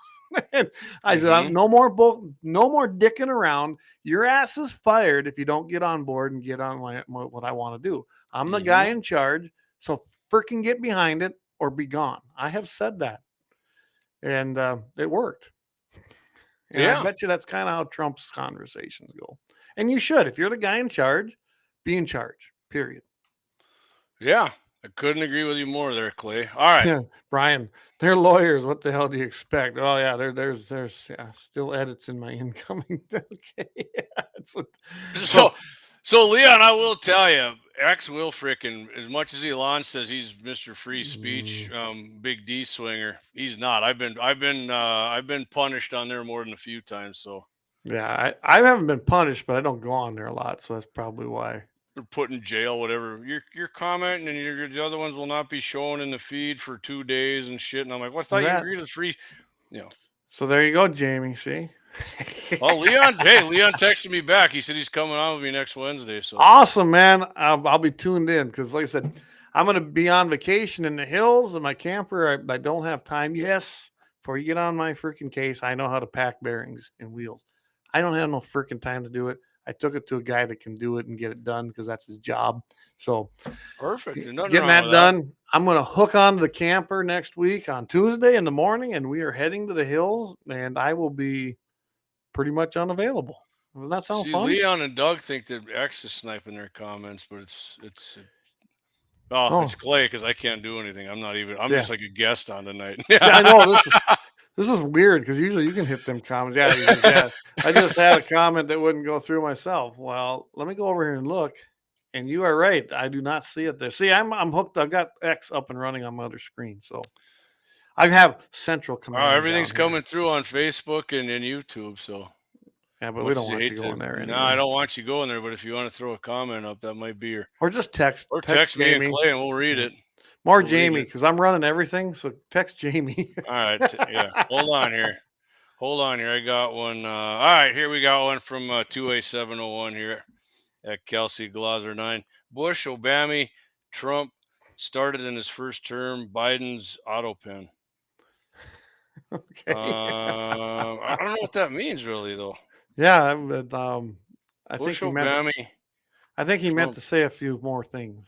I said, no more dicking around. Your ass is fired if you don't get on board and get on what I want to do. I'm the guy in charge, so freaking get behind it or be gone. I have said that. And it worked. And I bet you that's kind of how Trump's conversations go. And you should. If you're the guy in charge, be in charge, period. Yeah. I couldn't agree with you more there, Clay. All right. Brian, they're lawyers. What the hell do you expect? Oh, yeah, there's still edits in my incoming. Okay. So, Leon, I will tell you, X will frickin', as much as Elon says he's Mr. Free Speech, Big D swinger, he's not. I've been punished on there more than a few times. So yeah, I haven't been punished, but I don't go on there a lot, so that's probably why. They're put in jail, whatever. You're commenting, and the other ones will not be shown in the feed for 2 days and shit. And I'm like, what's that? You agree to free? So there you go, Jamie. See. Well, Leon texted me back. He said he's coming on with me next Wednesday. So awesome, man. I'll be tuned in, because, like I said, I'm going to be on vacation in the hills in my camper. I don't have time. Yes, before you get on my freaking case, I know how to pack bearings and wheels. I don't have no freaking time to do it. I took it to a guy that can do it and get it done because that's his job. So Perfect. There's nothing getting wrong that with done. I'm going to hook onto the camper next week on Tuesday in the morning, and we are heading to the hills, and I will be pretty much unavailable. Does that sound See, fun? Leon and Doug think that X is sniping their comments, but it's it's Clay because I can't do anything. I'm just like a guest on tonight. Yeah, I know this is weird because usually you can hit them comments. Yeah, I just had a comment that wouldn't go through myself. Well, let me go over here and look. And you are right. I do not see it there. See, I'm hooked. I've got X up and running on my other screen. So I have central command. Everything's coming through on Facebook and YouTube. So yeah, but we don't want you going there. No, I don't want you going there. But if you want to throw a comment up, that might be or just text me and Clay, and we'll read it. More Jamie, because I'm running everything. So text Jamie. All right. Yeah. Hold on here. I got one. All right. Here we got one from 2A701 here at Kelsey Glauser 9. Bush, Obama, Trump started in his first term. Biden's auto pen. Okay. I don't know what that means really, though. Yeah, but I Bush, think Obama. I think he Trump. meant to say a few more things.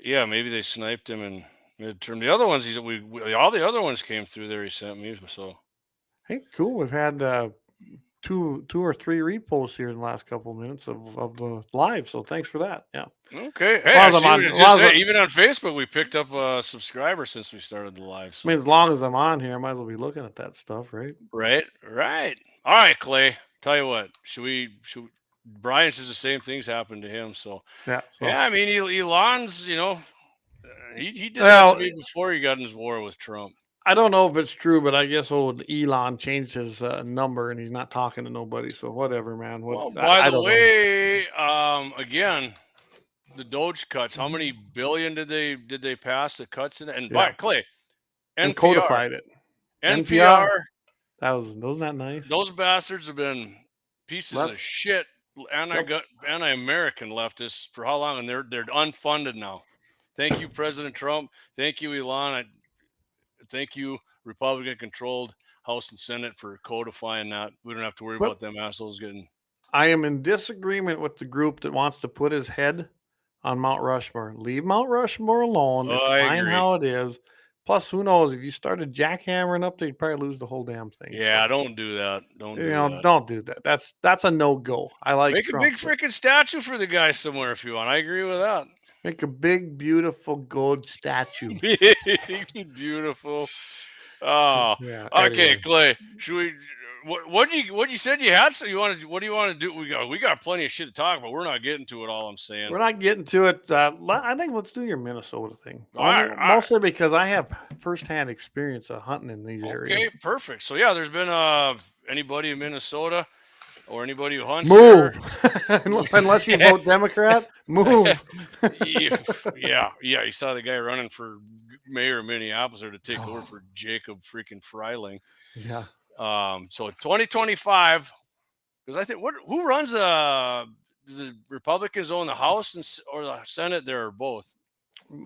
Yeah, maybe they sniped him in midterm. The other ones, all the other ones came through there. He sent me, so. Hey, cool. We've had two or three reposts here in the last couple of minutes of the live. So thanks for that. Yeah. Okay. Hey, I see what it just said. Even on Facebook, we picked up a subscriber since we started the live. So. I mean, as long as I'm on here, I might as well be looking at that stuff, right? Right. All right, Clay. Tell you what, should we Brian says the same things happened to him. So yeah. I mean, Elon's, he did that to me before he got in his war with Trump. I don't know if it's true, but I guess old Elon changed his number and he's not talking to nobody. So whatever, man. By the way, again, the Doge cuts. How many billion did they pass the cuts in? And by Clay, and codified it. NPR. Wasn't that nice? Those bastards have been pieces of shit, anti-American leftists for how long, and they're unfunded now. Thank you, President Trump. Thank you, Elon. Thank you, Republican-controlled House and Senate, for codifying that. We don't have to worry about them assholes getting. I am in disagreement with the group that wants to put his head on Mount Rushmore. Leave Mount Rushmore alone. It's fine how it is. Plus, who knows? If you started jackhammering up there, you'd probably lose the whole damn thing. Yeah, don't do that. Don't do that. That's a no-go. I like Make Trump, a big freaking statue for the guy somewhere if you want. I agree with that. Make a big, beautiful gold statue. Beautiful. Oh, yeah. Okay, anyway. Clay. Should we? What you said you had? So what do you want to do? We got plenty of shit to talk about. We're not getting to it all. I'm saying we're not getting to it. I think let's do your Minnesota thing. Mostly because I have firsthand experience of hunting in these areas. Okay, perfect. So yeah, there's been anybody in Minnesota or anybody who hunts move unless you vote Democrat. Move. yeah. You saw the guy running for mayor of Minneapolis or to take over for Jacob freaking Freiling. Yeah. So 2025, because I think who runs the Republicans own the House or the Senate there, or both?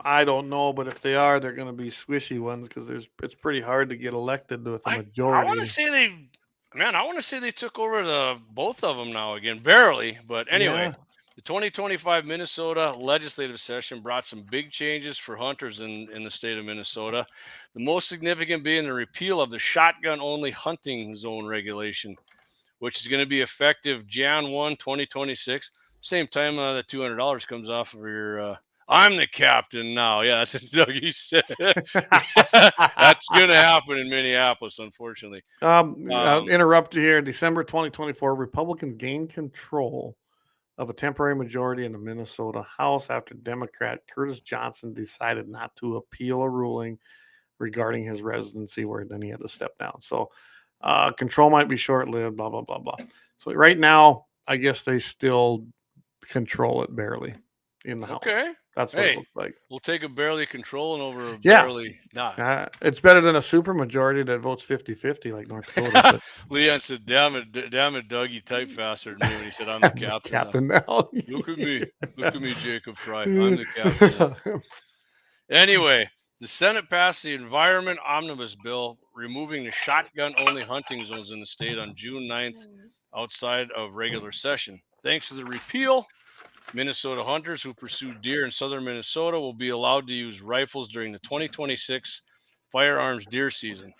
I don't know, but if they are, they're going to be swishy ones because it's pretty hard to get elected with a majority. I want to say they took over both of them now again, barely. But anyway, the 2025 Minnesota legislative session brought some big changes for hunters in the state of Minnesota. The most significant being the repeal of the shotgun-only hunting zone regulation, which is going to be effective Jan 1, 2026. Same time the $200 comes off of your I'm the captain now. Yeah, that's what Dougie said. That's going to happen in Minneapolis, unfortunately. I'll interrupt you here. December 2024, Republicans gained control of a temporary majority in the Minnesota House after Democrat Curtis Johnson decided not to appeal a ruling regarding his residency, where then he had to step down. So control might be short-lived, blah, blah, blah, blah. So right now, I guess they still control it barely in the House. Okay. That's what it looks like. We'll take a barely controlling over a barely not. It's better than a super majority that votes 50-50 like North Dakota. Leon said, damn it, Dougie typed faster than me when he said, I'm the captain. Captain now. Look at me, Jacob Fry. I'm the captain. Anyway, the Senate passed the Environment Omnibus Bill, removing the shotgun-only hunting zones in the state on June 9th. outside of regular session. Thanks to the repeal, Minnesota hunters who pursue deer in southern Minnesota will be allowed to use rifles during the 2026 firearms deer season.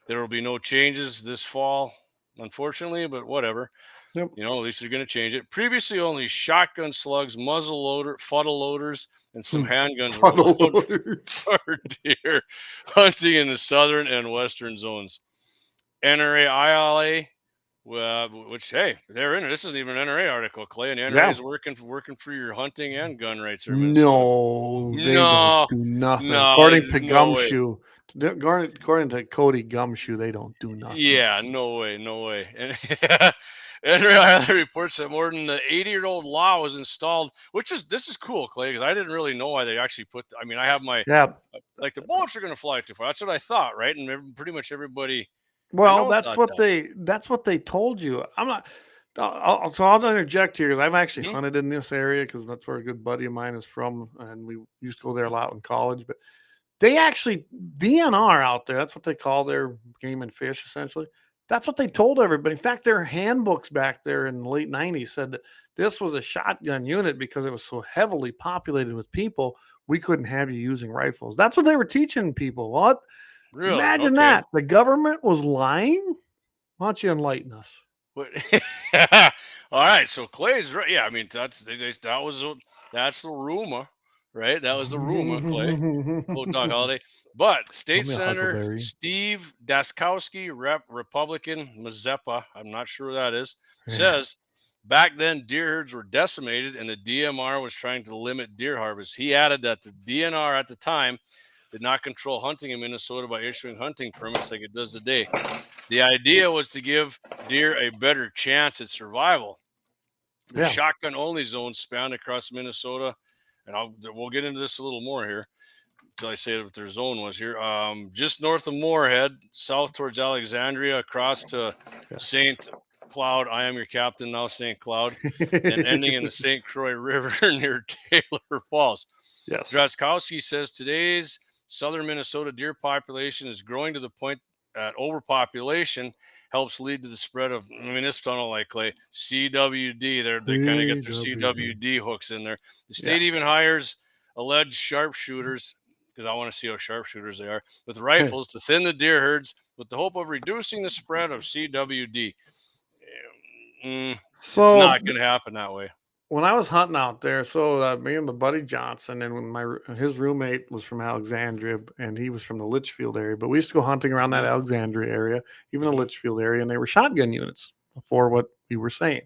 There will be no changes this fall, unfortunately, but whatever. Yep. You know, at least they're going to change it. Previously, only shotgun slugs, muzzle loader, fuddle loaders, and some handguns were allowed for deer hunting in the southern and western zones. NRA ILA, which, hey, they're in it. This isn't even an NRA article, Clay, and the NRA is working for your hunting and gun rights. No, they don't do nothing. According to Gumshoe, according to Cody Gumshoe, they don't do nothing. Yeah, no way. And NRA reports that more than the 80-year-old law was installed, this is cool, Clay, because I didn't really know why they actually put. I mean, I have my like the bullets are going to fly too far. That's what I thought, right? And pretty much everybody. Well, that's what they told you. I'm not. So I'll interject here because I've actually hunted in this area because that's where a good buddy of mine is from, and we used to go there a lot in college. But they actually DNR out there. That's what they call their game and fish, essentially. That's what they told everybody. In fact, their handbooks back there in the late 90s said that this was a shotgun unit because it was so heavily populated with people. We couldn't have you using rifles. That's what they were teaching people. What? Really? Imagine that. The government was lying? Why don't you enlighten us? All right. So Clay's right. Yeah, I mean, that's the rumor, right? That was the rumor, Clay. Cold Dog Holiday. But State Senator Steve Daskowski, Republican, Mazeppa, I'm not sure who that is, says back then deer herds were decimated and the DMR was trying to limit deer harvest. He added that the DNR at the time did not control hunting in Minnesota by issuing hunting permits like it does today. The idea was to give deer a better chance at survival. The shotgun-only zone spanned across Minnesota, and we'll get into this a little more here until I say what their zone was here. Just north of Moorhead, south towards Alexandria, across to St. Cloud. I am your captain now, St. Cloud, and ending in the St. Croix River near Taylor Falls. Yes. Draskowski says today's southern Minnesota deer population is growing to the point that overpopulation helps lead to the spread of, I mean, this tunnel like Clay, CWD. They kind of get their CWD hooks in there. The state even hires alleged sharpshooters, because I want to see how sharpshooters they are, with rifles to thin the deer herds with the hope of reducing the spread of CWD. It's not going to happen that way. When I was hunting out there, so me and my buddy Johnson, and when his roommate was from Alexandria, and he was from the Litchfield area, but we used to go hunting around that Alexandria area, even the Litchfield area, and they were shotgun units for what you were saying.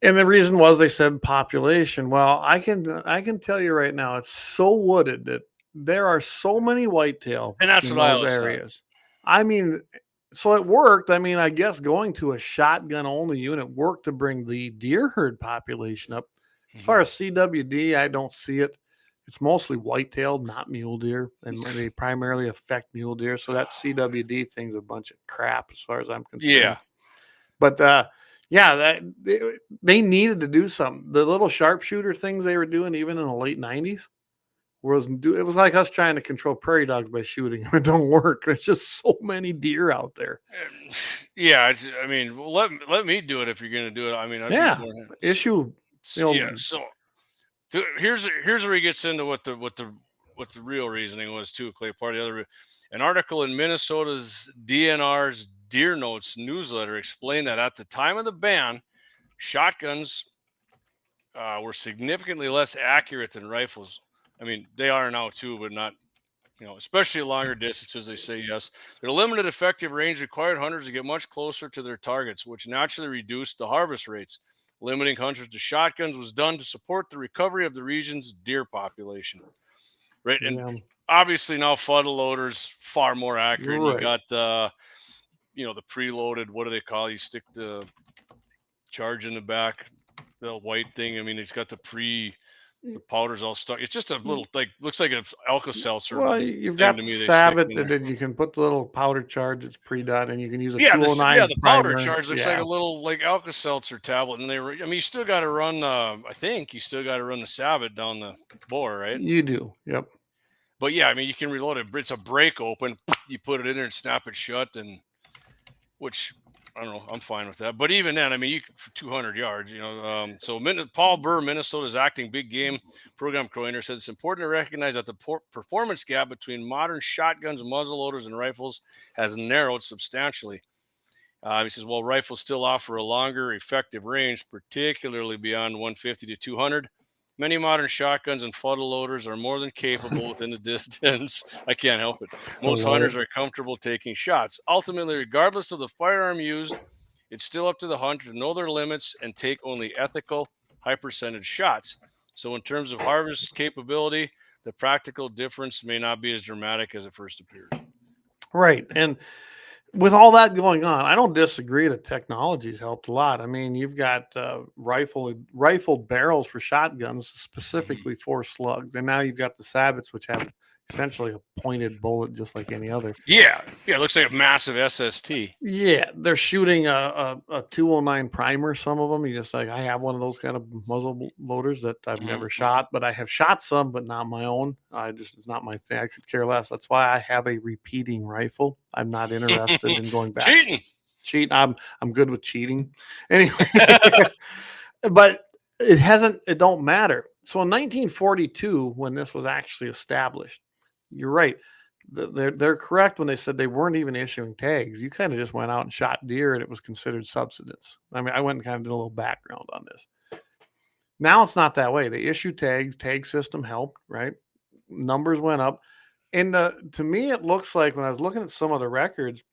And the reason was they said population. Well, I can tell you right now, it's so wooded that there are so many whitetail and that's in what those areas. I mean, so it worked. I mean, I guess going to a shotgun only unit worked to bring the deer herd population up. As far as CWD, I don't see it. It's mostly whitetail, not mule deer, and they primarily affect mule deer. So that CWD thing's a bunch of crap as far as I'm concerned. Yeah. But they needed to do something. The little sharpshooter things they were doing, even in the late 90s, it was like us trying to control prairie dogs by shooting them. It don't work. There's just so many deer out there. Yeah, I mean, let me do it if you're going to do it. I mean, issue. So here's where he gets into what the real reasoning was too. Clay, part of the other, an article in Minnesota's DNR's Deer Notes newsletter explained that at the time of the ban, shotguns were significantly less accurate than rifles. I mean, they are now too, but not, especially longer distances, they say yes. Their limited effective range required hunters to get much closer to their targets, which naturally reduced the harvest rates. Limiting hunters to shotguns was done to support the recovery of the region's deer population. Right. And obviously now fuddle loaders far more accurate. Right. You got the preloaded, what do they call it? You stick the charge in the back, the white thing. I mean, it's got the powder's all stuck. It's just a little, looks like an Alka-Seltzer. Well, you've got Sabbath, and then you can put the little powder charge that's pre-done, and you can use a 209. The powder charge looks like a little Alka-Seltzer tablet, and you still got to run. I think you still got to run the Sabbath down the bore, right? You do, yep. But yeah, I mean, you can reload it. It's a break open. You put it in there and snap it shut, and which I don't know. I'm fine with that. But even then, I mean, you for 200 yards, So Paul Burr, Minnesota's acting big game program coordinator, said it's important to recognize that the performance gap between modern shotguns, muzzleloaders, and rifles has narrowed substantially. He says, while rifles still offer a longer, effective range, particularly beyond 150 to 200, many modern shotguns and funnel loaders are more than capable within the distance. I can't help it. Most hunters are comfortable taking shots. Ultimately, regardless of the firearm used, it's still up to the hunter to know their limits and take only ethical, high percentage shots. So in terms of harvest capability, the practical difference may not be as dramatic as it first appears. Right. And with all that going on, I don't disagree that technology's helped a lot. I mean, you've got rifle barrels for shotguns specifically for slugs, and now you've got the sabots, which have essentially a pointed bullet just like any other. Yeah, it looks like a massive SST. Yeah, they're shooting a 209 primer. Some of them, you just like, I have one of those kind of muzzle loaders that I've never shot, but I have shot some, but not my own. It's not my thing. I could care less. That's why I have a repeating rifle. I'm not interested in going back. Cheating. I'm good with cheating. Anyway, but it don't matter. So in 1942, when this was actually established, you're right. They're correct when they said they weren't even issuing tags. You kind of just went out and shot deer and it was considered subsistence. I mean, I went and kind of did a little background on this. Now it's not that way. They issue tags. Tag system helped, right? Numbers went up. And to me, it looks like when I was looking at some of the records,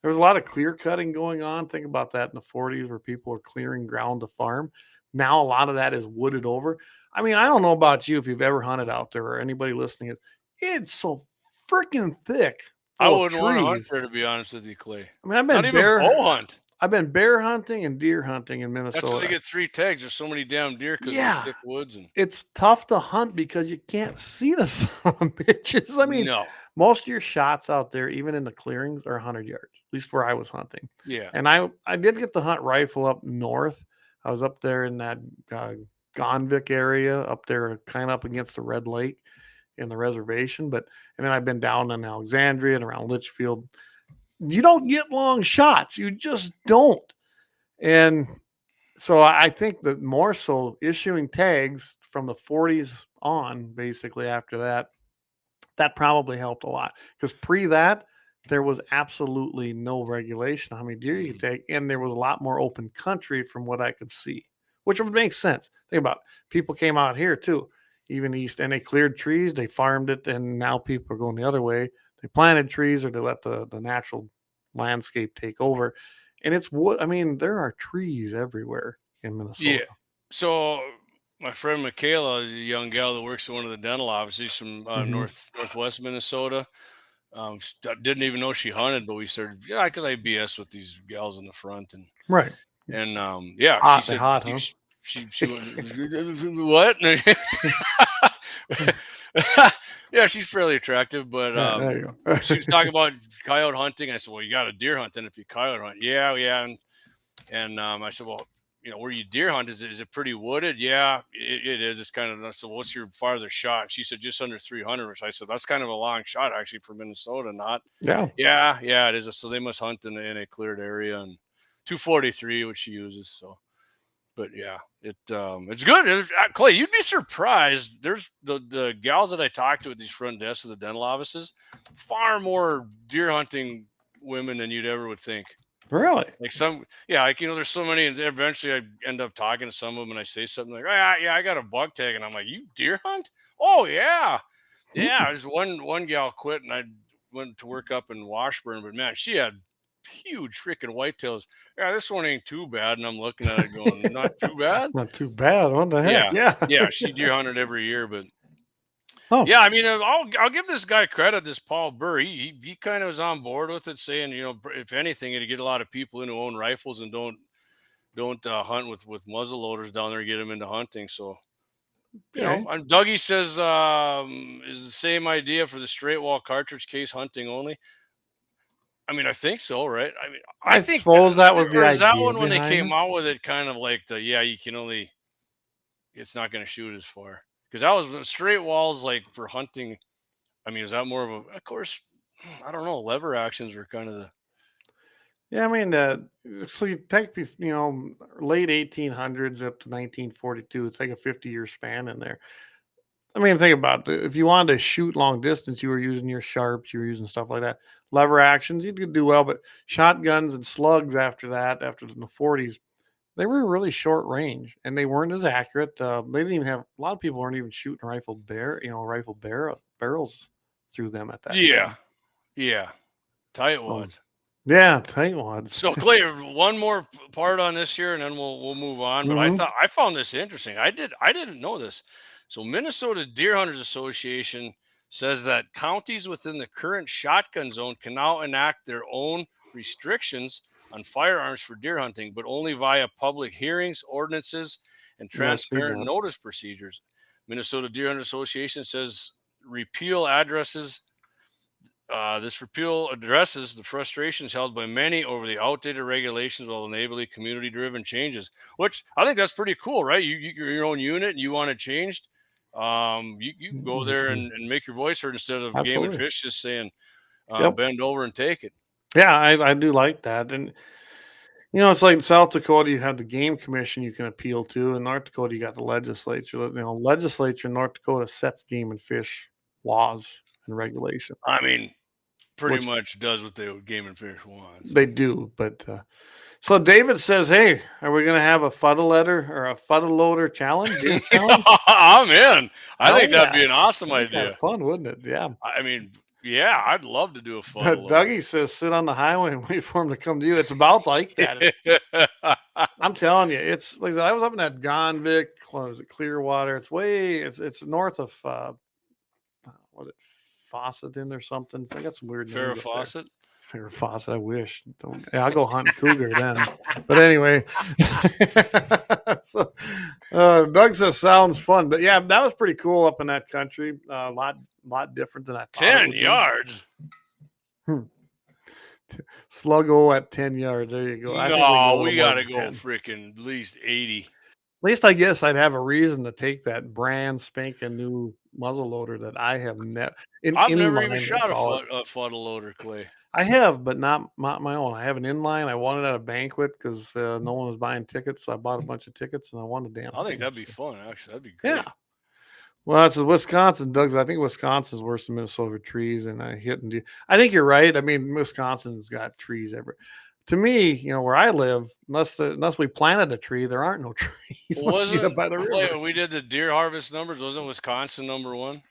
there was a lot of clear cutting going on. Think about that in the 40s where people were clearing ground to farm. Now a lot of that is wooded over. I mean, I don't know about you if you've ever hunted out there or anybody listening. It's so freaking thick. I wouldn't want to hunt there, to be honest with you, Clay. I mean, I've been bear hunting and deer hunting in Minnesota. That's why they get 3 tags. There's so many damn deer because of the thick woods. And it's tough to hunt because you can't see the son of bitches. I mean, most of your shots out there, even in the clearings, are 100 yards, at least where I was hunting. Yeah. And I did get to hunt rifle up north. I was up there in that Gonvick area, up there kind of up against the Red Lake in the reservation. And then I've been down in Alexandria and around Litchfield. You don't get long shots. You just don't. And so I think that more so issuing tags from the 40s on, basically after that probably helped a lot. Because pre that, there was absolutely no regulation on how many deer you could take. And there was a lot more open country from what I could see, which would make sense. Think about it. People came out here too, even east, and they cleared trees, they farmed it, and now people are going the other way. They planted trees or they let the natural landscape take over. And it's wood. I mean, there are trees everywhere in Minnesota. Yeah. So my friend Michaela is a young gal that works at one of the dental offices from northwest Minnesota. Didn't even know she hunted, but we started, because I BS with these gals in the front. And right. And she said, hot, huh? she what? Yeah, she's fairly attractive, but there you go. she was talking about coyote hunting. I said, well, you got to deer hunt then if you coyote hunt. Yeah. And I said, well, where you deer hunt, is it pretty wooded? Yeah, it is. It's kind of, I said, well, what's your farthest shot? She said, just under 300, which I said, that's kind of a long shot actually for Minnesota, not. Yeah, it is. So they must hunt in a cleared area, and 243, which she uses. So, but yeah, it's good. Clay, you'd be surprised. There's the gals that I talked to at these front desks of the dental offices, far more deer hunting women than you'd ever would think. Really? Like there's so many, and eventually I end up talking to some of them, and I say something like, I got a buck tag, and I'm like, you deer hunt? Oh yeah. There's one gal quit, and I went to work up in Washburn, but man, she had huge freaking whitetails. Yeah, this one ain't too bad, and I'm looking at it going, not too bad. Not too bad. What the heck? Yeah. She deer hunted every year, but yeah, I mean, I'll give this guy credit. This Paul Burr, he kind of was on board with it, saying, if anything, it'd get a lot of people in who own rifles and don't hunt with muzzle loaders down there, get them into hunting. So, and Dougie says is the same idea for the straight wall cartridge case hunting only. I mean, I think so, right? I mean, I suppose that was the idea. That one when they came out with it, kind of like you can only, it's not going to shoot as far. Because that was straight walls, like for hunting. I mean, is that more of course, I don't know. Lever actions were kind of Yeah, I mean, so you take these, late 1800s up to 1942. It's like a 50-year span in there. I mean, think about it. If you wanted to shoot long distance, you were using your sharps, you were using stuff like that. Lever actions, you could do well, but shotguns and slugs after that, after the 40s, they were really short range and they weren't as accurate. They didn't even have, a lot of people weren't even shooting barrels through them at that time. Yeah. Tight wads. Yeah, tight wads. So Clay, one more part on this here, and then we'll move on. But I found this interesting. I didn't know this. So Minnesota Deer Hunters Association says that counties within the current shotgun zone can now enact their own restrictions on firearms for deer hunting, but only via public hearings, ordinances, and transparent notice procedures. Minnesota Deer Hunters Association says this repeal addresses the frustrations held by many over the outdated regulations while enabling community-driven changes, which I think that's pretty cool, right? You're your own unit and you want it changed. You can go there and make your voice heard instead of Game and Fish just saying, bend over and take it. Yeah, I do like that. And, it's like in South Dakota, you have the Game Commission you can appeal to. In North Dakota, you got the legislature. Legislature in North Dakota sets Game and Fish laws and regulation. I mean, pretty much does what the Game and Fish wants. They do, but so David says, "Hey, are we going to have a fuddle loader challenge?" I'm in. I think that'd be an awesome idea. Fun, wouldn't it? Yeah. I mean, yeah, I'd love to do a fuddle loader. Dougie says, "Sit on the highway and wait for him to come to you." It's about like that. I'm telling you, it's like I was up in that Gonvick, Clearwater. It's north of was it Fawcett or something? So I got some weird names. Fawcett. I wish. I'll go hunt cougar then. But anyway, so Doug says sounds fun. But yeah, that was pretty cool up in that country. A lot different than I thought. 10 yards. Sluggo at 10 yards. There you go. No, we got to go freaking at least 80. At least I guess I'd have a reason to take that brand spanking new muzzle loader that I have never. I've never even shot a fuddle loader, Clay. I have, but not my own. I have an inline. I won it at a banquet because no one was buying tickets. So I bought a bunch of tickets and I won the damn. I think that'd be fun. Actually, that'd be great. Yeah. Well, that's Wisconsin, Doug's. I think Wisconsin's worse than Minnesota for trees, and I think you're right. I mean, Wisconsin's got trees everywhere. To me, where I live, unless we planted a tree, there aren't no trees. When we did the deer harvest numbers, wasn't Wisconsin number one?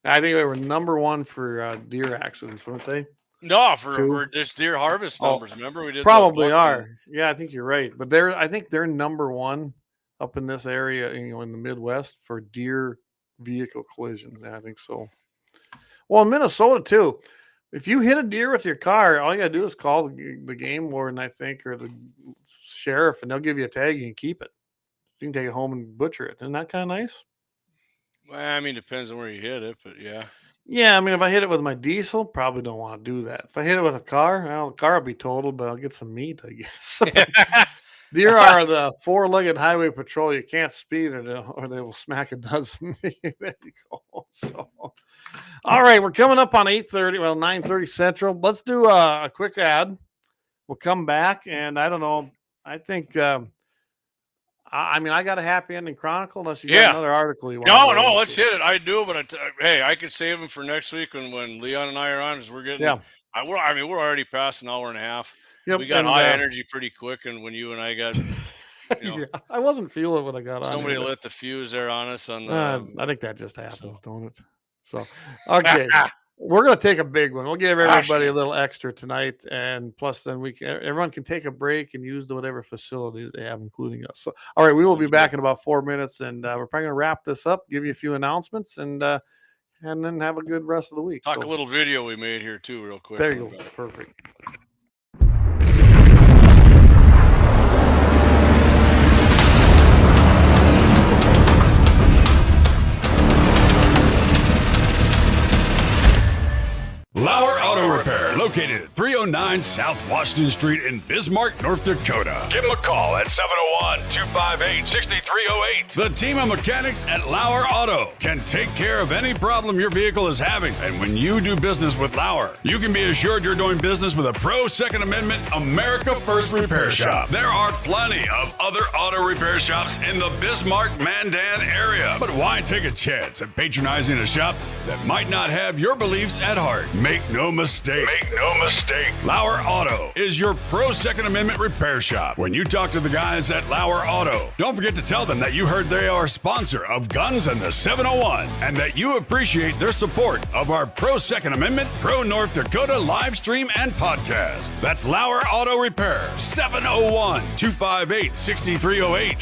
I think they were number one for deer accidents, weren't they? No, for just deer harvest numbers. Remember we did probably are. Yeah, I think you're right. But I think they're number one up in this area, in the Midwest for deer vehicle collisions. I think so. Well, in Minnesota too. If you hit a deer with your car, all you gotta do is call the game warden, I think, or the sheriff, and they'll give you a tag. You can keep it. You can take it home and butcher it. Isn't that kind of nice? Well, I mean, depends on where you hit it, but yeah. Yeah, I mean, if I hit it with my diesel, probably don't want to do that. If I hit it with a car, the car will be totaled, but I'll get some meat, I guess. Deer are the four-legged highway patrol. You can't speed or they will smack a dozen. There you go. So, all right, we're coming up on 8:30, 9:30 Central. Let's do a quick ad. We'll come back, and I don't know. I think, I got a happy ending Chronicle unless you got another article you want. No, let's hit it. I do, but hey, I could save them for next week when Leon and I are on. We're getting. Yeah. We're already past an hour and a half. Yep, we got high energy pretty quick, and when you and I got, I wasn't feeling what I got. Somebody lit the fuse there on us. I think that just happens, don't it? So, okay, we're gonna take a big one. We'll give everybody a little extra tonight, and plus, then everyone can take a break and use whatever facilities they have, including us. So, all right, we will be back in about 4 minutes, and we're probably gonna wrap this up, give you a few announcements, and then have a good rest of the week. Talk a little video we made here too, real quick. There you go. Perfect. LAUER Auto Repair, located at 309 South Washington Street in Bismarck, North Dakota. Give them a call at 701-258-6308. The team of mechanics at Lauer Auto can take care of any problem your vehicle is having. And when you do business with Lauer, you can be assured you're doing business with a pro Second Amendment America First repair shop. There are plenty of other auto repair shops in the Bismarck-Mandan area. But why take a chance at patronizing a shop that might not have your beliefs at heart? Make no mistake. Lauer Auto is your pro Second Amendment repair shop. When you talk to the guys at Lauer Auto, don't forget to tell them that you heard they are a sponsor of Guns and the 701 and that you appreciate their support of our pro Second Amendment, pro North Dakota live stream and podcast. That's Lauer Auto Repair, 701-258-6308.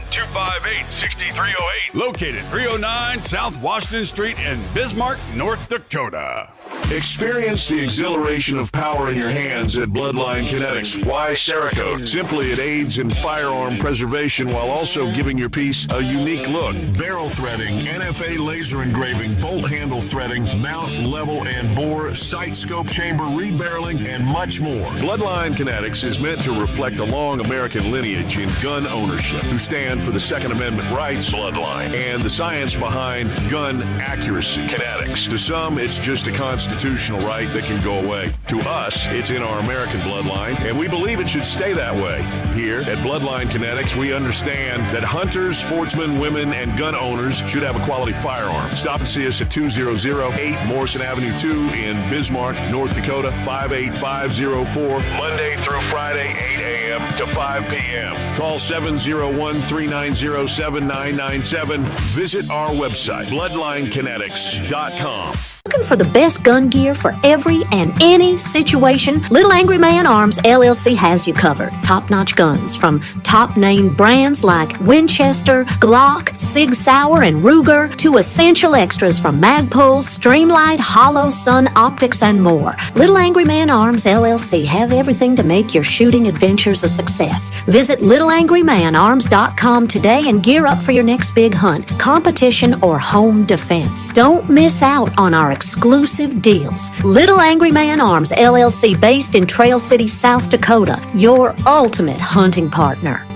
701-258-6308. Located 309 South Washington Street in Bismarck, North Dakota. Experience the exhilaration of power in your hands at Bloodline Kinetics. Why Cerakote? Simply, it aids in firearm preservation while also giving your piece a unique look. Barrel threading, NFA laser engraving, bolt handle threading, mount, level, and bore, sight scope chamber, rebarreling, and much more. Bloodline Kinetics is meant to reflect a long American lineage in gun ownership, who stand for the Second Amendment rights, Bloodline, and the science behind gun accuracy, Kinetics. To some, it's just a constitutional right that can go away. To us, it's in our American bloodline, and we believe it should stay that way. Here at Bloodline Kinetics, we understand that hunters, sportsmen, women, and gun owners should have a quality firearm. Stop and see us at 2008 Morrison Avenue 2 in Bismarck, North Dakota, 58504, Monday through Friday, 8 a.m. to 5 p.m. Call 701-390-7997. Visit our website, bloodlinekinetics.com. Looking for the best gun gear for every and any situation? Little Angry Man Arms LLC has you covered. Top-notch guns from top-name brands like Winchester, Glock, Sig Sauer, and Ruger to essential extras from Magpul, Streamlight, Hollow, Sun Optics, and more. Little Angry Man Arms LLC have everything to make your shooting adventures a success. Visit littleangrymanarms.com today and gear up for your next big hunt, competition, or home defense. Don't miss out on our exclusive deals. Little Angry Man Arms LLC, based in Trail City, South Dakota, your ultimate hunting partner.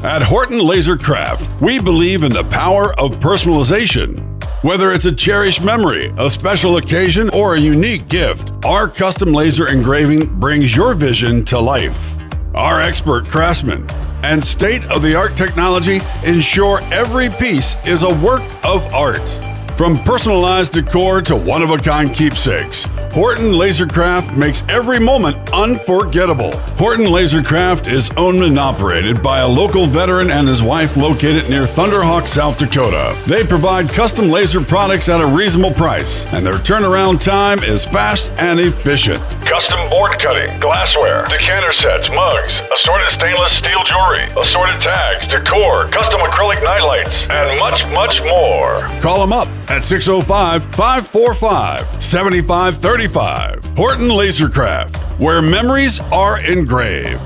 At Horton Laser Craft, we believe in the power of personalization. Whether it's a cherished memory, a special occasion, or a unique gift, our custom laser engraving brings your vision to life. Our expert craftsmen and state-of-the-art technology ensure every piece is a work of art. From personalized decor to one-of-a-kind keepsakes, Horton Lasercraft makes every moment unforgettable. Horton Lasercraft is owned and operated by a local veteran and his wife located near Thunderhawk, South Dakota. They provide custom laser products at a reasonable price, and their turnaround time is fast and efficient. Custom board cutting, glassware, decanter sets, mugs, assorted stainless steel jewelry, assorted tags, decor, custom acrylic nightlights, and much, much more. Call them up at 605-545-7535. Horton Lasercraft, where memories are engraved.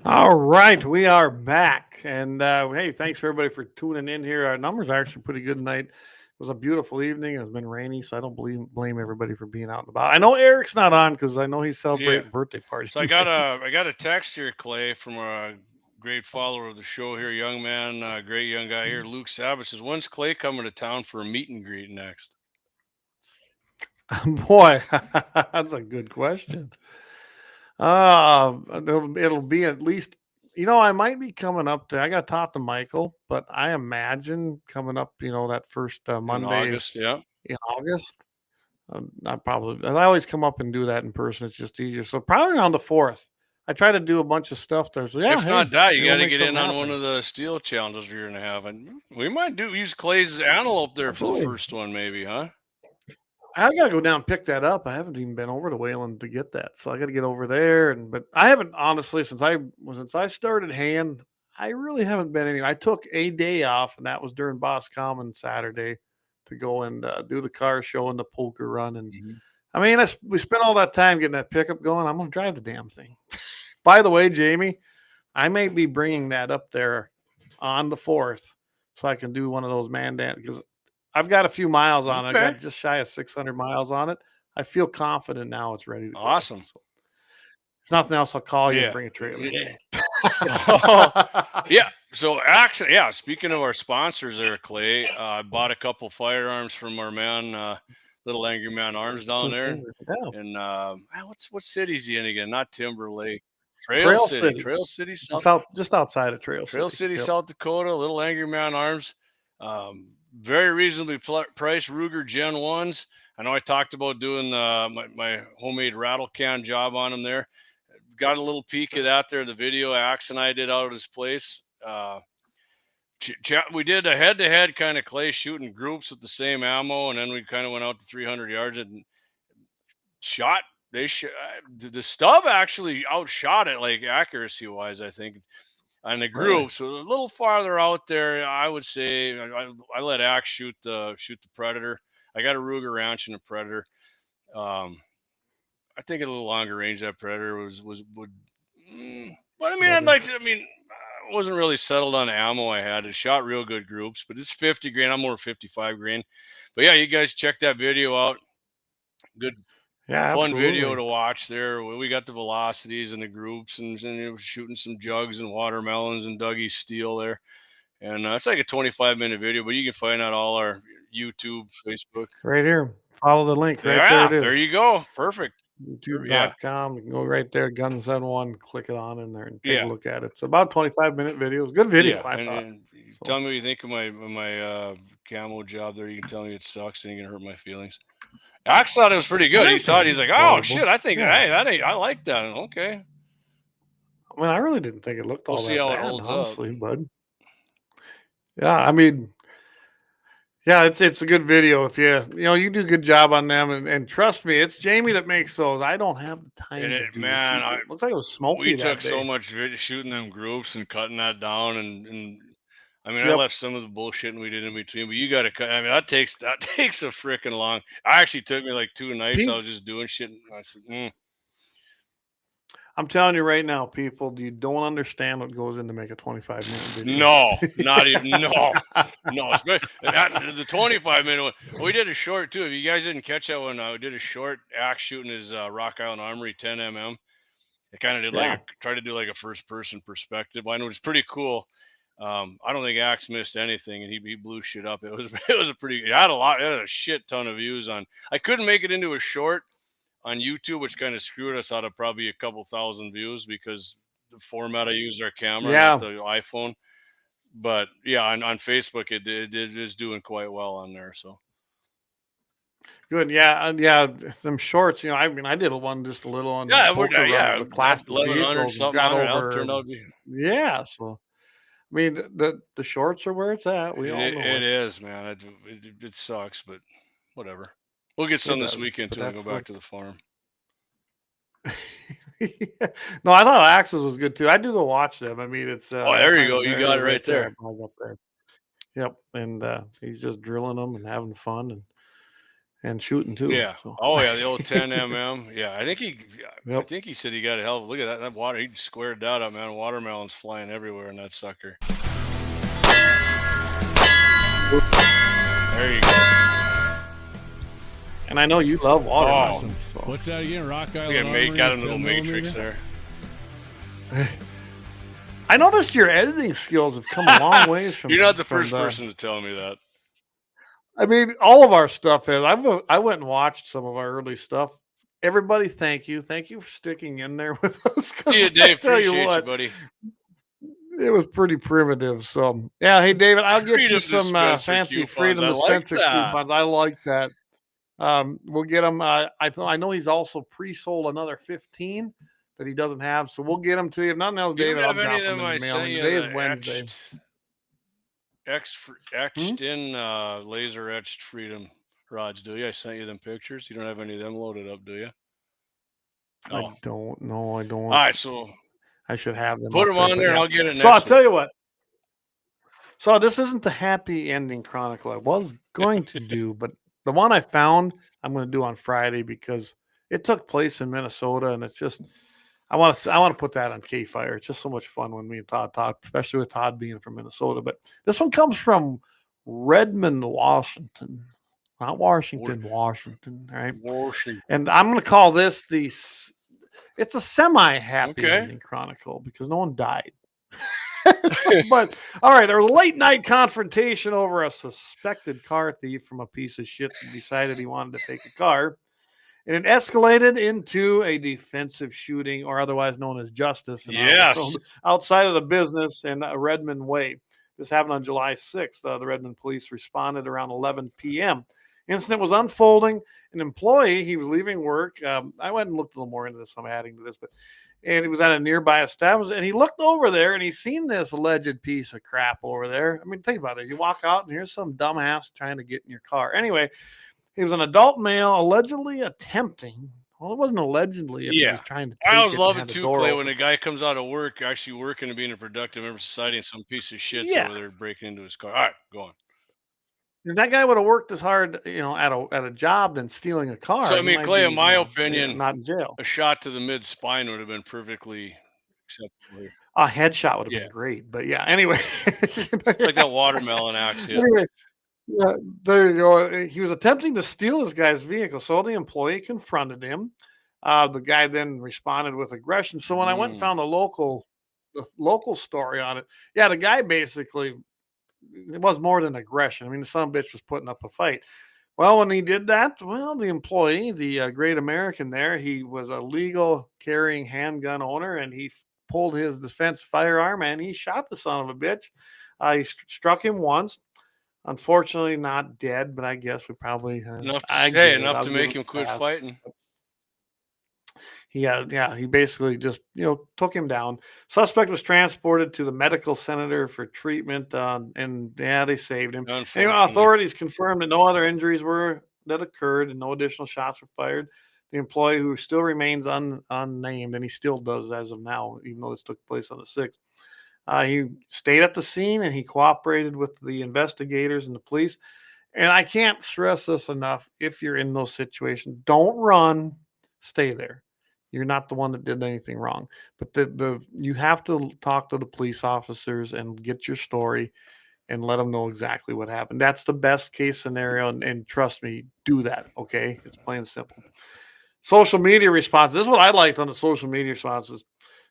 All right, we are back. And hey, thanks everybody for tuning in here. Our numbers are actually pretty good tonight. It was a beautiful evening. It's been rainy, so I don't blame everybody for being out and about. I know Eric's not on because I know he's celebrating birthday parties. So I got a text here, Clay, from a great follower of the show here, young man, great young guy here, Luke Sabbath says, when's Clay coming to town for a meet and greet next? Boy, that's a good question. It'll be at least, I might be coming up there. I got to talk to Michael, but I imagine coming up, that first Monday in August. Yeah. In August. I always come up and do that in person. It's just easier. So probably around the 4th. I try to do a bunch of stuff there. So if not that, you got to get in on one of the steel challenges you're going to have. And we might use Clay's antelope there for the first one, maybe, huh? I got to go down and pick that up. I haven't even been over to Wayland to get that. So I got to get over there. But I haven't, honestly, since I started hand, I really haven't been anywhere. I took a day off, and that was during Boss Common Saturday to go and do the car show and the poker run. And Mhm. I mean, we spent all that time getting that pickup going. I'm going to drive the damn thing. By the way, Jamie, I may be bringing that up there on the 4th so I can do one of those man-down, because I've got a few miles on it. I Okay. got just shy of 600 miles on it. I feel confident now it's ready to go. Awesome. So, if nothing else, I'll call you Yeah. and bring a trailer. Yeah. Yeah. So actually, yeah, speaking of our sponsors there, Clay, I bought a couple firearms from our man, Little Angry Man Arms down there. Yeah. And what city is he in again? Not Timberlake. Trail City. City. Trail City, South Just outside of Trail City, Yep. South Dakota. Little Angry Man Arms. Very reasonably priced Ruger Gen 1s. I know I talked about doing my homemade rattle can job on them there. Got a little peek of that there, the video Axe and I did out at his place. We did a head-to-head kind of, Clay, shooting groups with the same ammo, and then we kind of went out to 300 yards and shot. The stub actually outshot it, like accuracy-wise, I think, on the group. Really? So a little farther out there, I would say I let Axe shoot the Predator. I got a Ruger Ranch and a Predator. I think at a little longer range that Predator would. But I mean, I wasn't really settled on the ammo I had. It shot real good groups, but it's 50 grain. I'm more 55 grain. But yeah, you guys check that video out. Good, fun video to watch there. We got the velocities and the groups and shooting some jugs and watermelons and Dougie Steel there. And it's like a 25-minute video, but you can find out all our YouTube, Facebook. Right here. Follow the link. Right there it is. There you go. Perfect. YouTube.com. You can go right there, Gun701, click it on in there and take a look at it. It's about 25-minute videos. Good video, I thought. And tell me what you think of my camo job there. You can tell me it sucks and you can hurt my feelings. Axe thought it was pretty good. He's like, oh shit, I think I like that. Okay. I mean, I really didn't think it looked all that bad. We'll see how it holds honestly, up. Bud. Yeah, I mean, yeah, it's a good video. If you do a good job on them, and trust me, it's Jamie that makes those. I don't have the time to do it. Looks like it was smoky. We took so much shooting them groups and cutting that down, and I mean, I left some of the bullshit we did in between, but you got to cut. I mean, that takes a freaking long. I actually took me like 2 nights. I was just doing shit. And I said, I'm telling you right now, people, you don't understand what goes into make a 25-minute video. No, not even. No. The 25-minute one. We did a short too. If you guys didn't catch that one, we did a short Axe shooting his Rock Island Armory 10mm. It kind of did tried to do like a first-person perspective. I know it's pretty cool. I don't think Axe missed anything, and he blew shit up. It was it had a shit ton of views on. I couldn't make it into a short on YouTube, which kind of screwed us out of probably a couple thousand views because the format I used our camera, not the iPhone. But yeah, on Facebook it is doing quite well on there. So good, yeah. Them shorts, I mean, I did one just a little on the classic vehicles. Got over. Turned out so I mean, the shorts are where it's at. We all know it is, man. It sucks, but whatever. We'll get some this weekend too and go back to the farm. No, I thought Axe's was good too. I do go watch them. I mean, it's there you go. You got it right there. Up there. Yep, and he's just drilling them and having fun and shooting too. Yeah. So. Oh yeah, the old 10mm. Yeah, I think he said he got a hell of. Look at that water. He squared that up, man. Watermelons flying everywhere in that sucker. There you go. And I know you love watermelons. So. What's that again? Rock Island. Yeah, got a little matrix there. I noticed your editing skills have come a long ways from. You're not the first person to tell me that. I mean, all of our stuff has. I went and watched some of our early stuff. Everybody, thank you for sticking in there with us. Yeah, Dave, appreciate you, buddy. It was pretty primitive. So yeah, hey David, I'll get you some fancy Freedom Dispenser coupons. I like that. We'll get him. I know he's also pre-sold another 15 that he doesn't have, so we'll get them to you. If nothing else, David, I'll drop them in the mail. Today is Wednesday. Etched in laser etched Freedom rods, do you? I sent you them pictures. You don't have any of them loaded up, do you? I don't know. I don't. All right, so I should have them. Put them on there, and I'll get it next So I'll tell you what. So this isn't the happy ending chronicle I was going to do, but the one I found I'm going to do on Friday because it took place in Minnesota, and it's just I want to put that on KFYR. It's just so much fun when me and Todd talk, especially with Todd being from Minnesota. But this one comes from Redmond, Washington, not Washington, Washington, right? Washington. And I'm going to call this it's a semi-happy Okay. ending chronicle because no one died. But all right, there was a late night confrontation over a suspected car thief from a piece of shit that decided he wanted to take a car. And it escalated into a defensive shooting, or otherwise known as justice, Yes. outside of the business in Redmond Way. This happened on July 6th. The Redmond police responded around 11 p.m. Incident was unfolding. An employee, he was leaving work. I went and looked a little more into this. I'm adding to this, and he was at a nearby establishment, and he looked over there, and he seen this alleged piece of crap over there. I mean, think about it. You walk out, and here's some dumbass trying to get in your car. Anyway, he was an adult male allegedly attempting. Well, it wasn't allegedly. If he was trying to. I always love it too, Clay, when a guy comes out of work, actually working and being a productive member of society, and some piece of shit's over there breaking into his car. All right, go on. If that guy would have worked as hard, at a job than stealing a car. So I mean, Clay, in my opinion, not in jail. A shot to the mid spine would have been perfectly acceptable. A headshot would have been great, but yeah. Anyway, like that watermelon axe hit. Anyway, yeah, there you go. He was attempting to steal this guy's vehicle, so the employee confronted him. The guy then responded with aggression. So when I went and found the local story on it, the guy basically, it was more than aggression. I mean, the son of a bitch was putting up a fight. Well, when he did that, the employee, the great American there, he was a legal carrying handgun owner, and he pulled his defense firearm and he shot the son of a bitch. He struck him once. Unfortunately, not dead, but I guess we probably enough to make him quit fighting. He basically just took him down. Suspect was transported to the medical center for treatment, and they saved him. Anyway, authorities confirmed that no other injuries that occurred and no additional shots were fired. The employee, who still remains unnamed, and he still does as of now, even though this took place on the 6th. He stayed at the scene and he cooperated with the investigators and the police. And I can't stress this enough. If you're in those situations, don't run, stay there. You're not the one that did anything wrong, but you have to talk to the police officers and get your story and let them know exactly what happened. That's the best case scenario. And trust me, do that. Okay. It's plain and simple. Social media responses. This is what I liked on the social media responses.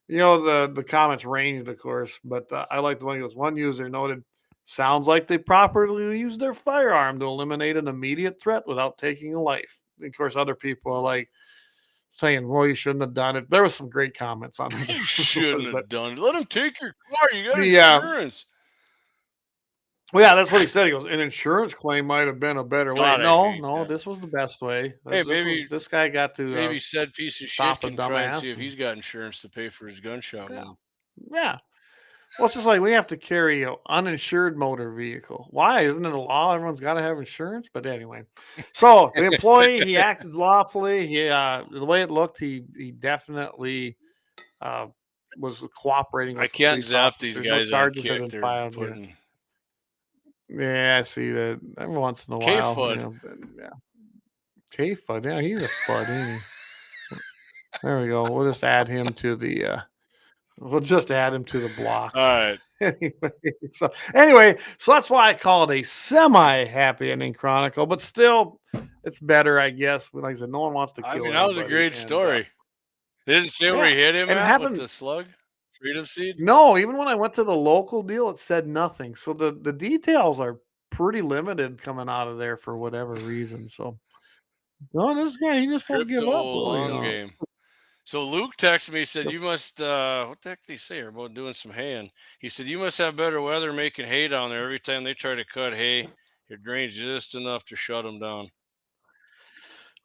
The comments ranged, of course, but I like the one. He goes, one user noted, sounds like they properly used their firearm to eliminate an immediate threat without taking a life. Of course, other people are like saying, well, you shouldn't have done it. There was some great comments on it. You shouldn't have done it. Let him take your car. You got insurance. Well, yeah, that's what he said. He goes, an insurance claim might have been a better way. No, this was the best way. Hey, maybe this guy got to maybe said piece of shit can try and see if he's got insurance to pay for his gunshot wound. Yeah. Well, it's just like we have to carry an uninsured motor vehicle. Why? Isn't it a law? Everyone's got to have insurance. But anyway, so the employee, he acted lawfully. The way it looked, he definitely was cooperating. I can't zap these guys on Kick. They're putting. Yeah, I see that every once in a while. K-Fud. Yeah, he's a fud, ain't he? There we go. We'll just add him to the. We'll just add him to the block. All right. Anyway, so that's why I call it a semi-happy ending chronicle, but still, it's better, I guess. Like I said, no one wants to kill. I mean, that was a great story. They didn't say where he hit him with the slug. Freedom seed? No, even when I went to the local deal, it said nothing. So the details are pretty limited coming out of there for whatever reason. So, no, this guy, he just won't give up. Long game. So Luke texted me, said, you must, what the heck did he say about doing some hay? He said, you must have better weather making hay down there. Every time they try to cut hay, it drains just enough to shut them down.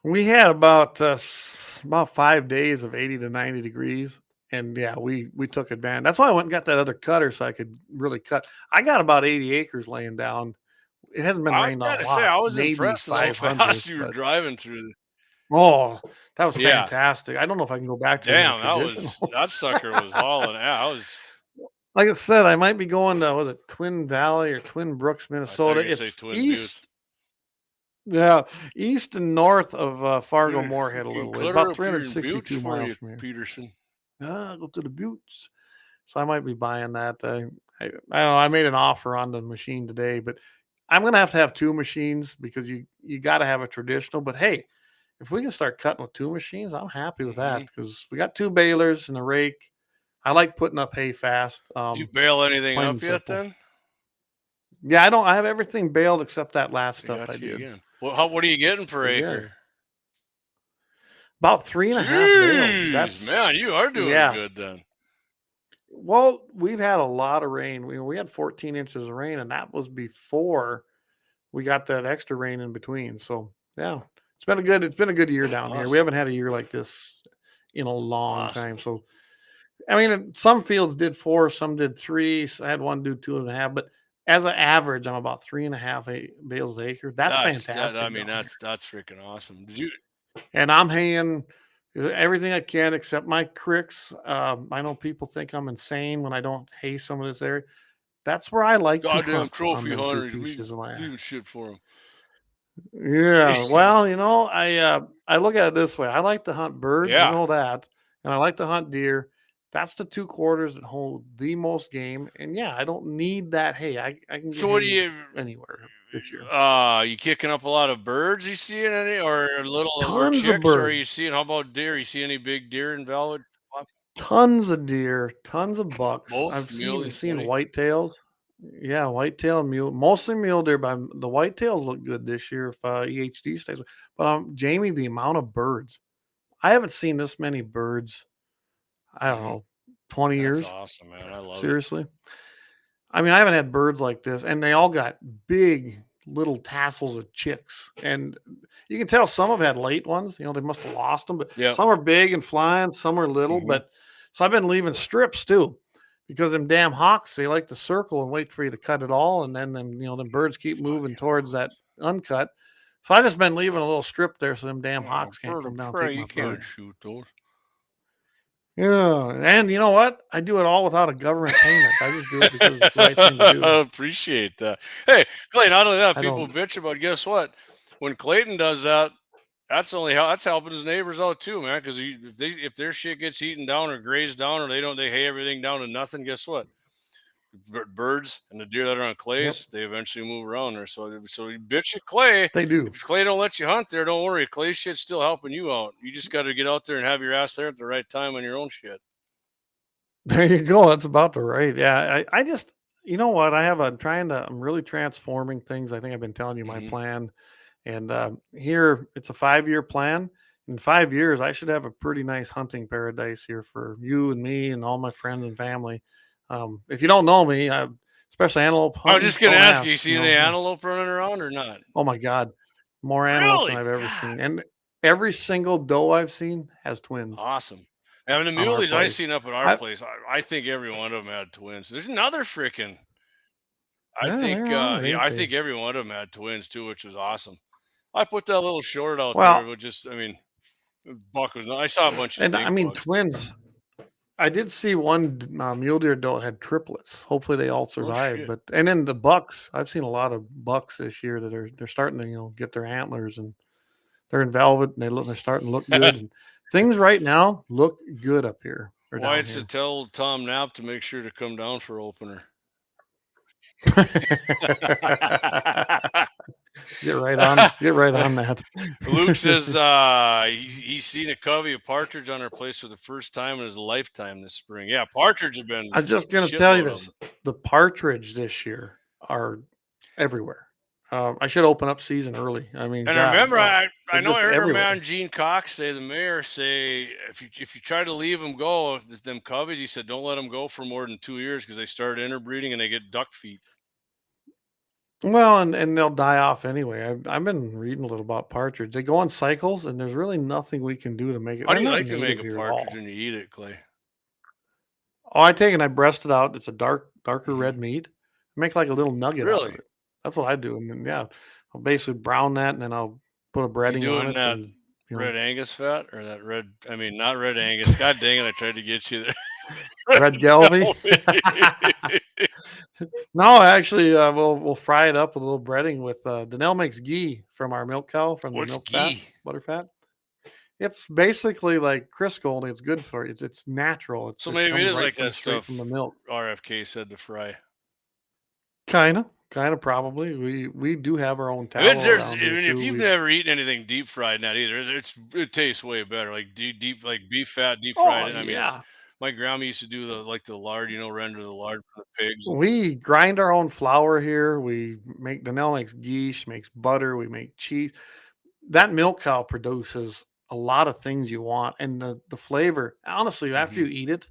We had about 5 days of 80 to 90 degrees. And yeah, we took advantage. That's why I went and got that other cutter so I could really cut. I got about 80 acres laying down. It hasn't been rained on a lot. I was impressed how fast you were driving through. Oh, that was fantastic. I don't know if I can go back to that sucker was hauling. Yeah, Like I said, I might be going to, was it Twin Valley or Twin Brooks, Minnesota? It's Twin east. Buttes. Yeah, east and north of Fargo Dude, Moorhead a little ways. clutter About up here in 362 Buttes for miles you, from here. Peterson. Go to the Buttes. So I might be buying that. I don't know. I made an offer on the machine today, but I'm gonna have 2 machines because you got to have a traditional. But hey, if we can start cutting with 2 machines, I'm happy with that because we got 2 balers and a rake. I like putting up hay fast. Did you bale anything plain up and yet simple. then? Yeah, I have everything baled except that last stuff I did. Again. Well, what are you getting per acre? About 3.5 bales. That's, man, you are doing good then. Well, we've had a lot of rain. We had 14 inches of rain, and that was before we got that extra rain in between. So yeah, it's been a good year down here. We haven't had a year like this in a long time. So I mean, some fields did 4, some did 3. So I had one do 2.5, but as an average, I'm about 3.5 bales an acre. That's fantastic. I mean, that's freaking awesome. Did you? And I'm haying everything I can except my cricks. I know people think I'm insane when I don't hay some of this area. That's where I like goddamn to trophy hunters. We shit for them. Yeah, well, I look at it this way. I like to hunt birds, you know that, and I like to hunt deer. That's the 2 quarters that hold the most game. And yeah, I don't need that hay. I can get what do you anywhere this year. You kicking up a lot of birds? You seeing any or little Tons chicks? of birds. Or are you seeing? How about deer? You see any big deer in Valwood? Tons of deer, tons of bucks. Both I've muley, seen whitetails. Yeah, whitetail and mule, mostly mule deer, but the whitetails look good this year if EHD stays. But Jamie, the amount of birds, I haven't seen this many birds. I don't know, 20 years. That's awesome, man. I love Seriously. It. I mean, I haven't had birds like this, and they all got big little tassels of chicks, and you can tell some have had late ones. They must have lost them, but some are big and flying, some are little. But so I've been leaving strips too, because them damn hawks, they like to circle and wait for you to cut it all, and then them birds keep moving towards that uncut. So I just been leaving a little strip there so them damn hawks can't come down. And take you can't shoot those. Yeah, and you know what? I do it all without a government payment. I just do it because it's the right thing to do. I appreciate that. Hey, Clay, not only that, people bitch about. Guess what? When Clayton does that, that's helping his neighbors out too, man. Because if their shit gets eaten down or grazed down, or they hay everything down to nothing, guess what? Birds and the deer that are on Clay's, they eventually move around there. So you bitch at Clay. They do. If Clay don't let you hunt there, don't worry. Clay's shit's still helping you out. You just got to get out there and have your ass there at the right time on your own shit. There you go. That's about the right. Yeah. I just, you know what? I'm really transforming things. I think I've been telling you my plan. And here it's a 5-year plan. In 5 years, I should have a pretty nice hunting paradise here for you and me and all my friends and family. If you don't know me, especially antelope hunting. I was just going to ask you see any antelope running around or not? Oh my God. More antelope than I've ever seen. And every single doe I've seen has twins. Awesome. And the muleys I seen up at our place, I think every one of them had twins. There's another freaking. I think every one of them had twins too, which was awesome. I put that little short out there, but buck was. I saw a bunch of. And bucks. Twins. I did see one mule deer doe had triplets. Hopefully they all survived. And then the bucks, I've seen a lot of bucks this year that they're starting to get their antlers, and they're in velvet and they're starting to look good. And things right now look good up here. Why it's to tell Tom Knapp to make sure to come down for opener. Get right on that. Luke says he's seen a covey of partridge on our place for the first time in his lifetime this spring. Yeah, partridge have been. I was just gonna tell you this: the partridge this year are everywhere. I should open up season early. I mean, and remember, I know I heard our man Gene Cox the mayor say, if you try to leave them go, them coveys, he said, don't let them go for more than 2 years because they start interbreeding and they get duck feet. Well, and they'll die off anyway. I've been reading a little about partridge. They go on cycles, and there's really nothing we can do to make it. How do you like to make a partridge when you eat it, Clay? Oh, I take it and I breast it out. It's a darker red meat. Make like a little nugget out of it. That's what I do. And then, I'll basically brown that, and then I'll put a breading on it. Red Angus fat or that red? I mean, not red Angus. God dang it! I tried to get you there. Red Gelby. No, actually, we'll fry it up with a little breading with Danelle makes ghee from our milk cow from What's the milk ghee? fat, butter fat. It's basically like Crisco, only it's good for you. It's natural. So it maybe it comes is right like from that straight stuff from the milk. RFK said to fry. Kind of, probably. We do have our own I mean, tallow around here if too. you've never eaten anything deep fried, not either. It tastes way better. Like deep like beef fat deep fried. Oh And I mean, yeah, my grandma used to do the lard, render the lard for the pigs. we grind our own flour here. We make Danelle makes ghee, she makes butter. We make cheese. That milk cow produces a lot of things you want, and the flavor. Honestly, after you eat it,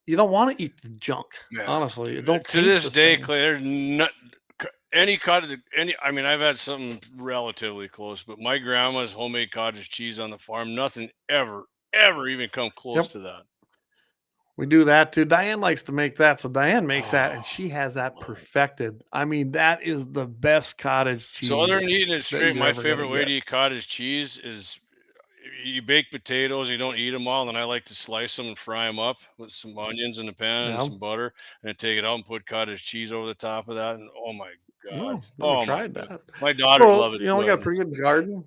you don't want to eat the junk. Yeah. Honestly, it don't To taste this the day, same. Clay, there's not any cottage. I mean, I've had something relatively close, but my grandma's homemade cottage cheese on the farm, nothing ever even come close to that. We do that too. Diane likes to make that, so Diane makes that, and Oh, she has that perfected. I mean, that is the best cottage cheese. So other than eating it straight, you're my ever gonna favorite way get. to eat cottage cheese is you bake potatoes, you don't eat them all, and I like to slice them and fry them up with some onions in the pan and Yeah. some butter, and then take it out and put cottage cheese over the top of that. And oh my No, god, never oh my tried god, that. my daughters So, love it we too. got a pretty good garden.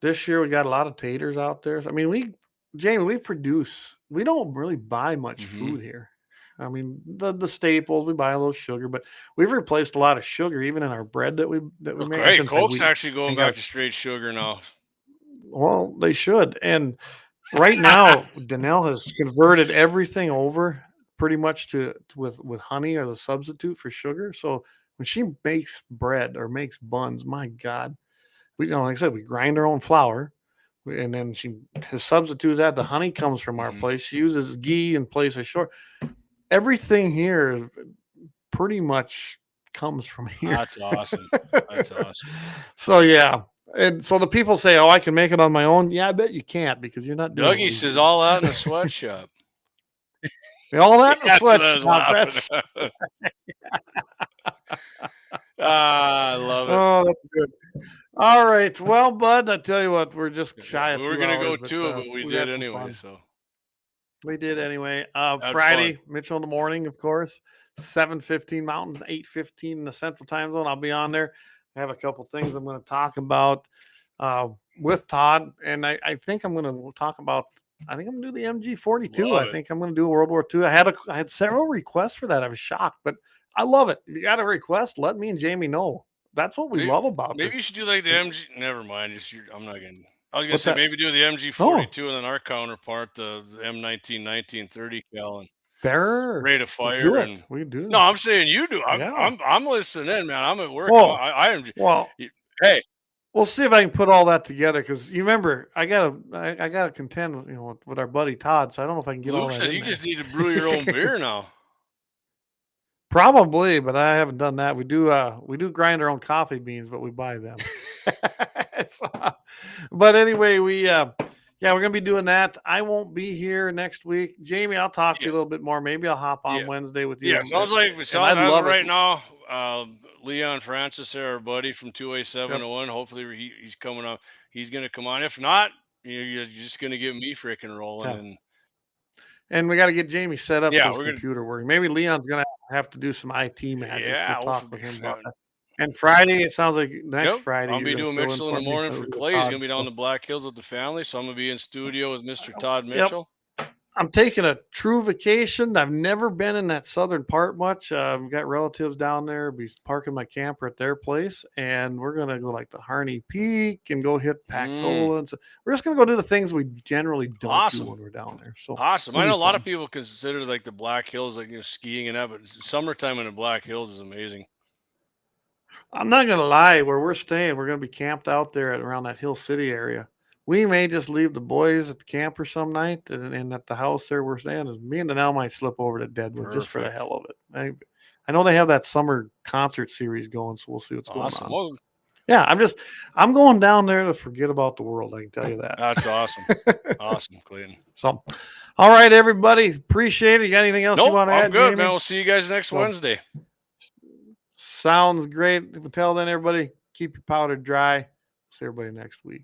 This year we got a lot of taters out there. So, I mean, Jamie, we don't really buy much food here. I mean, the staples, we buy a little sugar, but we've replaced a lot of sugar even in our bread that we make. I Great, shouldn't say Coke's we. actually going back to straight sugar now. Well, they should. And right now, Danelle has converted everything over pretty much with honey as a substitute for sugar. So when she makes bread or makes buns, my God, like I said, we grind our own flour, and then she has substituted that. The honey comes from our place. She uses ghee in place of sugar. Everything here pretty much comes from here. That's awesome. That's awesome. So yeah. And so the people say, "Oh, I can make it on my own." Yeah, I bet you can't because you're not doing. Dougie says all that in the sweatshop. All that in the That's what I was sweatshop. laughing at. I love it. Oh, that's good. All right. Well, bud, I tell you what, we're just shy of 2 We were gonna go hours, too, but we did had some anyway. fun. So We did anyway. Had Friday, fun. Mitchell in the morning, of course. 7:15 Mountain, 8:15 in the Central Time Zone. I'll be on there. I have a couple things I'm going to talk about with Todd, and I think I'm going to talk about. I think I'm going to do the MG42. Love I it. think I'm going to do a World War II. I had several requests for that. I was shocked, but I love it. If you got a request, let me and Jamie know. That's what we love about Maybe this. you should do like the MG. Never mind. I'm not gonna. I was gonna What's say that? maybe do the MG42 and then our counterpart, the M19 1930 cal, and There. rate of fire. Let's do it. And We do. no, I'm saying you do. Yeah. I'm listening in, man. I'm at work. Well, Well, hey, we'll see if I can put all that together because you remember I gotta contend with our buddy Todd, so I don't know if I can get all Luke that says in you there. just need to brew your own beer now. Probably, but I haven't done that. We do grind our own coffee beans, but we buy them. But anyway, we're gonna be doing that. I won't be here next week. Jamie, I'll talk to you a little bit more. Maybe I'll hop on Wednesday with you. Yeah, sounds like as of right now, Leon Francis, our buddy from 2A701. Hopefully he's coming up. He's gonna come on. If not, you're just gonna get me freaking rolling. And we got to get Jamie set up so his we're computer working. Maybe Leon's gonna have to do some IT magic. Yeah, we'll talk with him about that. And Friday, it sounds like next Friday. I'll be doing Mitchell in the morning for Clay. He's gonna be down in the the Black Hills with the family, so I'm gonna be in studio with Mr. Todd Mitchell. I'm taking a true vacation. I've never been in that southern part much. I've got relatives down there. Be parking my camper at their place, and we're gonna go like to Harney Peak and go hit Pactola. And so we're just gonna go do the things we generally don't do when we're down there. So awesome! I know a lot of people consider like the Black Hills, like skiing and that, but summertime in the Black Hills is amazing. I'm not gonna lie. Where we're staying, we're gonna be camped out there around that Hill City area. We may just leave the boys at the camper some night, and at the house there we're staying. Me and Danelle might slip over to Deadwood just for the hell of it. I know they have that summer concert series going, so we'll see what's going on. Well, yeah, I'm going down there to forget about the world. I can tell you that. That's awesome. Awesome, Clayton. So, all right, everybody, appreciate it. You got anything else you want to add? I'm good, Jamie? man. We'll see you guys next Wednesday. Sounds great. Until then, everybody, keep your powder dry. See everybody next week.